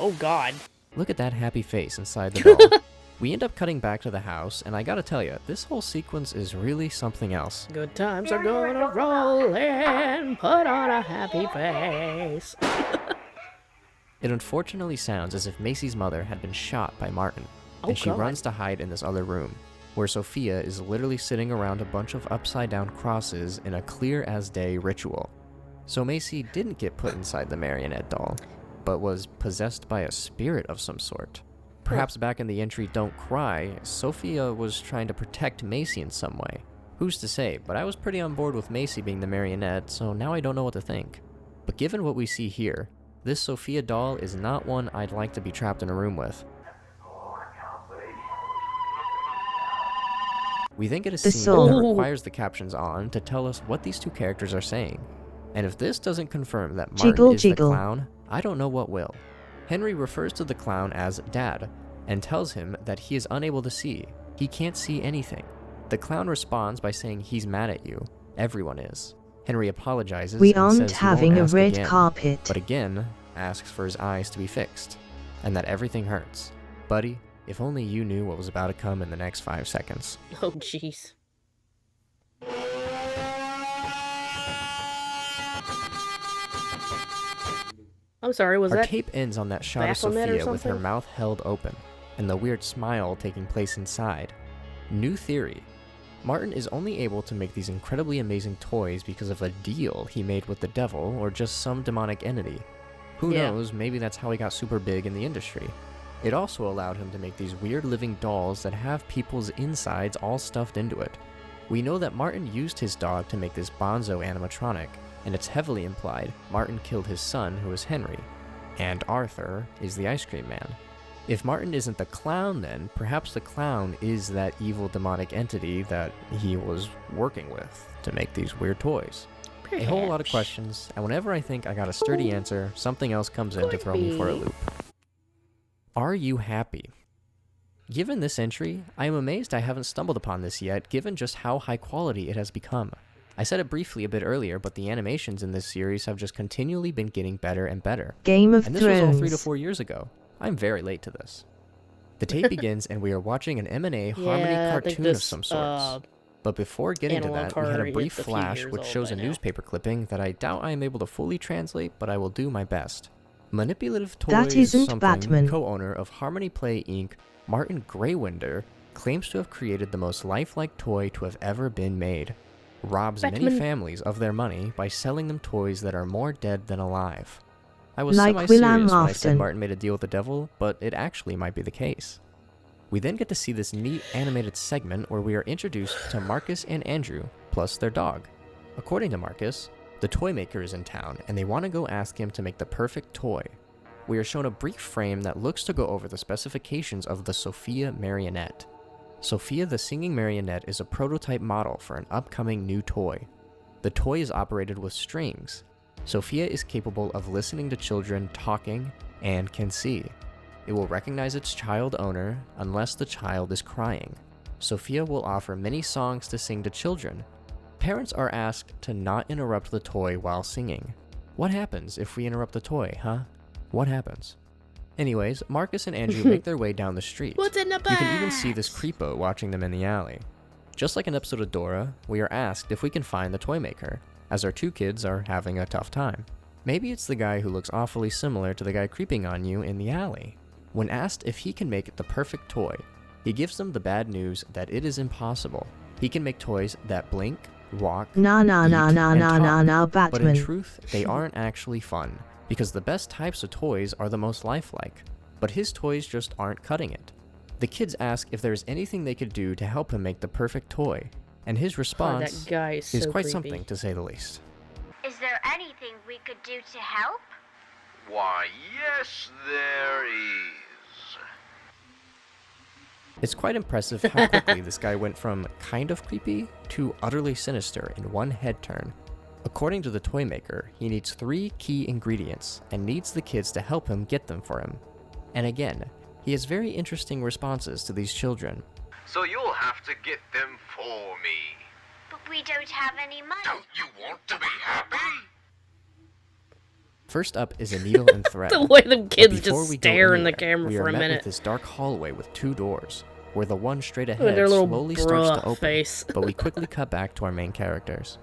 Oh, God. Look at that happy face inside the doll. We end up cutting back to the house, and I gotta tell you, this whole sequence is really something else. Good times are gonna roll in. Put on a happy face. It unfortunately sounds as if Macy's mother had been shot by Martin, Oh, and she God. runs to hide in this other room, where Sophia is literally sitting around a bunch of upside-down crosses in a clear-as-day ritual. So Macy didn't get put inside the marionette doll, but was possessed by a spirit of some sort. Perhaps back in the entry Don't Cry, Sophia was trying to protect Macy in some way. Who's to say, but I was pretty on board with Macy being the marionette, so now I don't know what to think. But given what we see here, this Sophia doll is not one I'd like to be trapped in a room with. We then get a The scene song. that requires the captions on to tell us what these two characters are saying. And if this doesn't confirm that Martin Jiggle, is jiggle. the clown, I don't know what will. Henry refers to the clown as Dad and tells him that he is unable to see. He can't see anything. The clown responds by saying he's mad at you. Everyone is. Henry apologizes We and aren't says he having won't a ask red again, carpet. but again asks for his eyes to be fixed, and that everything hurts. Buddy, if only you knew what was about to come in the next 5 seconds. Oh, jeez. I'm sorry, was Our that tape ends on that shot of Baphomet or Sophia with her something? mouth held open, and the weird smile taking place inside. New theory. Martin is only able to make these incredibly amazing toys because of a deal he made with the devil or just some demonic entity. Who knows, maybe that's how he got super big in the industry. It also allowed him to make these weird living dolls that have people's insides all stuffed into it. We know that Martin used his dog to make this Bonzo animatronic, and it's heavily implied Martin killed his son, who is Henry, and Arthur is the ice cream man. If Martin isn't the clown then, perhaps the clown is that evil demonic entity that he was working with to make these weird toys. A whole lot of questions, and whenever I think I got a sturdy answer, something else comes in to throw me for a loop. Are you happy? Given this entry, I am amazed I haven't stumbled upon this yet, given just how high quality it has become. I said it briefly a bit earlier, but the animations in this series have just continually been getting better and better. Game of and this was all 3 to Thrones. 4 years ago. I'm very late to this. The tape begins and we are watching an M&A Harmony cartoon of some sorts. But before getting to that, we had a brief flash which shows a newspaper clipping that I doubt I am able to fully translate, but I will do my best. Manipulative Toys That isn't something, Batman. co-owner of Harmony Play Inc., Martin Graywinder, claims to have created the most lifelike toy to have ever been made. Robs many Batman. families of their money by selling them toys that are more dead than alive. I was Like semi-serious Willem when I said Afton. Martin made a deal with the devil, but it actually might be the case. We then get to see this neat animated segment where we are introduced to Marcus and Andrew, plus their dog. According to Marcus, the toy maker is in town and they want to go ask him to make the perfect toy. We are shown a brief frame that looks to go over the specifications of the Sophia marionette. Sophia the singing marionette is a prototype model for an upcoming new toy. The toy is operated with strings. Sophia is capable of listening to children talking and can see. It will recognize its child owner unless the child is crying. Sophia will offer many songs to sing to children. Parents are asked to not interrupt the toy while singing. What happens if we interrupt the toy, huh? What happens? Anyways, Marcus and Andrew make their way down the street. What's in the You can even see this creepo watching them in the alley. Just like an episode of Dora, we are asked if we can find the toy maker, as our two kids are having a tough time. Maybe it's the guy who looks awfully similar to the guy creeping on you in the alley. When asked if he can make the perfect toy, he gives them the bad news that it is impossible. He can make toys that blink, walk, eat, and talk, but in Batman. truth, they aren't actually fun, because the best types of toys are the most lifelike, but his toys just aren't cutting it. The kids ask if there's anything they could do to help him make the perfect toy, and his response that guy is so quite creepy. something to say the least. Is there anything we could do to help? Why, yes, there is. It's quite impressive how quickly this guy went from kind of creepy to utterly sinister in one head turn. According to the toy maker, he needs 3 key ingredients and needs the kids to help him get them for him. And again, he has very interesting responses to these children. So you'll have to get them for me. But we don't have any money. Don't you want to be happy? First up is a needle and thread. The way them kids But before just we go stare in the anywhere, camera we for are a met minute. with this dark hallway with 2 doors, where the one straight With ahead their little slowly starts to bruh open, face. but we quickly cut back to our main characters.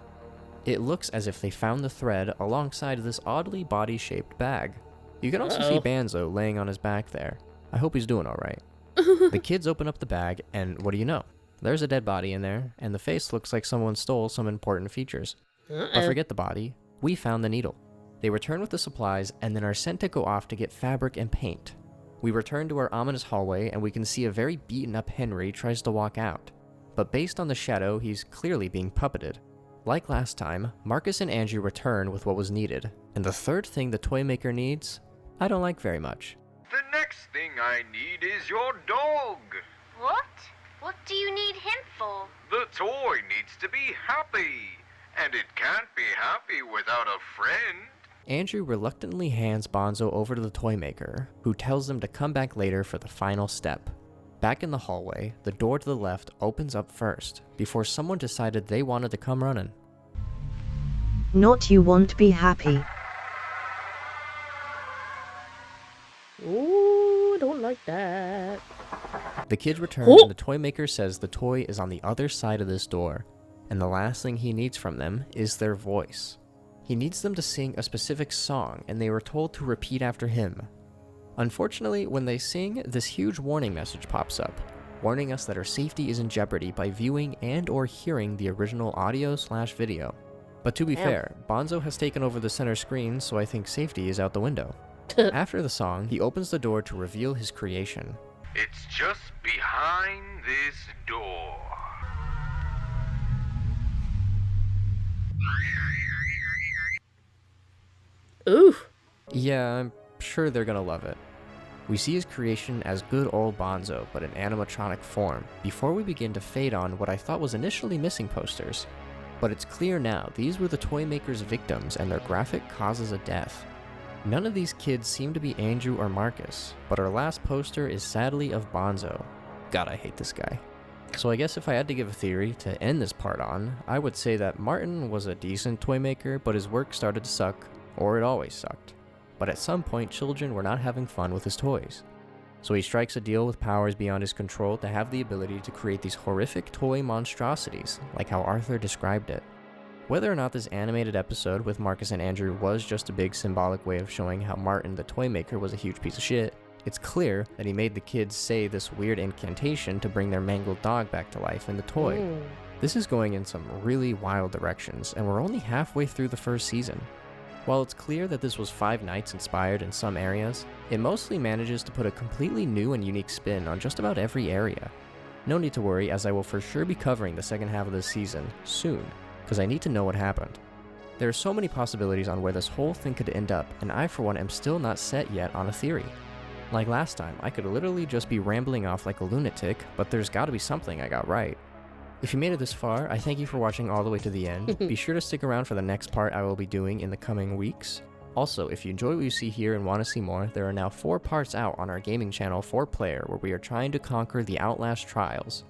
It looks as if they found the thread alongside this oddly body-shaped bag. You can also see Banzo laying on his back there. I hope he's doing alright. The kids open up the bag, and what do you know? There's a dead body in there, and the face looks like someone stole some important features. But forget the body, we found the needle. They return with the supplies, and then are sent to go off to get fabric and paint. We return to our ominous hallway, and we can see a very beaten-up Henry tries to walk out. But based on the shadow, he's clearly being puppeted. Like last time, Marcus and Andrew return with what was needed, and the third thing the toy maker needs, I don't like very much. The next thing I need is your dog. What? What do you need him for? The toy needs to be happy, and it can't be happy without a friend. Andrew reluctantly hands Bonzo over to the toy maker, who tells them to come back later for the final step. Back in the hallway, the door to the left opens up first, before someone decided they wanted to come running. Not you won't be happy. Ooh, don't like that. The kids return and the toy maker says the toy is on the other side of this door, and the last thing he needs from them is their voice. He needs them to sing a specific song, and they were told to repeat after him. Unfortunately, when they sing, this huge warning message pops up, warning us that our safety is in jeopardy by viewing and or hearing the original audio/video. But to be fair, Bonzo has taken over the center screen, so I think safety is out the window. After the song, he opens the door to reveal his creation. It's just behind this door. Ooh. Yeah, I'm sure they're gonna love it. We see his creation as good old Bonzo, but in animatronic form, before we begin to fade on what I thought was initially missing posters. But it's clear now, these were the toy maker's victims and their graphic causes of death. None of these kids seem to be Andrew or Marcus, but our last poster is sadly of Bonzo. God, I hate this guy. So I guess if I had to give a theory to end this part on, I would say that Martin was a decent toy maker, but his work started to suck, or it always sucked. But at some point, children were not having fun with his toys. So he strikes a deal with powers beyond his control to have the ability to create these horrific toy monstrosities, like how Arthur described it. Whether or not this animated episode with Marcus and Andrew was just a big symbolic way of showing how Martin the toy maker was a huge piece of shit, it's clear that he made the kids say this weird incantation to bring their mangled dog back to life in the toy. This is going in some really wild directions, and we're only halfway through the first season. While it's clear that this was Five Nights inspired in some areas, it mostly manages to put a completely new and unique spin on just about every area. No need to worry, as I will for sure be covering the second half of this season soon, because I need to know what happened. There are so many possibilities on where this whole thing could end up, and I for one am still not set yet on a theory. Like last time, I could literally just be rambling off like a lunatic, but there's gotta be something I got right. If you made it this far, I thank you for watching all the way to the end. Be sure to stick around for the next part I will be doing in the coming weeks. Also, if you enjoy what you see here and want to see more, there are now 4 parts out on our gaming channel 4Player where we are trying to conquer the Outlast trials.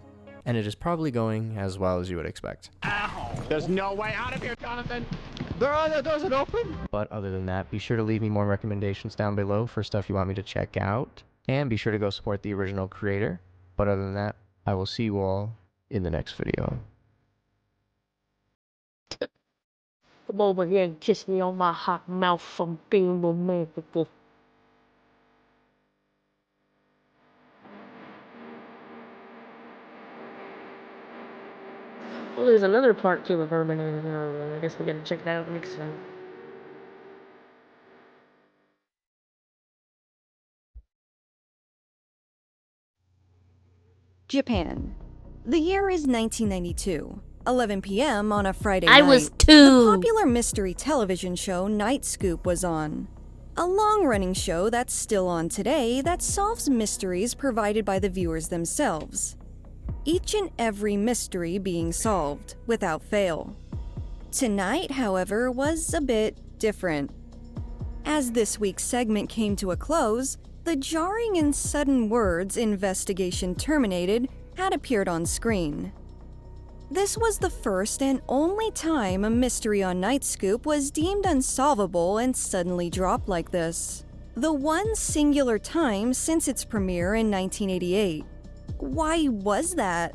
And it is probably going as well as you would expect. Ow! There's no way out of here, Jonathan! There are no doors that open! But other than that, be sure to leave me more recommendations down below for stuff you want me to check out. And be sure to go support the original creator. But other than that, I will see you all in the next video. Come over here and kiss me on my hot mouth from being romantic. Well, there's another part to the Terminator. I guess we gotta check that out next time. Japan. The year is 1992. 11 p.m. on a Friday I night. was 2. The popular mystery television show Night Scoop was on. A long-running show that's still on today that solves mysteries provided by the viewers themselves. Each and every mystery being solved, without fail. Tonight, however, was a bit different. As this week's segment came to a close, the jarring and sudden words "investigation terminated" had appeared on screen. This was the first and only time a mystery on Night Scoop was deemed unsolvable and suddenly dropped like this. The one singular time since its premiere in 1988. Why was that?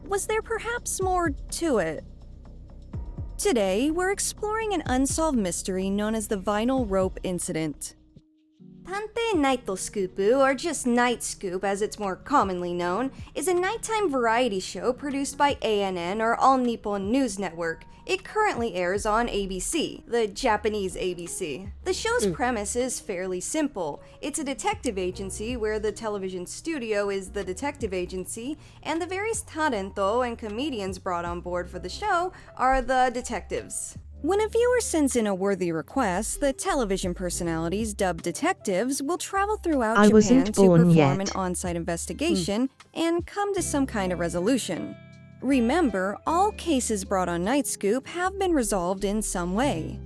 Was there perhaps more to it? Today, we're exploring an unsolved mystery known as the Vinyl Rope Incident. Tantei Naito Scoopu, or just Night Scoop as it's more commonly known, is a nighttime variety show produced by ANN or All Nippon News Network. It currently airs on ABC, the Japanese ABC. The show's premise is fairly simple. It's a detective agency where the television studio is the detective agency, and the various talento and comedians brought on board for the show are the detectives. When a viewer sends in a worthy request, the television personalities, dubbed detectives, will travel throughout Japan to perform an on-site investigation and come to some kind of resolution. Remember, all cases brought on Night Scoop have been resolved in some way.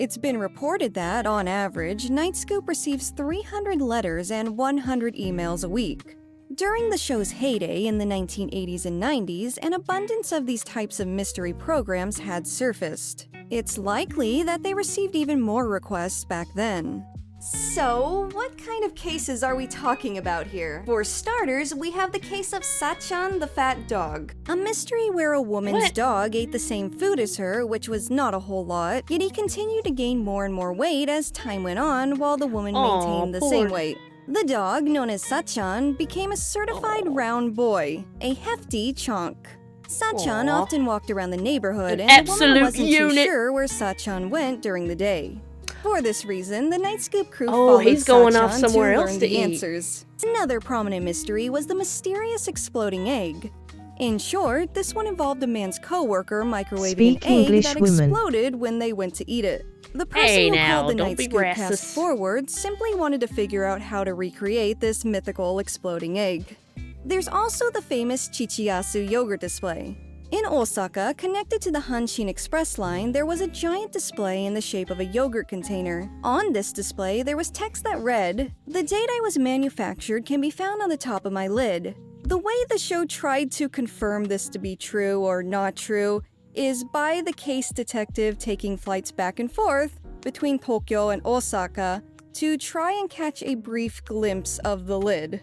It's been reported that, on average, Nightscoop receives 300 letters and 100 emails a week. During the show's heyday in the 1980s and 90s, an abundance of these types of mystery programs had surfaced. It's likely that they received even more requests back then. So, what kind of cases are we talking about here? For starters, we have the case of Sachan the fat dog. A mystery where a woman's dog ate the same food as her, which was not a whole lot, yet he continued to gain more and more weight as time went on while the woman maintained the same weight. The dog, known as Sachan, became a certified round boy, a hefty chunk. Sachan often walked around the neighborhood, and the woman wasn't too sure where Sachan went during the day. For this reason, the Nightscoop crew followed he's going off Sachan somewhere to else learn to the eat. answers. Another prominent mystery was the mysterious exploding egg. In short, this one involved a man's co-worker microwaving an egg that exploded when they went to eat it. The person who called the Nightscoop cast forward simply wanted to figure out how to recreate this mythical exploding egg. There's also the famous Chichiyasu yogurt display. In Osaka, connected to the Hanshin Express line, there was a giant display in the shape of a yogurt container. On this display, there was text that read, "The date I was manufactured can be found on the top of my lid." The way the show tried to confirm this to be true or not true is by the case detective taking flights back and forth between Tokyo and Osaka to try and catch a brief glimpse of the lid.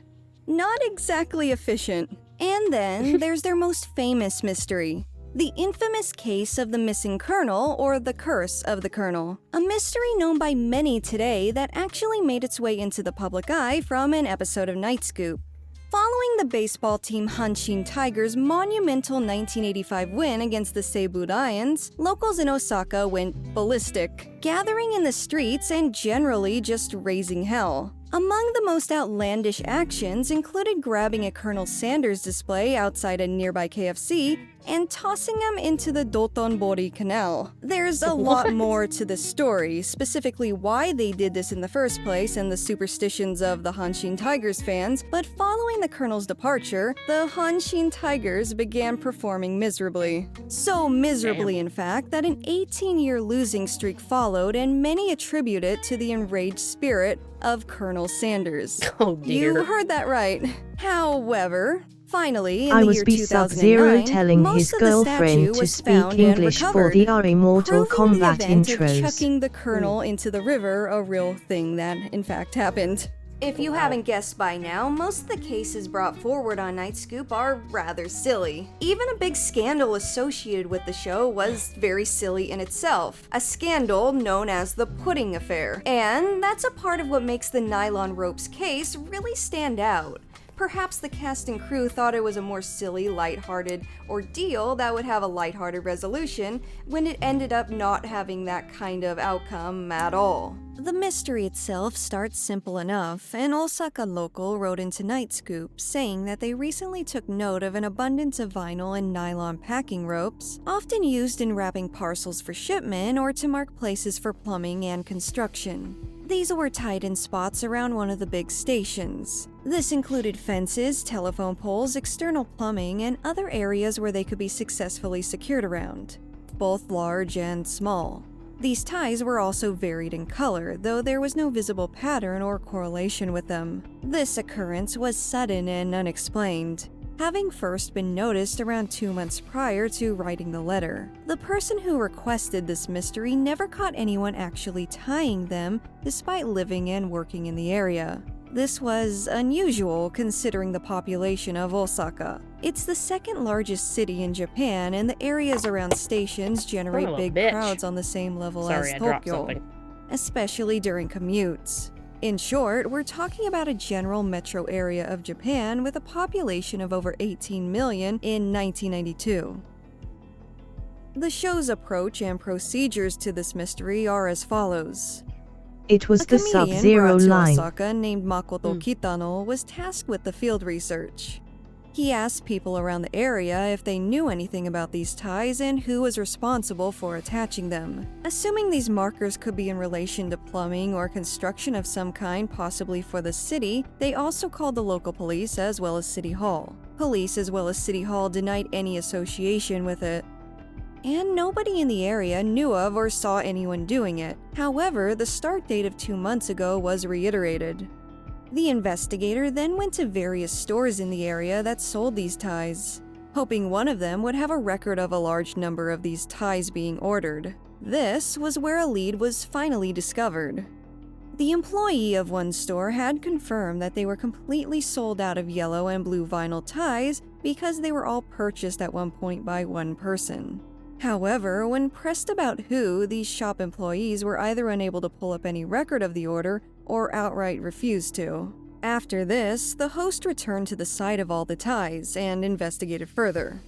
Not exactly efficient. And then there's their most famous mystery, the infamous case of the missing Colonel, or the Curse of the Colonel. A mystery known by many today that actually made its way into the public eye from an episode of Nightscoop. Following the baseball team Hanshin Tigers' monumental 1985 win against the Seibu Lions, locals in Osaka went ballistic, gathering in the streets and generally just raising hell. Among the most outlandish actions included grabbing a Colonel Sanders display outside a nearby KFC and tossing him into the Dotonbori Canal. There's a lot more to the story, specifically why they did this in the first place and the superstitions of the Hanshin Tigers fans, but following the Colonel's departure, the Hanshin Tigers began performing miserably. So miserably, in fact, that an 18-year losing streak followed, and many attribute it to the enraged spirit of Colonel Sanders. Oh dear. You heard that right. However, finally, in I the was year Sub-Zero 2009, telling most his of the girlfriend statue to was speak found and English for recovered, the our Mortal proving the Kombat event of intros. chucking the Colonel into the river a real thing that, in fact, happened. If you haven't guessed by now, most of the cases brought forward on Nightscoop are rather silly. Even a big scandal associated with the show was very silly in itself. A scandal known as the Pudding Affair. And that's a part of what makes the nylon ropes case really stand out. Perhaps the cast and crew thought it was a more silly, lighthearted ordeal that would have a lighthearted resolution, when it ended up not having that kind of outcome at all. The mystery itself starts simple enough. An Osaka local wrote into Nightscoop saying that they recently took note of an abundance of vinyl and nylon packing ropes, often used in wrapping parcels for shipment or to mark places for plumbing and construction. These were tied in spots around one of the big stations. This included fences, telephone poles, external plumbing, and other areas where they could be successfully secured around, both large and small. These ties were also varied in color, though there was no visible pattern or correlation with them. This occurrence was sudden and unexplained, having first been noticed around 2 months prior to writing the letter. The person who requested this mystery never caught anyone actually tying them, despite living and working in the area. This was unusual considering the population of Osaka. It's the second largest city in Japan, and the areas around stations generate big crowds on the same level as Tokyo, especially during commutes. In short, we're talking about a general metro area of Japan with a population of over 18 million in 1992. The show's approach and procedures to this mystery are as follows. It was the Sub-Zero line. Osaka named Makoto Kitano was tasked with the field research. He asked people around the area if they knew anything about these ties and who was responsible for attaching them. Assuming these markers could be in relation to plumbing or construction of some kind, possibly for the city, they also called the local police as well as City Hall. Police as well as City Hall denied any association with it. and nobody in the area knew of or saw anyone doing it. However, the start date of 2 months ago was reiterated. The investigator then went to various stores in the area that sold these ties, hoping one of them would have a record of a large number of these ties being ordered. This was where a lead was finally discovered. The employee of one store had confirmed that they were completely sold out of yellow and blue vinyl ties because they were all purchased at one point by one person. However, when pressed about who, these shop employees were either unable to pull up any record of the order or outright refused to. After this, the host returned to the site of all the ties and investigated further.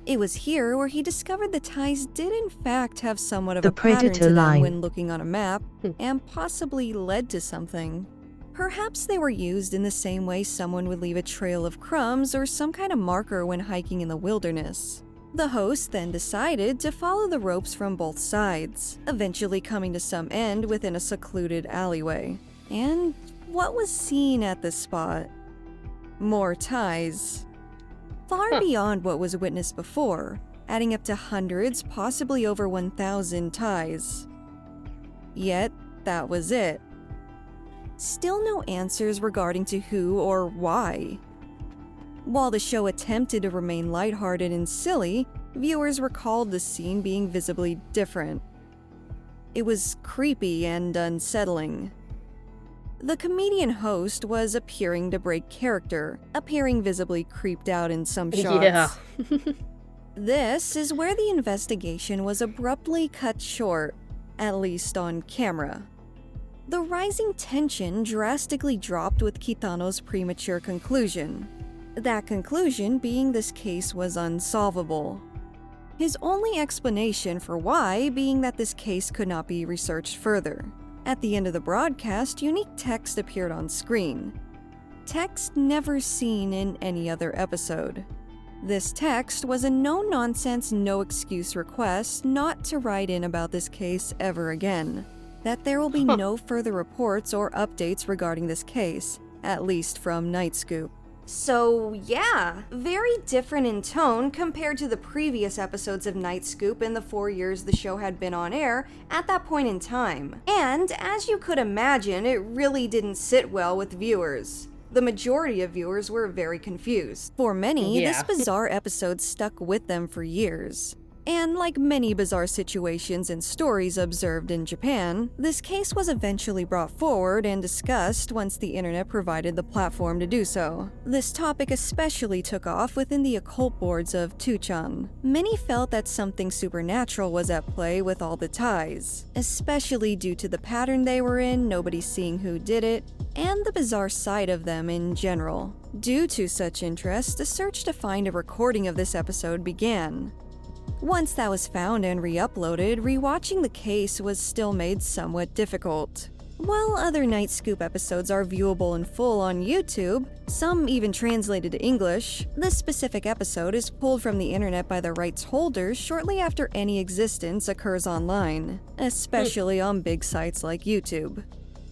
It was here where he discovered the ties did in fact have somewhat of The a pattern predator to them line. when looking on a map, and possibly led to something. Perhaps they were used in the same way someone would leave a trail of crumbs or some kind of marker when hiking in the wilderness. The host then decided to follow the ropes from both sides, eventually coming to some end within a secluded alleyway. And what was seen at this spot? More ties. Far beyond what was witnessed before, adding up to hundreds, possibly over 1,000 ties. Yet, that was it. Still no answers regarding to who or why. While the show attempted to remain lighthearted and silly, viewers recalled the scene being visibly different. It was creepy and unsettling. The comedian host was appearing to break character, appearing visibly creeped out in some shots. Yeah. This is where the investigation was abruptly cut short, at least on camera. The rising tension drastically dropped with Kitano's premature conclusion. That conclusion being this case was unsolvable. His only explanation for why being that this case could not be researched further. At the end of the broadcast, unique text appeared on screen. Text never seen in any other episode. This text was a no-nonsense, no-excuse request not to write in about this case ever again. That there will be no further reports or updates regarding this case, at least from Night Scoop. So, yeah, very different in tone compared to the previous episodes of Night Scoop in the 4 years the show had been on air at that point in time. And, as you could imagine, it really didn't sit well with viewers. The majority of viewers were very confused. For many, Yeah. this bizarre episode stuck with them for years. And like many bizarre situations and stories observed in Japan, this case was eventually brought forward and discussed once the internet provided the platform to do so. This topic especially took off within the occult boards of 2chan. Many felt that something supernatural was at play with all the ties, especially due to the pattern they were in, nobody seeing who did it, and the bizarre side of them in general. Due to such interest, a search to find a recording of this episode began. Once that was found and re-uploaded, rewatching the case was still made somewhat difficult. While other Night Scoop episodes are viewable in full on YouTube, some even translated to English, this specific episode is pulled from the internet by the rights holders shortly after any existence occurs online, especially on big sites like YouTube.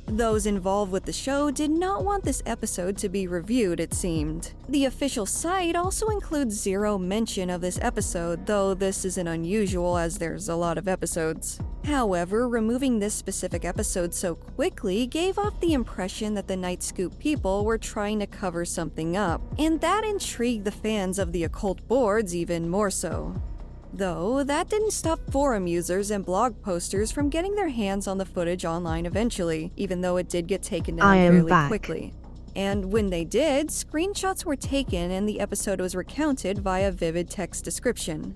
Those involved with the show did not want this episode to be reviewed, it seemed. The official site also includes zero mention of this episode, though this isn't unusual as there's a lot of episodes. However, removing this specific episode so quickly gave off the impression that the Night Scoop people were trying to cover something up, and that intrigued the fans of the occult boards even more so. Though, that didn't stop forum users and blog posters from getting their hands on the footage online eventually, even though it did get taken down fairly quickly. And when they did, screenshots were taken and the episode was recounted via vivid text description.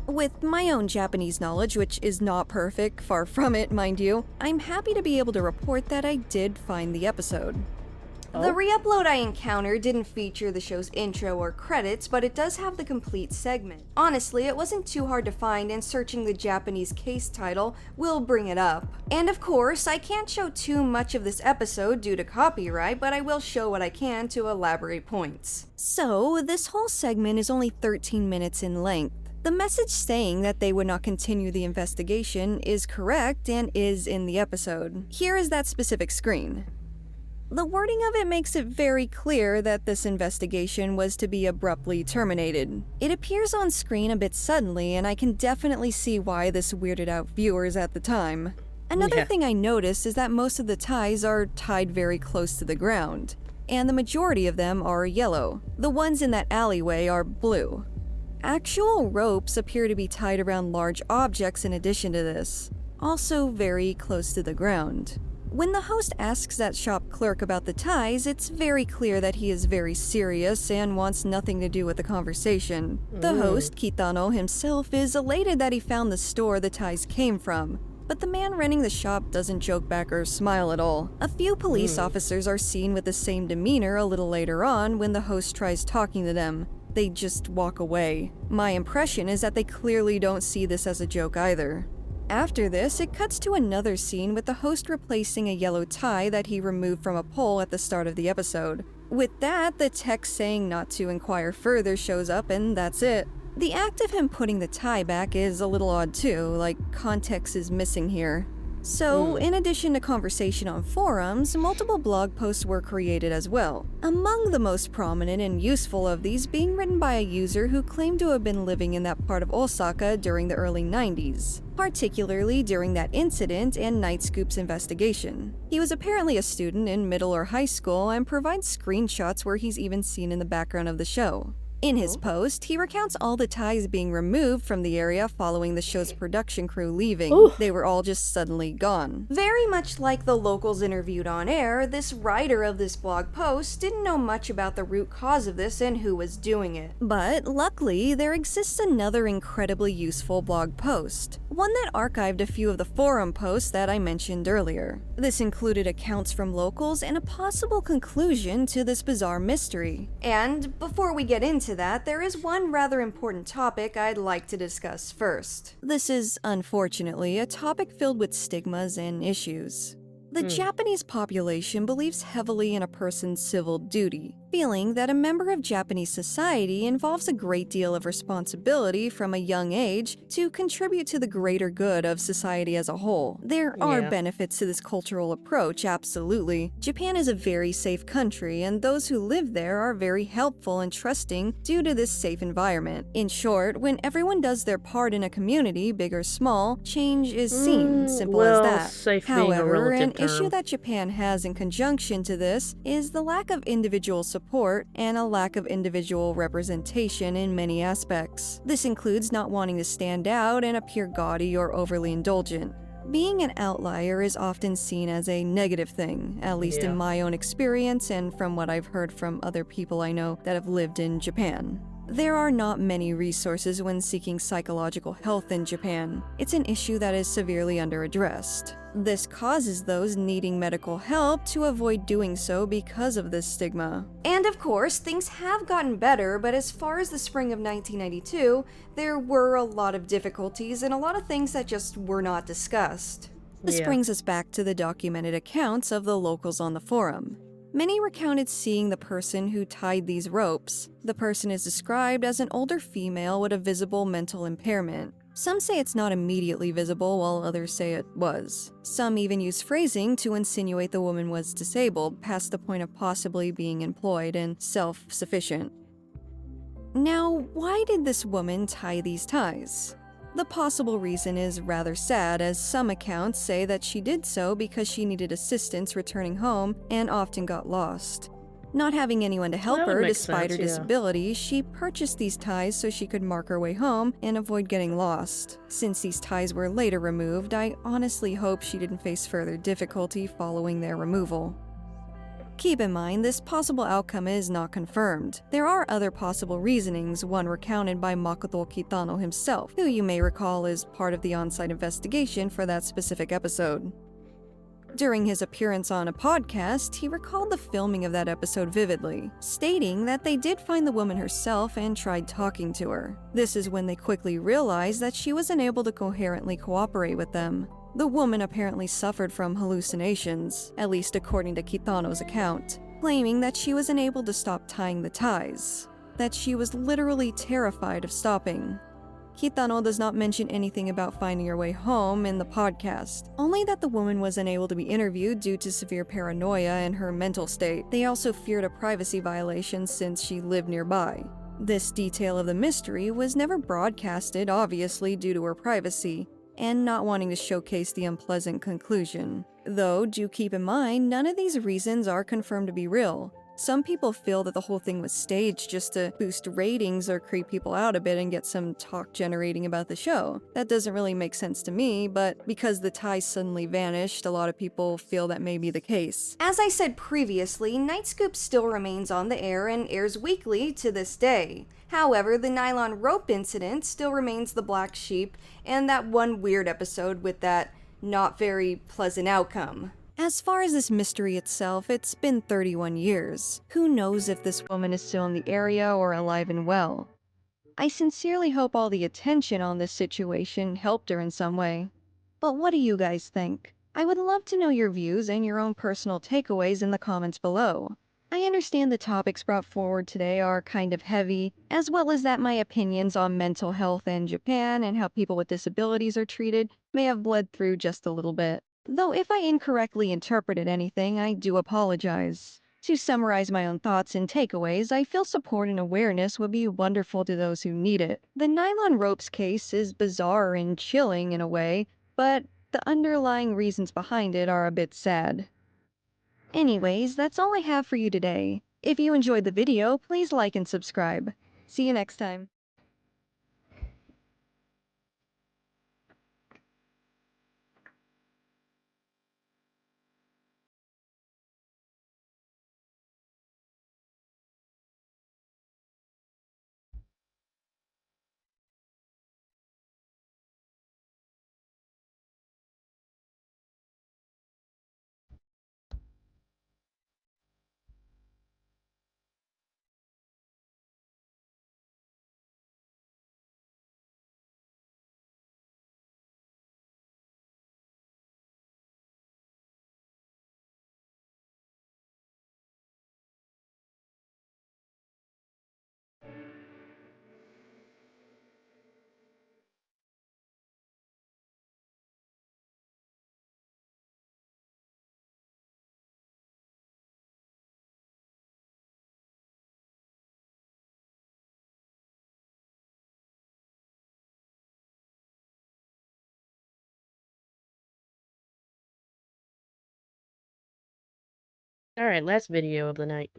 With my own Japanese knowledge, which is not perfect, far from it, mind you, I'm happy to be able to report that I did find the episode. The re-upload I encountered didn't feature the show's intro or credits, but it does have the complete segment. Honestly, it wasn't too hard to find, and searching the Japanese case title will bring it up. And of course, I can't show too much of this episode due to copyright, but I will show what I can to elaborate points. So, this whole segment is only 13 minutes in length. The message saying that they would not continue the investigation is correct and is in the episode. Here is that specific screen. The wording of it makes it very clear that this investigation was to be abruptly terminated. It appears on screen a bit suddenly, and I can definitely see why this weirded out viewers at the time. Another thing I noticed is that most of the ties are tied very close to the ground, and the majority of them are yellow. The ones in that alleyway are blue. Actual ropes appear to be tied around large objects in addition to this, also very close to the ground. When the host asks that shop clerk about the ties, it's very clear that he is very serious and wants nothing to do with the conversation. The host, Kitano himself, is elated that he found the store the ties came from, but the man running the shop doesn't joke back or smile at all. A few police officers are seen with the same demeanor a little later on when the host tries talking to them. They just walk away. My impression is that they clearly don't see this as a joke either. After this, it cuts to another scene with the host replacing a yellow tie that he removed from a pole at the start of the episode. With that, the text saying not to inquire further shows up, and that's it. The act of him putting the tie back is a little odd too, like context is missing here. So, in addition to conversation on forums, multiple blog posts were created as well. Among the most prominent and useful of these being written by a user who claimed to have been living in that part of Osaka during the early 90s, particularly during that incident and Night Scoop's investigation. He was apparently a student in middle or high school and provides screenshots where he's even seen in the background of the show. In his post, he recounts all the ties being removed from the area following the show's production crew leaving. They were all just suddenly gone. Very much like the locals interviewed on air, this writer of this blog post didn't know much about the root cause of this and who was doing it. But luckily, there exists another incredibly useful blog post, one that archived a few of the forum posts that I mentioned earlier. This included accounts from locals and a possible conclusion to this bizarre mystery. And before we get into that, there is one rather important topic I'd like to discuss first. This is, unfortunately, a topic filled with stigmas and issues. The Japanese population believes heavily in a person's civil duty, feeling that a member of Japanese society involves a great deal of responsibility from a young age to contribute to the greater good of society as a whole. There are benefits to this cultural approach, absolutely. Japan is a very safe country, and those who live there are very helpful and trusting due to this safe environment. In short, when everyone does their part in a community, big or small, change is seen, simple as that. Safe However, being a an relative issue term. that Japan has in conjunction to this is the lack of individual support and a lack of individual representation in many aspects. This includes not wanting to stand out and appear gaudy or overly indulgent. Being an outlier is often seen as a negative thing, at least in my own experience and from what I've heard from other people I know that have lived in Japan. There are not many resources when seeking psychological health in Japan. It's an issue that is severely underaddressed. This causes those needing medical help to avoid doing so because of this stigma. And of course, things have gotten better, but as far as the spring of 1992, there were a lot of difficulties and a lot of things that just were not discussed. This brings us back to the documented accounts of the locals on the forum. Many recounted seeing the person who tied these ropes. The person is described as an older female with a visible mental impairment. Some say it's not immediately visible, while others say it was. Some even use phrasing to insinuate the woman was disabled, past the point of possibly being employed and self-sufficient. Now, why did this woman tie these ties? The possible reason is rather sad, as some accounts say that she did so because she needed assistance returning home and often got lost. Not having anyone to help her despite her disability, she purchased these ties so she could mark her way home and avoid getting lost. Since these ties were later removed, I honestly hope she didn't face further difficulty following their removal. Keep in mind, this possible outcome is not confirmed. There are other possible reasonings, one recounted by Makoto Kitano himself, who you may recall is part of the on-site investigation for that specific episode. During his appearance on a podcast, he recalled the filming of that episode vividly, stating that they did find the woman herself and tried talking to her. This is when they quickly realized that she was unable to coherently cooperate with them. The woman apparently suffered from hallucinations, at least according to Kitano's account, claiming that she was unable to stop tying the ties, that she was literally terrified of stopping. Kitano does not mention anything about finding her way home in the podcast, only that the woman was unable to be interviewed due to severe paranoia and her mental state. They also feared a privacy violation since she lived nearby. This detail of the mystery was never broadcasted, obviously due to her privacy, and not wanting to showcase the unpleasant conclusion. Though, do keep in mind, none of these reasons are confirmed to be real. Some people feel that the whole thing was staged just to boost ratings or creep people out a bit and get some talk generating about the show. That doesn't really make sense to me, but because the ties suddenly vanished, a lot of people feel that may be the case. As I said previously, Night Scoop still remains on the air and airs weekly to this day. However, the nylon rope incident still remains the black sheep, and that one weird episode with that not very pleasant outcome. As far as this mystery itself, it's been 31 years. Who knows if this woman is still in the area or alive and well? I sincerely hope all the attention on this situation helped her in some way. But what do you guys think? I would love to know your views and your own personal takeaways in the comments below. I understand the topics brought forward today are kind of heavy, as well as that my opinions on mental health in Japan and how people with disabilities are treated may have bled through just a little bit. Though if I incorrectly interpreted anything, I do apologize. To summarize my own thoughts and takeaways, I feel support and awareness would be wonderful to those who need it. The nylon ropes case is bizarre and chilling in a way, but the underlying reasons behind it are a bit sad. Anyways, that's all I have for you today. If you enjoyed the video, please like and subscribe. See you next time. Alright, last video of the night.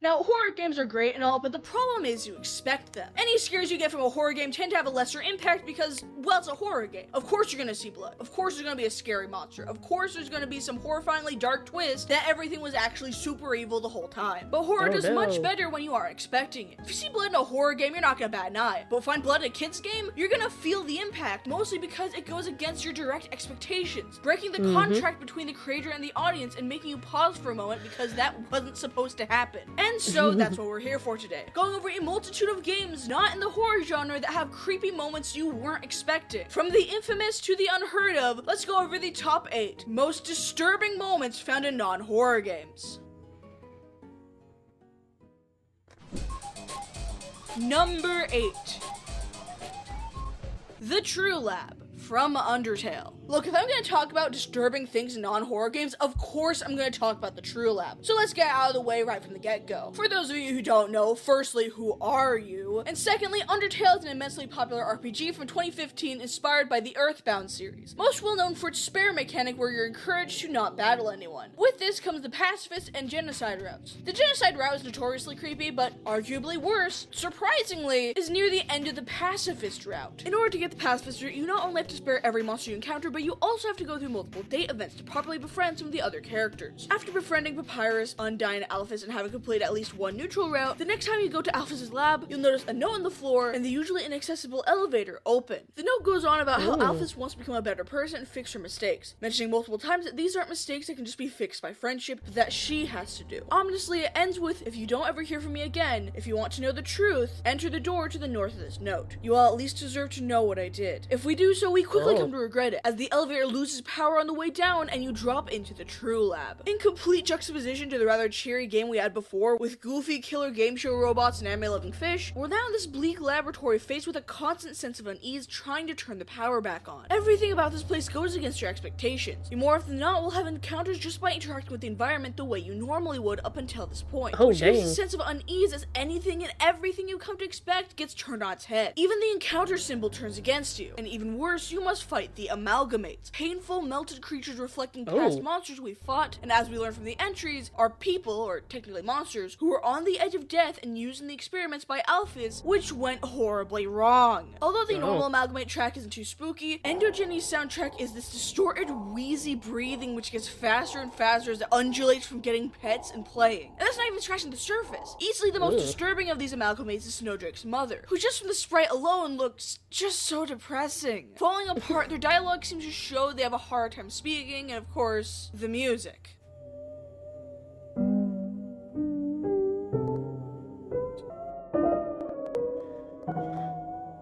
Now, horror games are great and all, but the problem is you expect them. Any scares you get from a horror game tend to have a lesser impact because, well, it's a horror game. Of course you're gonna see blood. Of course there's gonna be a scary monster. Of course there's gonna be some horrifyingly dark twist that everything was actually super evil the whole time. But horror does much better when you are expecting it. If you see blood in a horror game, you're not gonna bat an eye. But find blood in a kid's game, you're gonna feel the impact, mostly because it goes against your direct expectations, breaking the contract between the creator and the audience and making you pause for a moment because that wasn't supposed to happen. And so that's what we're here for today. Going over a multitude of games not in the horror genre that have creepy moments you weren't expecting. From the infamous to the unheard of, let's go over the top 8 most disturbing moments found in non-horror games. Number 8. The True Lab from Undertale. Look, if I'm gonna talk about disturbing things in non-horror games, of course I'm gonna talk about the True Lab. So let's get out of the way right from the get-go. For those of you who don't know, firstly, who are you? And secondly, Undertale is an immensely popular RPG from 2015 inspired by the Earthbound series. Most well known for its spare mechanic where you're encouraged to not battle anyone. With this comes the pacifist and genocide routes. The genocide route is notoriously creepy, but arguably worse, surprisingly, is near the end of the pacifist route. In order to get the pacifist route, you not only have to spare every monster you encounter, but you also have to go through multiple date events to properly befriend some of the other characters. After befriending Papyrus, Undyne, and Alphys and having completed at least one neutral route, the next time you go to Alphys' lab, you'll notice a note on the floor and the usually inaccessible elevator open. The note goes on about how Alphys wants to become a better person and fix her mistakes, mentioning multiple times that these aren't mistakes that can just be fixed by friendship, but that she has to do. Ominously, it ends with, if you don't ever hear from me again, if you want to know the truth, enter the door to the north of this note. You all at least deserve to know what I did. If we do so, we quickly come to regret it, as the the elevator loses power on the way down and you drop into the True Lab. In complete juxtaposition to the rather cheery game we had before, with goofy killer game show robots and anime-loving fish, we're now in this bleak laboratory faced with a constant sense of unease trying to turn the power back on. Everything about this place goes against your expectations. You more often than not will have encounters just by interacting with the environment the way you normally would up until this point. Oh, which gives dang. a sense of unease as anything and everything you come to expect gets turned on its head. Even the encounter symbol turns against you. And even worse, you must fight the amalgamates. Painful, melted creatures reflecting past monsters we fought, and as we learn from the entries, are people, or technically monsters, who were on the edge of death and using the experiments by alphas, which went horribly wrong. Although the normal amalgamate track isn't too spooky, Endogene's soundtrack is this distorted, wheezy breathing which gets faster and faster as it undulates from getting pets and playing. And that's not even scratching the surface. Easily the most disturbing of these amalgamates is Snowdrake's mother, who just from the sprite alone looks just so depressing. Falling apart, their dialogue seems to show they have a hard time speaking, and of course, the music.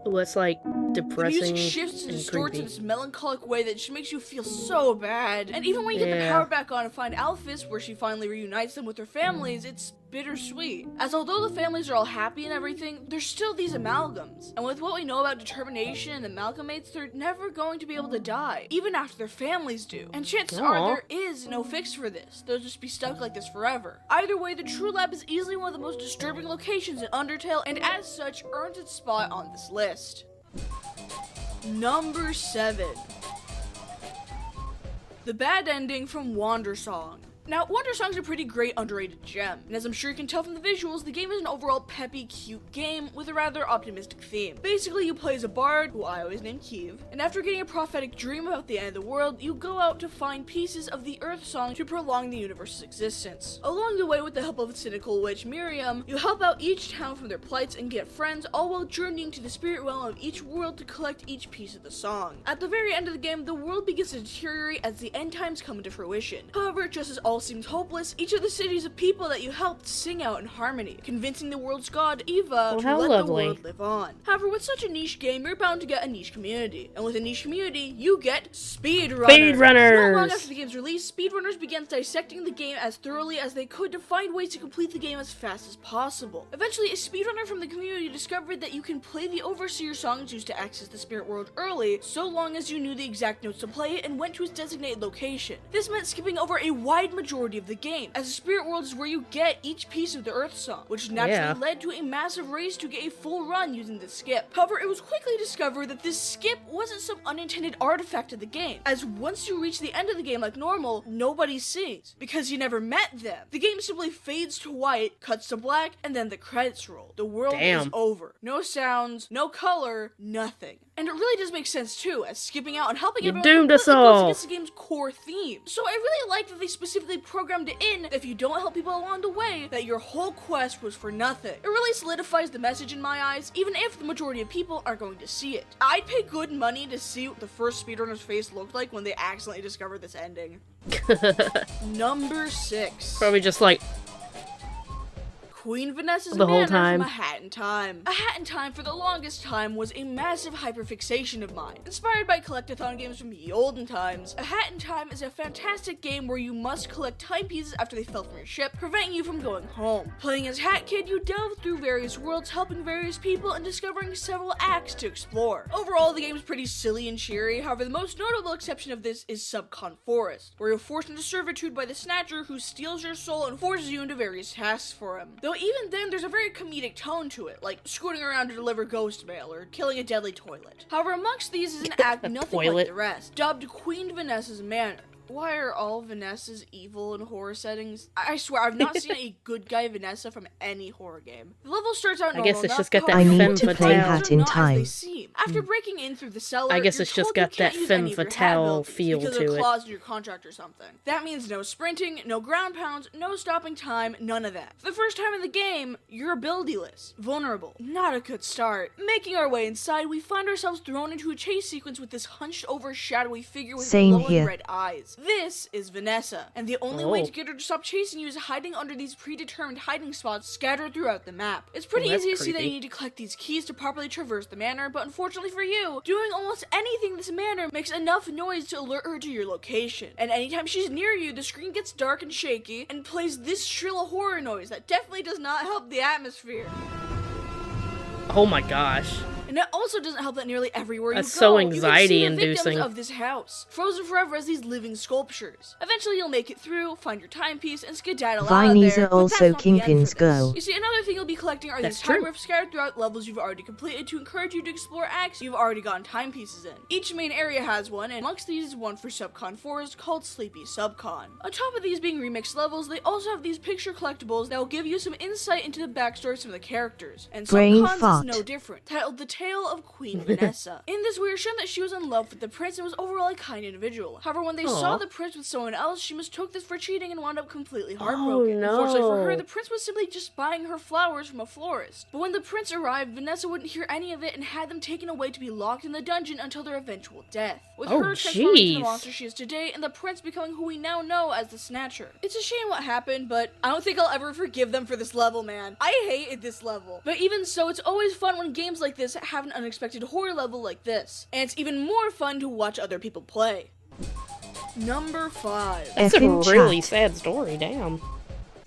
Well, it's like The depressing music shifts and and distorts creepy. in this melancholic way that just makes you feel so bad. And even when you get the Yeah. power back on and find Alphys, where she finally reunites them with their families, it's bittersweet. As although the families are all happy and everything, there's still these amalgams. And with what we know about determination and amalgamates, they're never going to be able to die, even after their families do. And chances are Aw. there is no fix for this. They'll just be stuck like this forever. Either way, the True Lab is easily one of the most disturbing locations in Undertale, and as such, earns its spot on this list. Number 7. The bad ending from Wandersong. Now, Wandersong's a pretty great underrated gem, and as I'm sure you can tell from the visuals, the game is an overall peppy, cute game with a rather optimistic theme. Basically, you play as a bard, who I always name Kiev, and after getting a prophetic dream about the end of the world, you go out to find pieces of the Earth Song to prolong the universe's existence. Along the way, with the help of the cynical witch Miriam, you help out each town from their plights and get friends, all while journeying to the spirit realm of each world to collect each piece of the song. At the very end of the game, the world begins to deteriorate as the end times come into fruition. However, just as all seems hopeless, each of the cities of people that you helped sing out in harmony, convincing the world's god, Eva, to how let lovely. the world live on. However, with such a niche game, you're bound to get a niche community. And with a niche community, you get speedrunners. Speedrunners! Not long after the game's release, speedrunners began dissecting the game as thoroughly as they could to find ways to complete the game as fast as possible. Eventually, a speedrunner from the community discovered that you can play the Overseer songs used to access the spirit world early, so long as you knew the exact notes to play it and went to its designated location. This meant skipping over a wide majority of the game, as the spirit world is where you get each piece of the Earth Song, which naturally led to a massive race to get a full run using this skip. However, it was quickly discovered that this skip wasn't some unintended artifact of the game, as once you reach the end of the game like normal, nobody sings, because you never met them. The game simply fades to white, cuts to black, and then the credits roll. The world is over. No sounds, no color, nothing. And it really does make sense too, as skipping out and helping everyone doomed us completely goes all. against the game's core theme. So I really like that they specifically programmed it in that if you don't help people along the way, that your whole quest was for nothing. It really solidifies the message in my eyes, even if the majority of people aren't going to see it. I'd pay good money to see what the first speedrunner's face looked like when they accidentally discovered this ending. Number 6. Probably just like Queen Vanessa's the whole manor time. from A Hat in Time. A Hat in Time for the longest time was a massive hyperfixation of mine. Inspired by collectathon games from the olden times, A Hat in Time is a fantastic game where you must collect timepieces after they fell from your ship, preventing you from going home. Playing as Hat Kid, you delve through various worlds, helping various people and discovering several acts to explore. Overall, the game is pretty silly and cheery, however the most notable exception of this is Subcon Forest, where you're forced into servitude by the Snatcher who steals your soul and forces you into various tasks for him. Though even then, there's a very comedic tone to it, like scooting around to deliver ghost mail or killing a deadly toilet. However, amongst these is an act nothing like Toilet. the rest, dubbed Queen Vanessa's Manor. Why are all Vanessas evil in horror settings? I swear, I've not seen a good guy Vanessa from any horror game. The level starts out I normal guess it's enough, just got that however, I femme need to play fatale. Hat in not as they Time. seem. After breaking in through the cellar, I guess you're it's just told you got that can't use femme any of your hat fatale abilities feel because to of it. clause in your contract or something. That means no sprinting, no ground pounds, no stopping time, none of that. For the first time in the game, you're abilityless, vulnerable. Not a good start. Making our way inside, we find ourselves thrown into a chase sequence with this hunched over shadowy figure with Same glowing here. red eyes. is. This is Vanessa, and the only way to get her to stop chasing you is hiding under these predetermined hiding spots scattered throughout the map. It's pretty easy to see that you need to collect these keys to properly traverse the manor, but unfortunately for you, doing almost anything in this manor makes enough noise to alert her to your location. And anytime she's near you, the screen gets dark and shaky and plays this shrill horror noise that definitely does not help the atmosphere. Oh my gosh. And it also doesn't help that nearly everywhere you go, That's so you can see the anxiety-inducing. victims of this house, frozen forever as these living sculptures. Eventually you'll make it through, find your timepiece, and skedaddle out of Vinies there, are but also that's not the end for Kingpins this. Go. You see, another thing you'll be collecting are these time riffs scattered throughout levels you've already completed to encourage you to explore acts you've already gotten timepieces in. Each main area has one, and amongst these is one for Subcon 4s called Sleepy Subcon. On top of these being remixed levels, they also have these picture collectibles that will give you some insight into the backstories of the characters. And Brain Subcons fart. is no different, titled The Tale of Queen Vanessa. In this, we were shown that she was in love with the prince and was overall a kind individual. However, when they saw the prince with someone else, she mistook this for cheating and wound up completely heartbroken. no. Unfortunately for her, the prince was simply just buying her flowers from a florist. But when the prince arrived, Vanessa wouldn't hear any of it and had them taken away to be locked in the dungeon until their eventual death. With her transforming into the monster she is today, and the prince becoming who we now know as the Snatcher. It's a shame what happened, but I don't think I'll ever forgive them for this level, man. I hated this level. But even so, it's always fun when games like this have an unexpected horror level like this. And it's even more fun to watch other people play. Number 5. That's a really sad story, damn.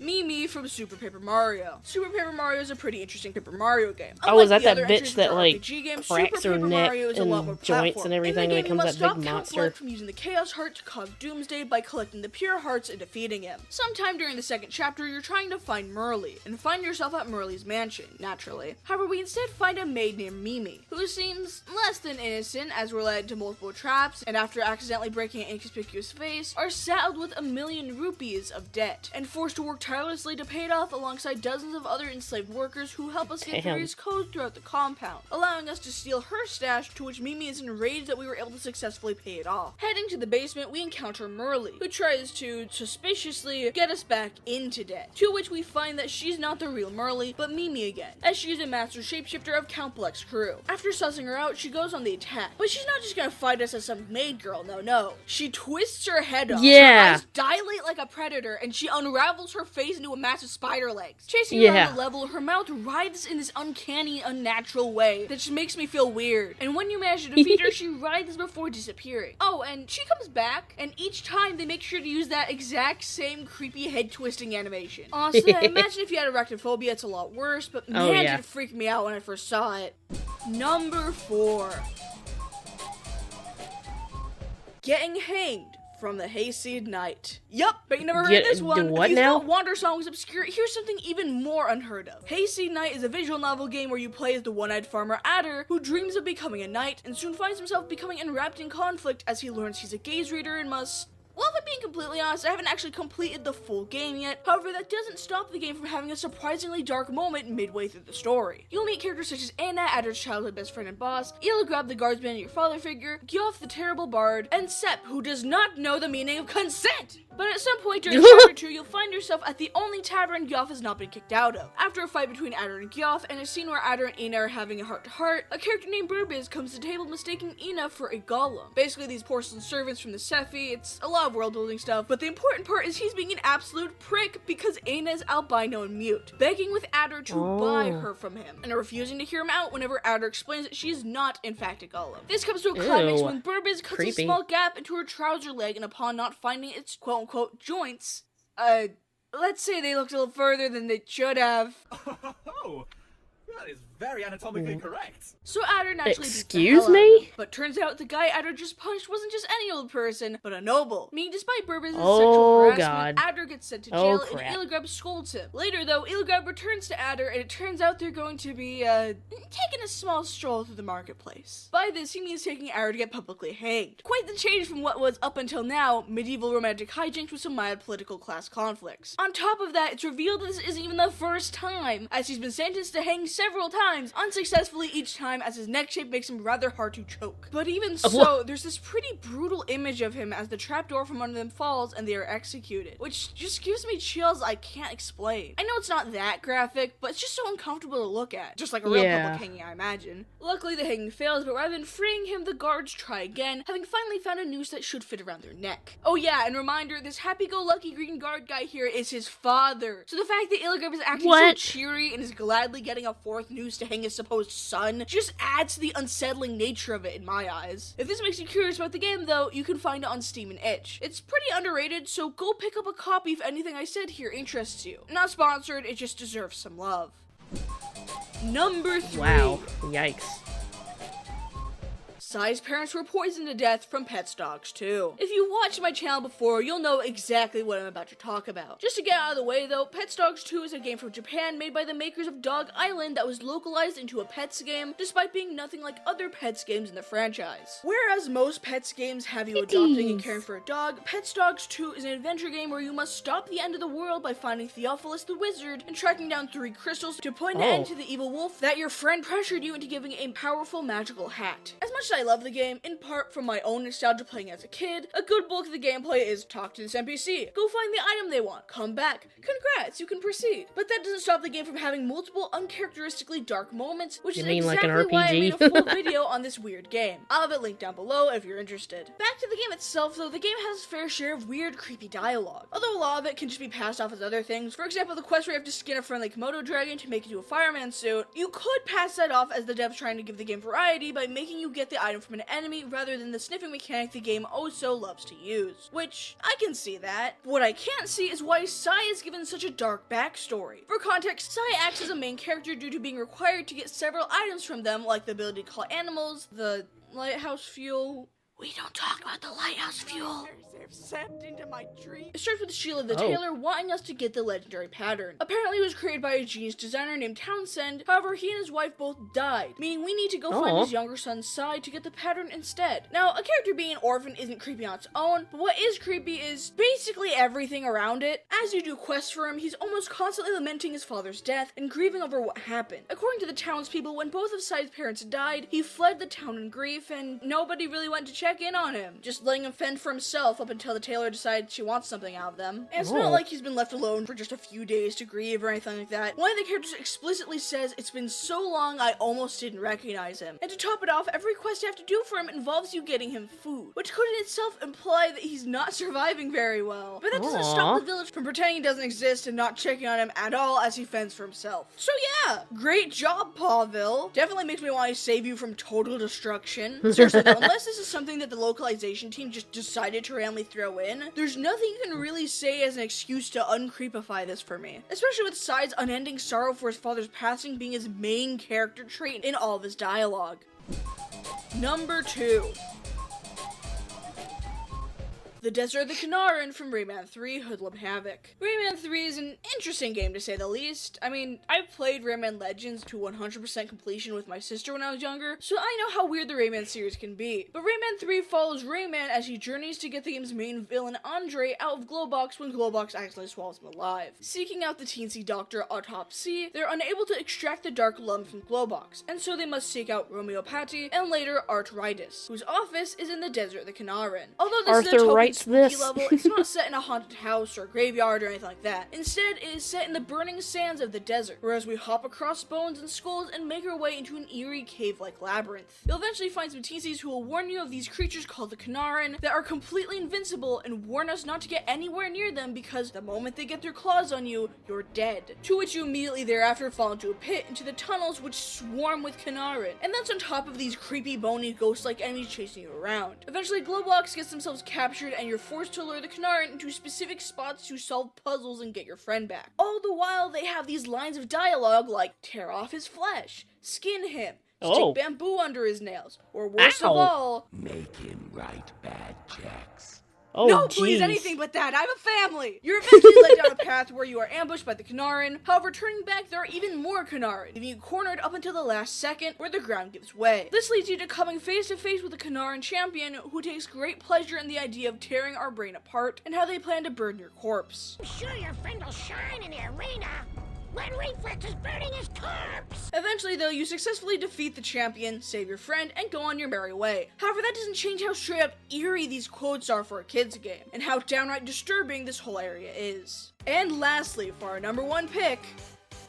Mimi from Super Paper Mario. Super Paper Mario is a pretty interesting Paper Mario game. Oh, is that Unlike the that other bitch entries that in like RPG games, cracks Super her Paper neck Mario is a lot more and joints platform. and everything In the and game, you becomes must that stop big Count monster? Flight from using the Chaos Heart to cause Doomsday by collecting the pure hearts and defeating him. Sometime during the second chapter, you're trying to find Merly, and find yourself at Merly's mansion, naturally. However, we instead find a maid named Mimi, who seems less than innocent as we're led into multiple traps, and after accidentally breaking an inconspicuous vase, are saddled with 1,000,000 rupees of debt, and forced to work tirelessly to pay it off alongside dozens of other enslaved workers who help us get various codes throughout the compound, allowing us to steal her stash, to which Mimi is enraged that we were able to successfully pay it off. Heading to the basement, we encounter Merly, who tries to suspiciously get us back into debt, to which we find that she's not the real Merly, but Mimi again, as she's a master shapeshifter of Count Black's crew. After sussing her out, she goes on the attack, but she's not just gonna fight us as some maid girl, no. She twists her head off, her eyes dilate like a predator, and she unravels her face into a massive spider legs. Chasing around the level, her mouth writhes in this uncanny, unnatural way that just makes me feel weird. And when you manage to defeat her, she writhes before disappearing. Oh, and she comes back, and each time they make sure to use that exact same creepy head-twisting animation. Honestly, I imagine if you had arachnophobia, it's a lot worse, but man, did it freak me out when I first saw it. Number 4. Getting hanged from the Hayseed Night. Yup, but you never heard this one. What if you now? thought Wander Song was obscure, here's something even more unheard of. Hayseed Night is a visual novel game where you play as the one-eyed farmer Adder, who dreams of becoming a knight, and soon finds himself becoming enwrapped in conflict as he learns he's a gaze reader and must... Well, if I'm being completely honest, I haven't actually completed the full game yet. However, that doesn't stop the game from having a surprisingly dark moment midway through the story. You'll meet characters such as Anna, Adder's childhood best friend and boss, Illigrab the guardsman and your father figure, Gyoff the terrible bard, and Sepp, who does not know the meaning of consent! But at some point during chapter 2, you'll find yourself at the only tavern Gyoff has not been kicked out of. After a fight between Adder and Gyoff, and a scene where Adder and Ina are having a heart-to-heart, a character named Burbiz comes to the table mistaking Ina for a golem. Basically, these porcelain servants from the Sephi, it's a lot of world-building stuff, but the important part is he's being an absolute prick because Ina is albino and mute, begging with Adder to buy her from him, and refusing to hear him out whenever Adder explains that she is not, in fact, a golem. This comes to a climax when Burbiz cuts a small gap into her trouser leg, and upon not finding its quote-unquote joints, let's say they looked a little further than they should have. Oh, that is very anatomically correct. So Adder naturally beats the hell out of him. But turns out the guy Adder just punched wasn't just any old person, but a noble. Meaning despite Burbiz's sexual harassment, Adder gets sent to jail and Illigrab scolds him. Later though, Illigrab returns to Adder and it turns out they're going to be, taking a small stroll through the marketplace. By this, he means taking Adder to get publicly hanged. Quite the change from what was, up until now, medieval romantic hijinks with some mild political class conflicts. On top of that, it's revealed that this isn't even the first time, as he's been sentenced to hang several times times, unsuccessfully each time as his neck shape makes him rather hard to choke. But even so, there's this pretty brutal image of him as the trapdoor from under them falls and they are executed, which just gives me chills I can't explain. I know it's not that graphic, but it's just so uncomfortable to look at, just like a real public hanging, I imagine. Luckily, the hanging fails, but rather than freeing him, the guards try again, having finally found a noose that should fit around their neck. Oh yeah, and reminder, this happy-go-lucky green guard guy here is his father. So the fact that Illigrave is acting so cheery and is gladly getting a fourth noose to hang his supposed son just adds to the unsettling nature of it in my eyes. If this makes you curious about the game though, you can find it on Steam and itch. It's pretty underrated, so go pick up a copy if anything I said here interests you. Not sponsored, it just deserves some love. Number 3. Wow. Yikes. Sai's parents were poisoned to death from Pet Dogs 2. If you watched my channel before, you'll know exactly what I'm about to talk about. Just to get out of the way though, Pet Dogs 2 is a game from Japan made by the makers of Dog Island that was localized into a Pets game, despite being nothing like other Pets games in the franchise. Whereas most Pets games have you adopting and caring for a dog, Pet Dogs 2 is an adventure game where you must stop the end of the world by finding Theophilus the wizard and tracking down 3 crystals to put an end to the evil wolf that your friend pressured you into giving a powerful magical hat. As much as I love the game, in part from my own nostalgia playing as a kid, a good bulk of the gameplay is talk to this NPC, go find the item they want, come back, congrats, you can proceed. But that doesn't stop the game from having multiple uncharacteristically dark moments, which is exactly why I made a full video on this weird game. I'll have it linked down below if you're interested. Back to the game itself though, the game has its fair share of weird, creepy dialogue. Although a lot of it can just be passed off as other things, for example the quest where you have to skin a friendly Komodo dragon to make it to a fireman suit, you could pass that off as the devs trying to give the game variety by making you get the item from an enemy rather than the sniffing mechanic the game oh so loves to use. Which, I can see that. What I can't see is why Sai is given such a dark backstory. For context, Sai acts as a main character due to being required to get several items from them, like the ability to call animals, the lighthouse fuel. We don't talk about the lighthouse fuel. They've seeped into my dream. It starts with Sheila the Tailor wanting us to get the legendary pattern. Apparently it was created by a genius designer named Townsend, however he and his wife both died, meaning we need to go find his younger son Sai to get the pattern instead. Now, a character being an orphan isn't creepy on its own, but what is creepy is basically everything around it. As you do quests for him, he's almost constantly lamenting his father's death and grieving over what happened. According to the townspeople, when both of Sai's parents died, he fled the town in grief and nobody really went to check in on him, just letting him fend for himself up until the tailor decides she wants something out of them. And it's not like he's been left alone for just a few days to grieve or anything like that. One of the characters explicitly says, "It's been so long I almost didn't recognize him." And to top it off, every quest you have to do for him involves you getting him food, which could in itself imply that he's not surviving very well. But that doesn't stop the village from pretending he doesn't exist and not checking on him at all as he fends for himself. So yeah, great job, Pawville. Definitely makes me want to save you from total destruction. Seriously though, unless this is something that the localization team just decided to randomly throw in, there's nothing you can really say as an excuse to uncreepify this for me. Especially with Sai's unending sorrow for his father's passing being his main character trait in all of his dialogue. Number 2. The Desert of the Kanaran from Rayman 3 Hoodlum Havoc. Rayman 3 is an interesting game to say the least. I mean, I played Rayman Legends to 100% completion with my sister when I was younger, so I know how weird the Rayman series can be. But Rayman 3 follows Rayman as he journeys to get the game's main villain Andre out of Globox when Globox accidentally swallows him alive. Seeking out the teensy Dr. Autopsy, they're unable to extract the dark lump from Globox, and so they must seek out Romeopathy and later Arthritis, whose office is in the Desert of the Kanaran. Although this is a token spooky level, it's not set in a haunted house or graveyard or anything like that. Instead, it is set in the burning sands of the desert, whereas we hop across bones and skulls and make our way into an eerie cave-like labyrinth. You'll eventually find some teensies who will warn you of these creatures called the Kanaran that are completely invincible and warn us not to get anywhere near them because the moment they get their claws on you, you're dead. To which you immediately thereafter fall into a pit into the tunnels which swarm with Kanaran. And that's on top of these creepy bony ghost-like enemies chasing you around. Eventually, Globox gets themselves captured and you're forced to lure the Kanaran into specific spots to solve puzzles and get your friend back. All the while, they have these lines of dialogue like, tear off his flesh, skin him, stick bamboo under his nails, or worst of all, make him write bad checks. No, please, anything but that. I have a family. You're eventually led down a path where you are ambushed by the Kanaran. However, turning back, there are even more Kanaran, leaving you cornered up until the last second where the ground gives way. This leads you to coming face to face with the Kanaran champion, who takes great pleasure in the idea of tearing our brain apart and how they plan to burn your corpse. I'm sure your friend will shine in the arena. when Reflex is burning his corpse! Eventually, though, you successfully defeat the champion, save your friend, and go on your merry way. However, that doesn't change how straight up eerie these quotes are for a kid's game, and how downright disturbing this whole area is. And lastly, for our number one pick,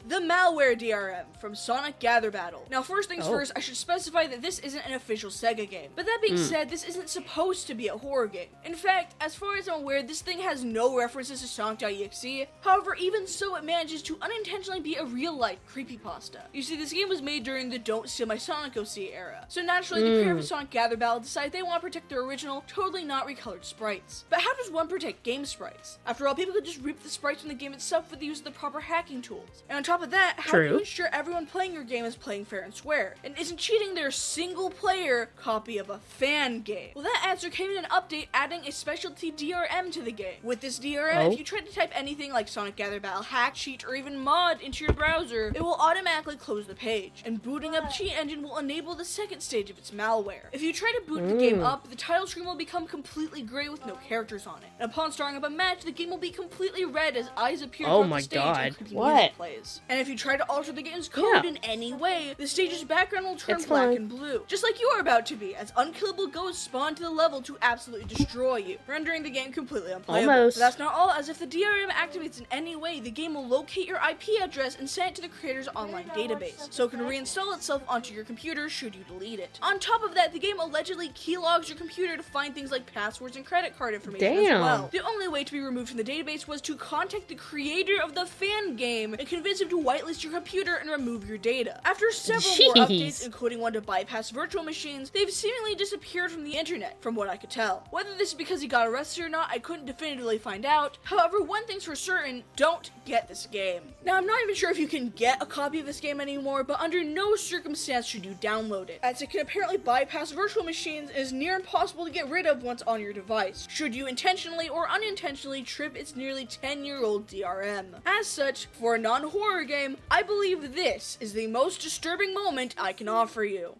the Malware DRM from Sonic Gather Battle. Now, first things first, I should specify that this isn't an official Sega game. But that being said, this isn't supposed to be a horror game. In fact, as far as I'm aware, this thing has no references to Sonic.exe. However, even so, it manages to unintentionally be a real-life creepypasta. You see, this game was made during the Don't Steal My Sonic OC era. So naturally, the creator of Sonic Gather Battle decided they want to protect their original, totally not recolored sprites. But how does one protect game sprites? After all, people could just rip the sprites from the game itself with the use of the proper hacking tools. And on top of that, how do you ensure everyone playing your game is playing fair and square, and isn't cheating their single-player copy of a fan game? Well, that answer came in an update adding a specialty DRM to the game. With this DRM, if you try to type anything like Sonic Gather Battle hack, cheat, or even mod into your browser, it will automatically close the page, and booting up Cheat Engine will enable the second stage of its malware. If you try to boot the game up, the title screen will become completely gray with no characters on it. And upon starting up a match, the game will be completely red as eyes appear throughout the stage and creepy music plays. And if you try to alter the game's code in any way, the stage's background will turn black and blue, just like you are about to be, as unkillable ghosts spawn to the level to absolutely destroy you, rendering the game completely unplayable. But that's not all, as if the DRM activates in any way, the game will locate your IP address and send it to the creator's online database, so it can reinstall itself onto your computer should you delete it. On top of that, the game allegedly keylogs your computer to find things like passwords and credit card information as well. The only way to be removed from the database was to contact the creator of the fan game and convince him to whitelist your computer and remove your data. After several more updates, including one to bypass virtual machines, they've seemingly disappeared from the internet, from what I could tell. Whether this is because he got arrested or not, I couldn't definitively find out. However, one thing's for certain, don't get this game. Now, I'm not even sure if you can get a copy of this game anymore, but under no circumstance should you download it, as it can apparently bypass virtual machines and is near impossible to get rid of once on your device, should you intentionally or unintentionally trip its nearly 10-year-old DRM. As such, for a non-horror game, I believe this is the most disturbing moment I can offer you.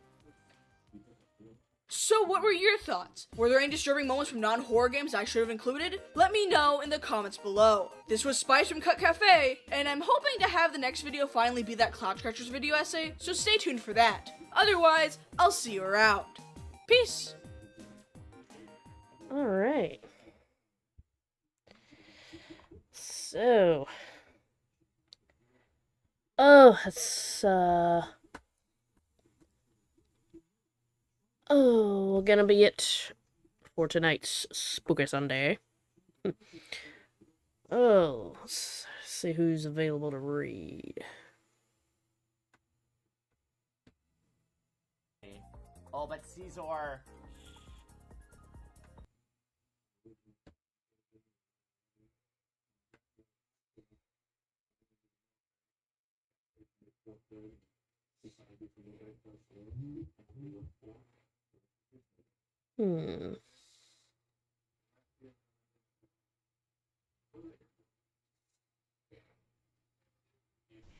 So what were your thoughts? Were there any disturbing moments from non-horror games I should have included? Let me know in the comments below. This was Spice from Cut Cafe, and I'm hoping to have the next video finally be that Cloud Scratchers video essay, so stay tuned for that. Otherwise, I'll see you around. Peace! Alright. So... Oh, it's, Oh, gonna be it for tonight's Spooky Sunday. Oh, let's see who's available to read. Oh, but Caesar...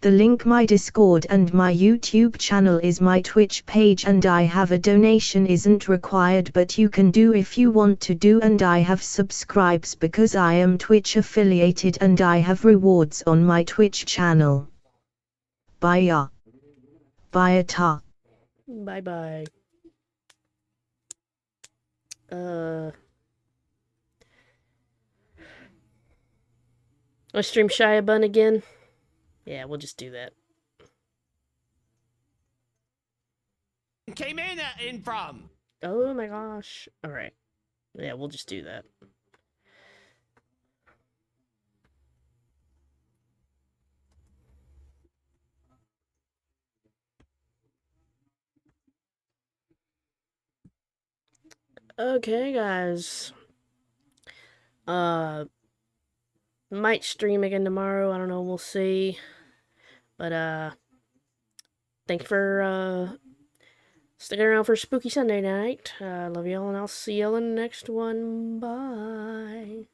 The link my Discord and my YouTube channel is my Twitch page, and I have a donation isn't required, but you can do if you want to do, and I have subscribes because I am Twitch affiliated and I have rewards on my Twitch channel. Bye. Bye ta. Bye bye. Let's stream Shia Bun again. Yeah, we'll just do that. Came in from. Oh my gosh. Alright. Yeah, we'll just do that. Okay, guys. Might stream again tomorrow. I don't know. We'll see. But, thanks for, sticking around for Spooky Sunday night. Love y'all, and I'll see y'all in the next one. Bye.